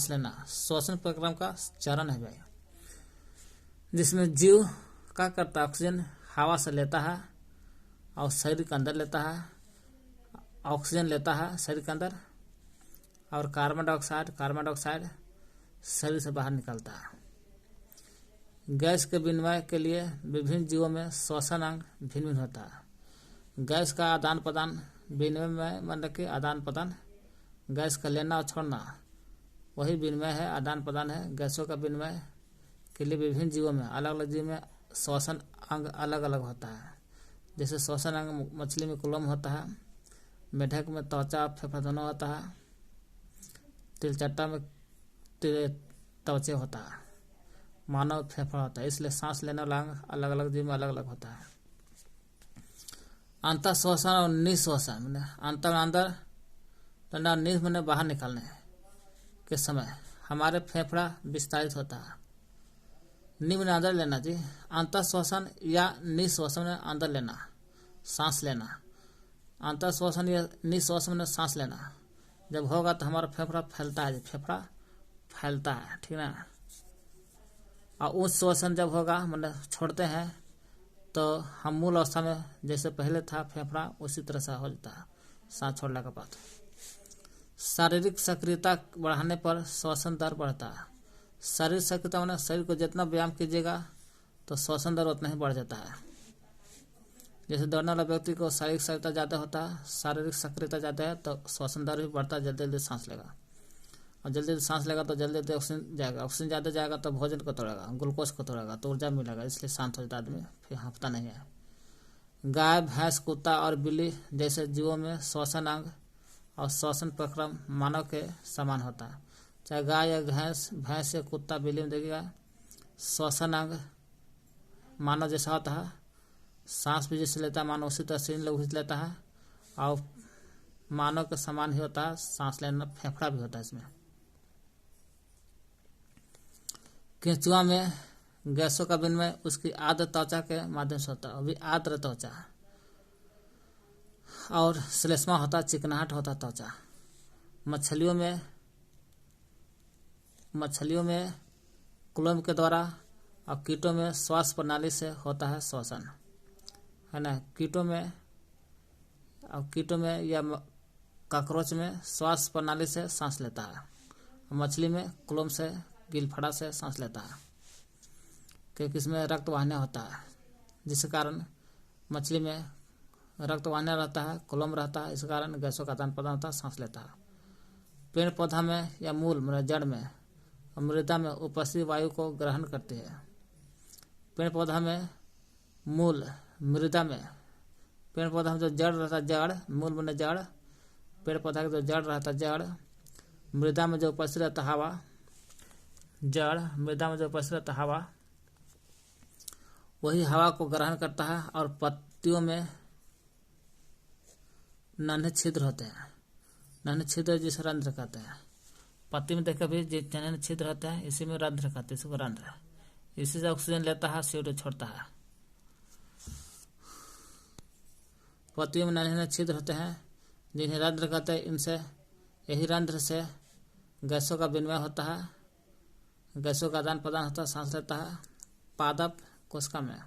लेना श्वसन प्रक्रम का चरण है भाई, जिसमें जीव क्या करता है, ऑक्सीजन हवा से लेता है और शरीर के अंदर लेता है, ऑक्सीजन लेता है शरीर के अंदर, और कार्बन डाइऑक्साइड शरीर से बाहर निकलता है। गैस के विनिमय के लिए विभिन्न जीवों में श्वसन अंग भिन्न भिन्न होता है। गैस का आदान प्रदान, विनिमय मतलब कि आदान प्रदान, गैस का लेना और छोड़ना वही विनिमय है, आदान प्रदान है। गैसों का विनिमय के लिए विभिन्न जीवों में, अलग अलग जीव में श्वसन अंग अलग अलग होता है। जैसे श्वसन अंग मछली में कुलम होता है, मेढक में त्वचा फेफड़ा दोनों होता है, तिलचट्टा में त्वचे होता है, मानव फेफड़ा होता है। इसलिए सांस लेने वाला अंग अलग अलग जीव में अलग अलग होता है। अंतर श्वसन और निश्वसन मैंने अंदर ठंडा, निश मैंने बाहर निकालने के समय हमारे फेफड़ा विस्तारित होता है। निम्न अंदर लेना जी, अंतर श्वसन या निश्वसन में अंदर लेना, सांस लेना। अंतर श्वसन या निश्वसन में सांस लेना जब होगा तो हमारा फेफड़ा फैलता है, फेफड़ा फैलता है, ठीक ना। और उच्च श्वसन जब होगा मतलब छोड़ते हैं तो हम मूल अवस्था में जैसे पहले था फेफड़ा उसी तरह से हो जाता है सांस छोड़ने के बाद। शारीरिक सक्रियता बढ़ाने पर श्वसन दर बढ़ता है। शारीरिक सक्रियता मतलब शरीर को जितना व्यायाम कीजिएगा तो श्वसन दर उतना ही बढ़ जाता है। जैसे दौड़ने वाला व्यक्ति को शारीरिक सक्रियता ज़्यादा होता है, शारीरिक सक्रियता ज़्यादा है तो श्वसन दर भी बढ़ता है, जल्दी जल्दी सांस लेगा, और जल्दी जल्दी सांस लेगा तो जल्दी जल्दी ऑक्सीजन जाएगा, ऑक्सीजन ज़्यादा जाएगा तो भोजन को तोड़ेगा, ग्लूकोज को तोड़ेगा तो ऊर्जा मिलेगा, इसलिए शांत हो जाता आदमी, फिर हाँफता नहीं है। गाय, भैंस, कुत्ता और बिल्ली जैसे जीवों में श्वसन अंग और श्वसन प्रक्रम मानव के समान होता है। चाहे गाय या भैंस या कुत्ता, बिल्ली में देखिएगा श्वसन अंग मानव जैसा होता है, सांस भी जैसे लेता है मानव उसी तरह से इन लोग लेता है, और मानव के समान ही होता है सांस लेना, फेफड़ा भी होता है इसमें। केंचुआ में गैसों का विनिमय उसकी आर्द्र त्वचा के माध्यम से होता है, अभी आर्द्र त्वचा, और श्लेष्मा होता है, चिकनाहट होता है त्वचा। मछलियों में क्लोम के द्वारा, और कीटों में श्वास प्रणाली से होता है श्वसन, है ना। कीटों में या कॉकरोच में श्वास प्रणाली से सांस लेता है, और मछली में क्लोम से, गिलफड़ा से सांस लेता है, क्योंकि इसमें रक्त वाहिनी होता है, जिस कारण मछली में रक्त वाहिनी रहता है, क्लोम रहता है, इस कारण गैसों का आदान प्रदान होता है, सांस लेता है। पेड़ पौधा में या मूल मतलब जड़ में मृदा में उपस्थित वायु को ग्रहण करती है। पेड़ पौधा में मूल, मृदा में, पेड़ पौधा में जो जड़ रहता है, जड़ मूल में जड़, पेड़ पौधा का जो जड़ रहता है जड़, मृदा में जो उपस्थित रहता है हवा, जड़ मृदा में जो उपस्थित रहता है हवा, वही हवा को ग्रहण करता है। और पत्तियों में नन्हे छिद्र होते हैं, नन्हे छिद्र जिसे रंध्र कहते हैं। पत्ती में देखकर भी नन्हे छिद्र रहते हैं, इसी में रंध्र कहते हैं, इसको रंध्र। इसी से ऑक्सीजन लेता है, CO2 छोड़ता है। पत्तियों में नन्हे छिद्र होते हैं जिन्हें रंध्र कहते हैं, इनसे, यही रंध्र से गैसों का विनिमय होता है, गैसों का आदान प्रदान होता है, सांस लेता है। पादप कोशिका में,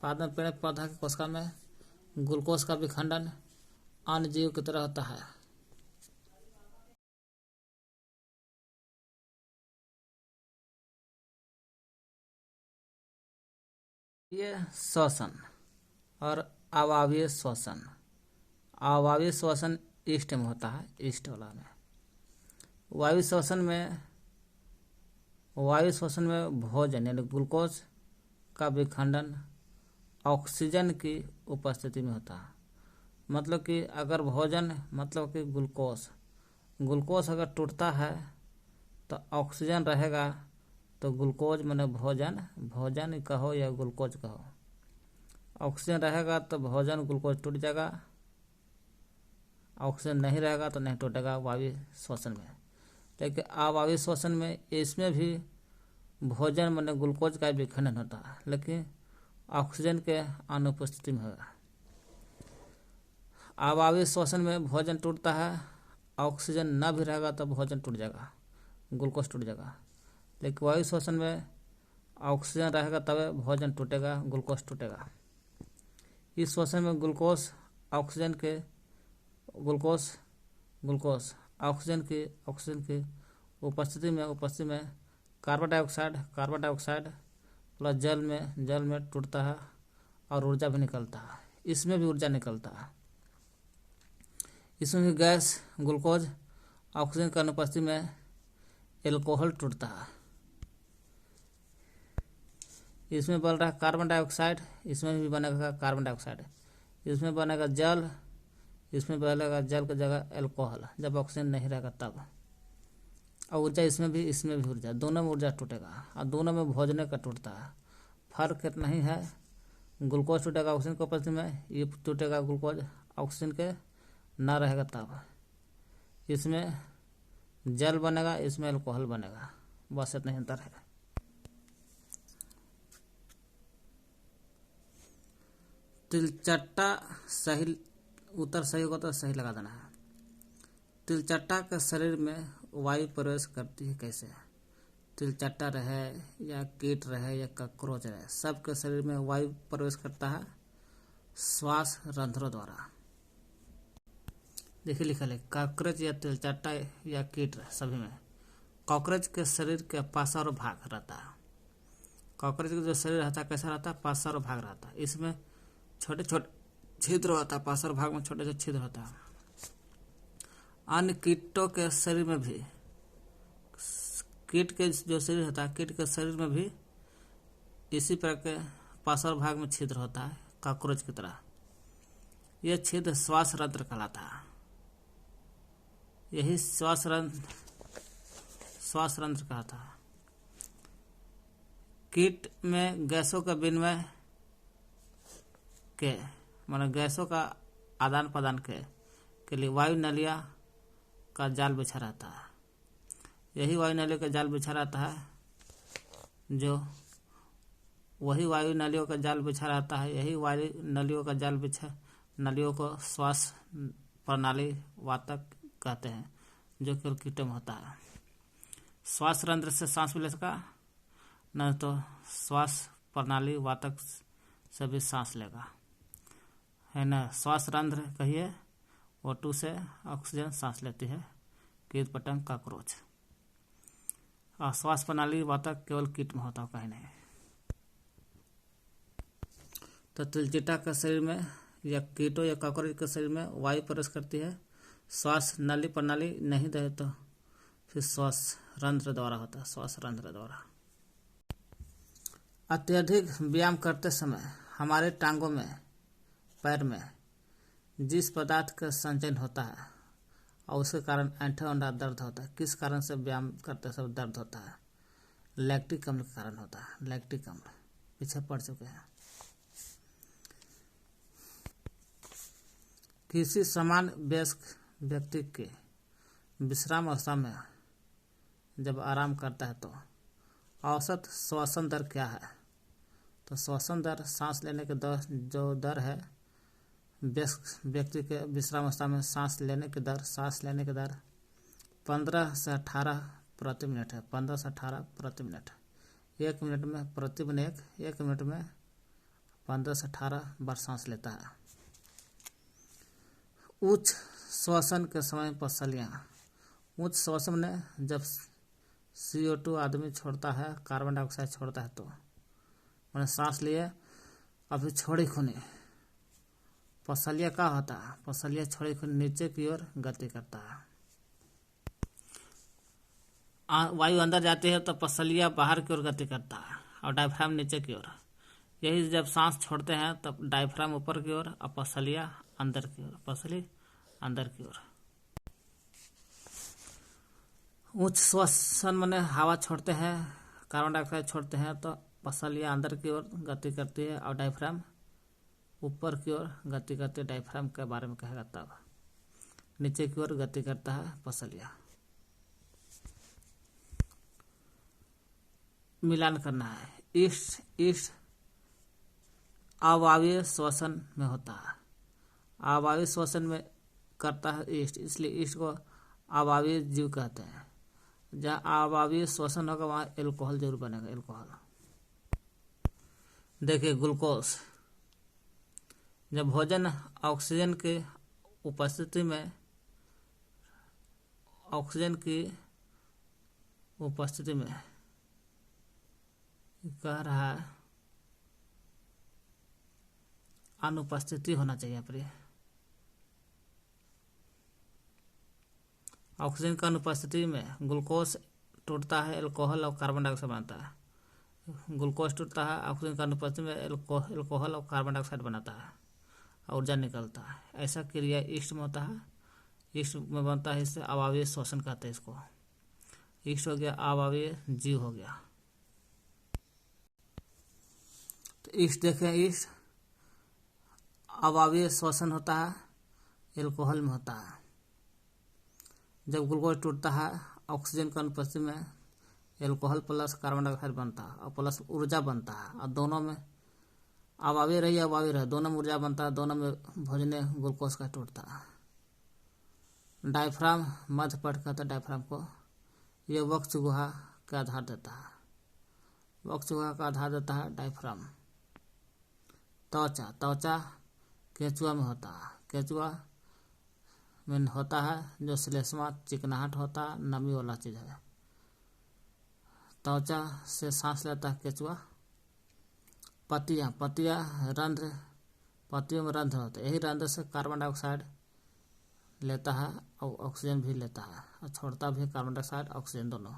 पादप पेड़ पौधा की कोशिका में ग्लूकोज का विखंडन अन्य जीव की तरह होता है। ये श्वसन और अवायवीय श्वसन। अवायवीय श्वसन ईस्ट में होता है, ईस्ट वाला में। वायु श्वसन में भोजन यानी ग्लूकोज का विखंडन ऑक्सीजन की उपस्थिति में होता है। मतलब कि अगर भोजन मतलब कि ग्लूकोज अगर टूटता है तो ऑक्सीजन रहेगा, तो ग्लूकोज माने भोजन कहो या ग्लूकोज कहो, ऑक्सीजन रहेगा तो भोजन ग्लूकोज टूट जाएगा, ऑक्सीजन नहीं रहेगा तो नहीं टूटेगा वायु श्वसन में। लेकिन अवायवीय श्वसन में इसमें भी भोजन माने ग्लूकोज का विखंडन होता है, लेकिन ऑक्सीजन के अनुपस्थिति में होगा। अवायवीय श्वसन में भोजन टूटता है, ऑक्सीजन न भी रहेगा तो भोजन टूट जाएगा, ग्लूकोज टूट जाएगा। लेकिन वायु श्वसन में ऑक्सीजन रहेगा तब भोजन टूटेगा, ग्लूकोज टूटेगा। इस श्वसन में ग्लूकोज ग्लूकोज ग्लूकोज ऑक्सीजन की उपस्थिति में कार्बन डाइऑक्साइड प्लस जल में टूटता है और ऊर्जा भी निकलता है। इसमें भी ऊर्जा निकलता है। इसमें भी गैस ग्लूकोज ऑक्सीजन की अनुपस्थिति में एल्कोहल टूटता है। इसमें बन रहा है कार्बन डाइऑक्साइड, इसमें भी बनेगा कार्बन डाइऑक्साइड। इसमें बनेगा जल, इसमें बनेगा जल की जगह एल्कोहल, जब ऑक्सीजन नहीं रहेगा तब। और ऊर्जा इसमें भी ऊर्जा, दोनों में ऊर्जा टूटेगा और दोनों में भोजन का टूटता है। फर्क इतना ही है, ग्लूकोज टूटेगा ऑक्सीजन की उपस्थिति में, ये टूटेगा ग्लूकोज ऑक्सीजन के ना रहेगा तब। इसमें जल बनेगा, इसमें एल्कोहल बनेगा, बस इतना ही अंतर है। तिलचट्टा सही उत्तर सही होगा तो सही लगा देना है। तिलचट्टा के शरीर में वायु प्रवेश करती है कैसे? तिलचट्टा रहे या कीट रहे या कॉकरोच रहे, सबके शरीर में वायु प्रवेश करता है श्वास रंध्रों द्वारा। देखिए लिखा है कॉकरोच या तिलचट्टा या कीट सभी में। कॉकरोच के शरीर के पार्श्व भाग रहता है। कॉकरोच का जो शरीर रहता है कैसा रहता है? पार्श्व भाग रहता है। इसमें छोटे छोटे छिद्र होता है, पार्श्व भाग में छोटे छोटे छिद्र होता है। अन्य कीटों के शरीर में भी, कीट के जो शरीर होता है, कीट के शरीर में भी इसी प्रकार के पार्श्व भाग में छिद्र होता है कॉकरोच की तरह। यह छिद्र श्वास रंध्र कहलाता है। यही श्वास रंध्र कहता है। कीट में गैसों का विनिमय के माने गैसों का आदान प्रदान के लिए वायु नलिया का जाल बिछा रहता है। यही वायु नलियों का जाल बिछा रहता है, जो वही वायु नलियों का जाल बिछा रहता है। यही वायु नलियों का जाल बिछा नलियों को श्वास प्रणाली वातक कहते हैं, जो केवल कीटों में होता है। श्वास रंध्र से सांस भी ले सका, न तो श्वास प्रणाली वातक से भी सांस लेगा, है ना। श्वास रंध्र कहिए, O2 से ऑक्सीजन सांस लेती है कीट पतंग कॉकरोच। और श्वास प्रणाली वातक केवल कीट में होता है, कहीं नहीं। तो तिलचट्टा के शरीर में या कीटों या कॉकरोच के शरीर में वायु प्रवेश करती है, श्वास नली प्रणाली नहीं दे तो फिर श्वास रंध्र द्वारा होता है, श्वास रंध्र द्वारा। अत्यधिक व्यायाम करते समय हमारे टांगों में, पैर में जिस पदार्थ का संचयन होता है और उसके कारण ऐंठा औंठा दर्द होता है, किस कारण से व्यायाम करते समय दर्द होता है? लैक्टिक अम्ल के कारण होता है। लैक्टिक अम्ल पीछे पढ़ चुके हैं। किसी समान वयस्क व्यक्ति के विश्राम अवस्था में जब आराम करता है तो औसत श्वसन दर क्या है? तो श्वसन दर, सांस लेने के दर, जो दर है व्यक्ति के विश्राम अवस्था में सांस लेने की दर 15 से 18 प्रति मिनट है। 15 से 18 प्रति मिनट। 1 मिनट में प्रतिदिन 1 मिनट में 15 से 18 बार सांस लेता है। उच्च श्वसन के समय पसलियाँ, उच्च श्वसन में जब CO2 आदमी छोड़ता है, कार्बन डाइऑक्साइड छोड़ता है, तो मैंने सांस लिए अभी छोड़ी खूनी, पसलिया क्या होता है? पसलिया छोड़ी खूनी नीचे की ओर गति करता है। वायु अंदर जाती है तो पसलिया बाहर की ओर गति करता है और डायफ्राम नीचे की ओर। यही जब सांस छोड़ते हैं तब डायफ्राम ऊपर की ओर और पसलिया अंदर की ओर, पसली अंदर की ओर। उच्च श्वसन माने हवा छोड़ते हैं, कार्बन डाइऑक्साइड छोड़ते हैं, तो पसलिया अंदर की ओर गति करती है और डायफ्राम ऊपर की ओर गति करती है। डायफ्राम के बारे में कहेगा तब। नीचे की ओर गति करता है पसलिया। मिलान करना है। ईस्ट अवायवीय श्वसन में होता है। अवायवीय श्वसन में करता है ईस्ट, इसलिए ईस्ट को अवायवीय जीव कहते हैं। जहाँ अवायवीय श्वसन होगा वहाँ एल्कोहल जरूर बनेगा, एल्कोहल। देखिए ग्लूकोज, जब भोजन ऑक्सीजन की उपस्थिति में कह रहा है अनुपस्थिति होना चाहिए प्रिय। ऑक्सीजन की अनुपस्थिति में ग्लूकोज टूटता है, अल्कोहल और कार्बन डाइऑक्साइड बनता है। ग्लूकोज टूटता है, ऑक्सीजन की अनुपस्थिति में अल्कोहल और कार्बन डाइऑक्साइड बनाता है और ऊर्जा निकलता है। ऐसा क्रिया ईस्ट में होता है। ईस्ट में बनता है, इससे अवायवीय श्वसन कहते हैं इसको। ईस्ट हो गया, अवायवीय जीव हो गया। तो ईस्ट देखें, ईस्ट अवायवीय श्वसन होता है, एल्कोहल में होता है। जब ग्लूकोज टूटता है, ऑक्सीजन की अनुपस्थिति में एल्कोहल प्लस कार्बन डाइऑक्साइड बनता है और प्लस ऊर्जा बनता है। और दोनों में अवायवीय रही अवायवीय रहे, दोनों में ऊर्जा बनता है, दोनों में भोजन ग्लूकोज का टूटता है। डायफ्राम मध्य पट कहता है डायफ्राम को। ये वक्ष गुहा का आधार देता है। वक्ष गुहा का आधार देता है डायफ्राम। त्वचा केंचुआ में होता है। केंचुआ में होता है जो श्लेष्मा चिकनाहट होता है, नमी वाला चीज है। त्वचा से सांस लेता है केंचुआ। पत्तियां रंध्र, पत्तियों में रंध्र होते हैं। यही रंध्र से कार्बन डाइऑक्साइड लेता है और ऑक्सीजन भी लेता है और छोड़ता भी कार्बन डाइऑक्साइड ऑक्सीजन दोनों।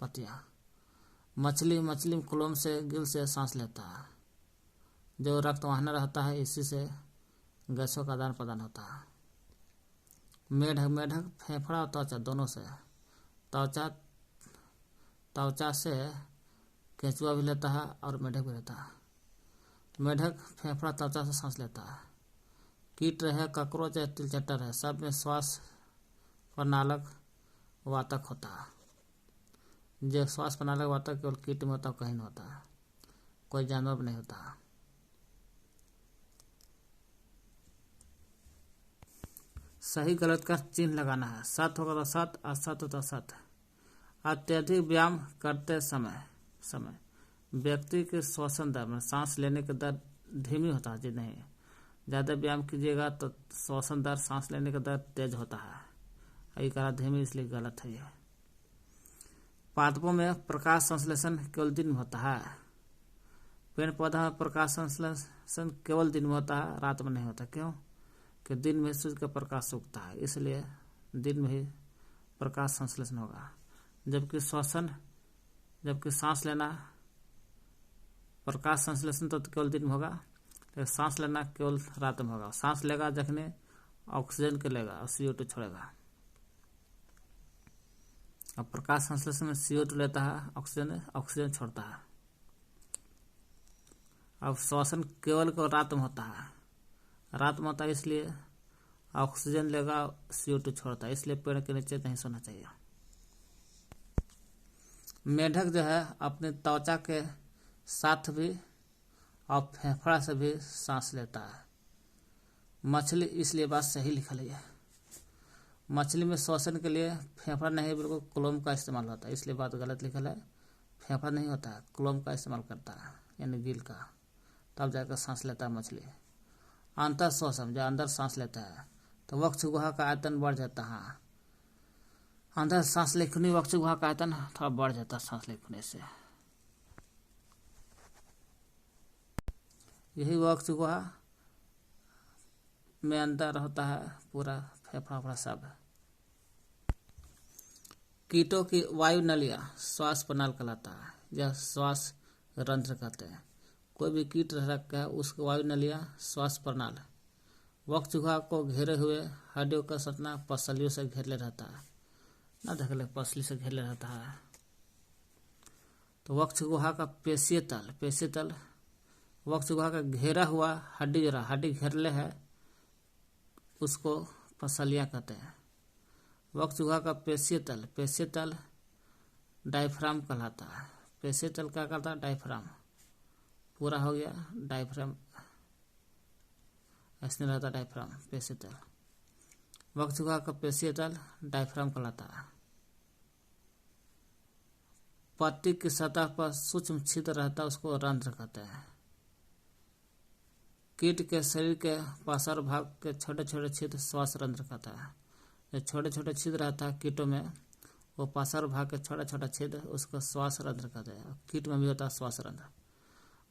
पत्तियां। मछली क्लोम से गिल से सांस लेता है। जो रक्त वाहन रहता है, इसी से गैसों का आदान प्रदान होता है। मेढक फेफड़ा और त्वचा दोनों से। त्वचा से केंचुआ भी लेता है और मेढक भी लेता है। मेढक फेफड़ा त्वचा से सांस लेता है। कीट रहे, कॉकरोच है, तिलचट्टा है, सब में श्वास प्रणालक वातक होता है। जो श्वास प्रणालक वातक केवल कीट में होता है, कहीं नहीं होता है, कोई जानवर में नहीं होता। सही गलत का चिन्ह लगाना है। सत होगा तो सत, असत हो तो असत। अत्यधिक व्यायाम करते समय व्यक्ति के श्वसन दर में सांस लेने की दर धीमी होता है। जी नहीं, ज़्यादा व्यायाम कीजिएगा तो श्वसन दर, सांस लेने का दर तेज होता है। ये कहा धीमी, इसलिए गलत है ये। पादपों में प्रकाश संश्लेषण केवल दिन में होता है। पेड़ पौधा में प्रकाश संश्लेषण केवल दिन में होता है, रात में नहीं होता। क्यों? कि दिन में सूर्य का प्रकाश उगता है, इसलिए दिन में ही प्रकाश संश्लेषण होगा। जबकि सांस लेना प्रकाश संश्लेषण तो केवल दिन में होगा, लेकिन सांस लेना केवल रात में होगा। सांस लेगा जखने ऑक्सीजन के लेगा और CO2 छोड़ेगा। अब प्रकाश संश्लेषण में CO2 लेता है, ऑक्सीजन छोड़ता है। अब श्वसन केवल रात में होता है। रात में होता है, इसलिए ऑक्सीजन लेगा, CO2 छोड़ता है, इसलिए पेड़ के नीचे नहीं सोना चाहिए। मेढक जो है अपनी त्वचा के साथ भी और फेफड़ा से भी सांस लेता है। मछली, इसलिए बात सही लिखल है। मछली में श्वसन के लिए फेफड़ा नहीं, बिल्कुल क्लोम का इस्तेमाल होता है, इसलिए बात गलत लिखल है। फेफड़ा नहीं होता है, क्लोम का इस्तेमाल करता है, यानी गिल का, तब जाकर सांस लेता है मछली। अंतर श्वसन, जो अंदर सांस लेता है तो वक्ष गुहा का आयतन बढ़ जाता है। अंदर सांस लेने वक्ष गुहा का आयतन थोड़ा बढ़ जाता है सांस लेने से। यही वक्ष गुहा में अंदर होता है पूरा फेफड़ा सब। कीटों की वायु नलिया श्वास प्रणाल कहलाता है, यह श्वास रंध्र कहते हैं। कोई भी कीट रखा है उसकी वायु नलिया श्वास प्रणाल। वक्ष गुहा को घेरे हुए हड्डियों का सतना पसलियों से घेरले रहता है। ना देख ले, पसली से घेरले रहता है। तो वक्ष गुहा का पेशीय तल वक्ष गुहा का घेरा हुआ हड्डी घेरले है, उसको पसलियां कहते हैं। वक्ष गुहा का पेशीय तल डायफ्राम कहलाता है। पेशीय तल क्या कहता है? डायफ्राम। पूरा हो गया डायफ्राम, ऐसे रहता डायफ्राम, पेशीय तल। वक्ष गुहा का पेशीय तल डायफ्राम कहलाता है। पत्ती की सतह पर सूक्ष्म छिद्र रहता है, उसको रंध्र कहते हैं। कीट के शरीर के पार्श्व भाग के छोटे छोटे छिद्र श्वास रंध्र कहता है। जो छोटे छोटे छिद्र रहता है कीटों में, वो पार्श्व भाग के छोटा छोटा छिद्र उसको श्वास रंध्र कहते हैं। कीट में भी होता है श्वास रंध्र।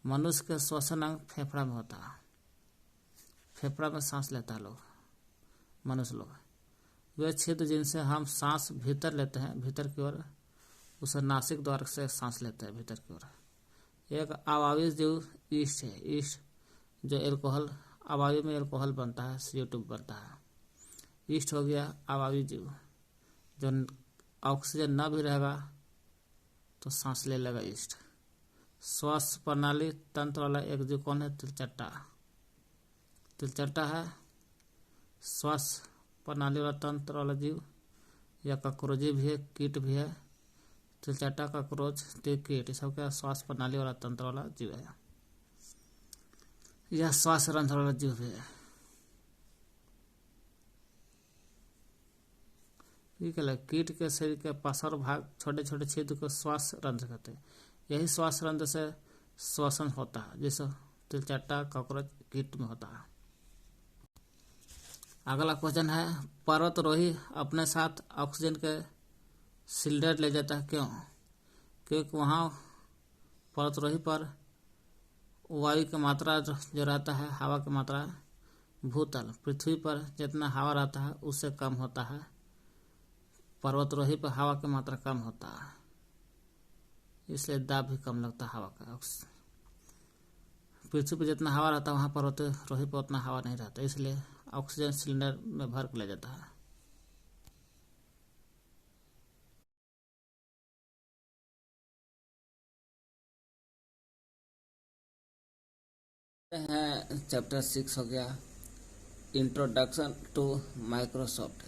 मनुष्य के श्वसन अंग फेफड़ा में होता है। फेफड़ा में सांस लेता है लोग, मनुष्य लोग। वे छिद्र जिनसे हम सांस भीतर लेते हैं, भीतर की ओर, उसे नासिक द्वार से सांस लेते हैं भीतर की ओर। एक अवायवीय जीव ईस्ट है। ईस्ट जो एल्कोहल, अवायु में एल्कोहल बनता है, CO2 बनता है। ईस्ट हो गया अवायवीय जीव। जो ऑक्सीजन न भी रहेगा तो सांस ले लेगा ईस्ट। श्वास प्रणाली तंत्र वाला एक जीव कौन है? तिलचट्टा। तिलचट्टा है श्वास प्रणाली वाला तंत्र वाला जीव, या कॉकरोची भी है, कीट भी है। तिलचट्टा, कॉकरोच, कीट, सबका श्वास प्रणाली वाला तंत्र वाला जीव है। यह श्वास रंध्र वाला जीव भी है। ठीक है। कीट के शरीर के पार्श्व भाग छोटे छोटे छिद्र को श्वास रंध्र कहते हैं। यही श्वास रंध्र से श्वसन होता है, जैसे तिलचट्टा, कॉकरोच, कीट में होता है। अगला क्वेश्चन है, पर्वतारोही अपने साथ ऑक्सीजन के सिलेंडर ले जाता है, क्यों? क्योंकि वहाँ पर्वतारोही पर वायु की मात्रा जो रहता है, हवा की मात्रा भूतल पृथ्वी पर जितना हवा रहता है उससे कम होता है। पर्वतारोही पर हवा की मात्रा कम होता है, इसलिए दाब भी कम लगता है हवा का। पृथ्वी पर जितना हवा रहता है वहाँ पर्वतारोही पर उतना हवा नहीं रहता, इसलिए ऑक्सीजन सिलेंडर में भर के ले जाता है। चैप्टर 6 हो गया, इंट्रोडक्शन टू माइक्रोसॉफ्ट।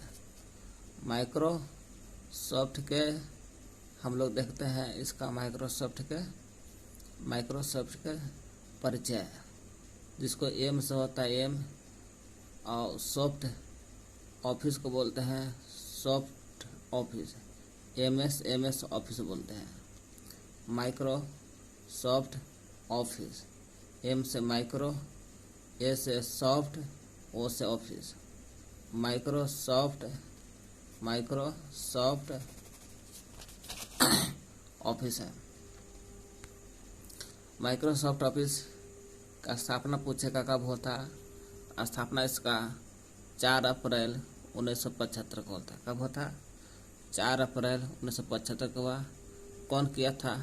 माइक्रोसॉफ्ट के हम लोग देखते हैं इसका माइक्रोसॉफ्ट के परिचय, जिसको एम से होता है एम, और सॉफ्ट ऑफिस को बोलते हैं सॉफ्ट ऑफिस, एमएस ऑफिस बोलते हैं। माइक्रोसॉफ्ट ऑफिस, एम से माइक्रो, ए से सॉफ्ट, ओ से ऑफिस। माइक्रोसॉफ्ट ऑफिस है। माइक्रोसॉफ्ट ऑफिस का स्थापना पूछेगा कब होता? स्थापना इसका 4 अप्रैल 1975 को होता है। कब होता? 4 अप्रैल 1975 को हुआ। कौन किया था?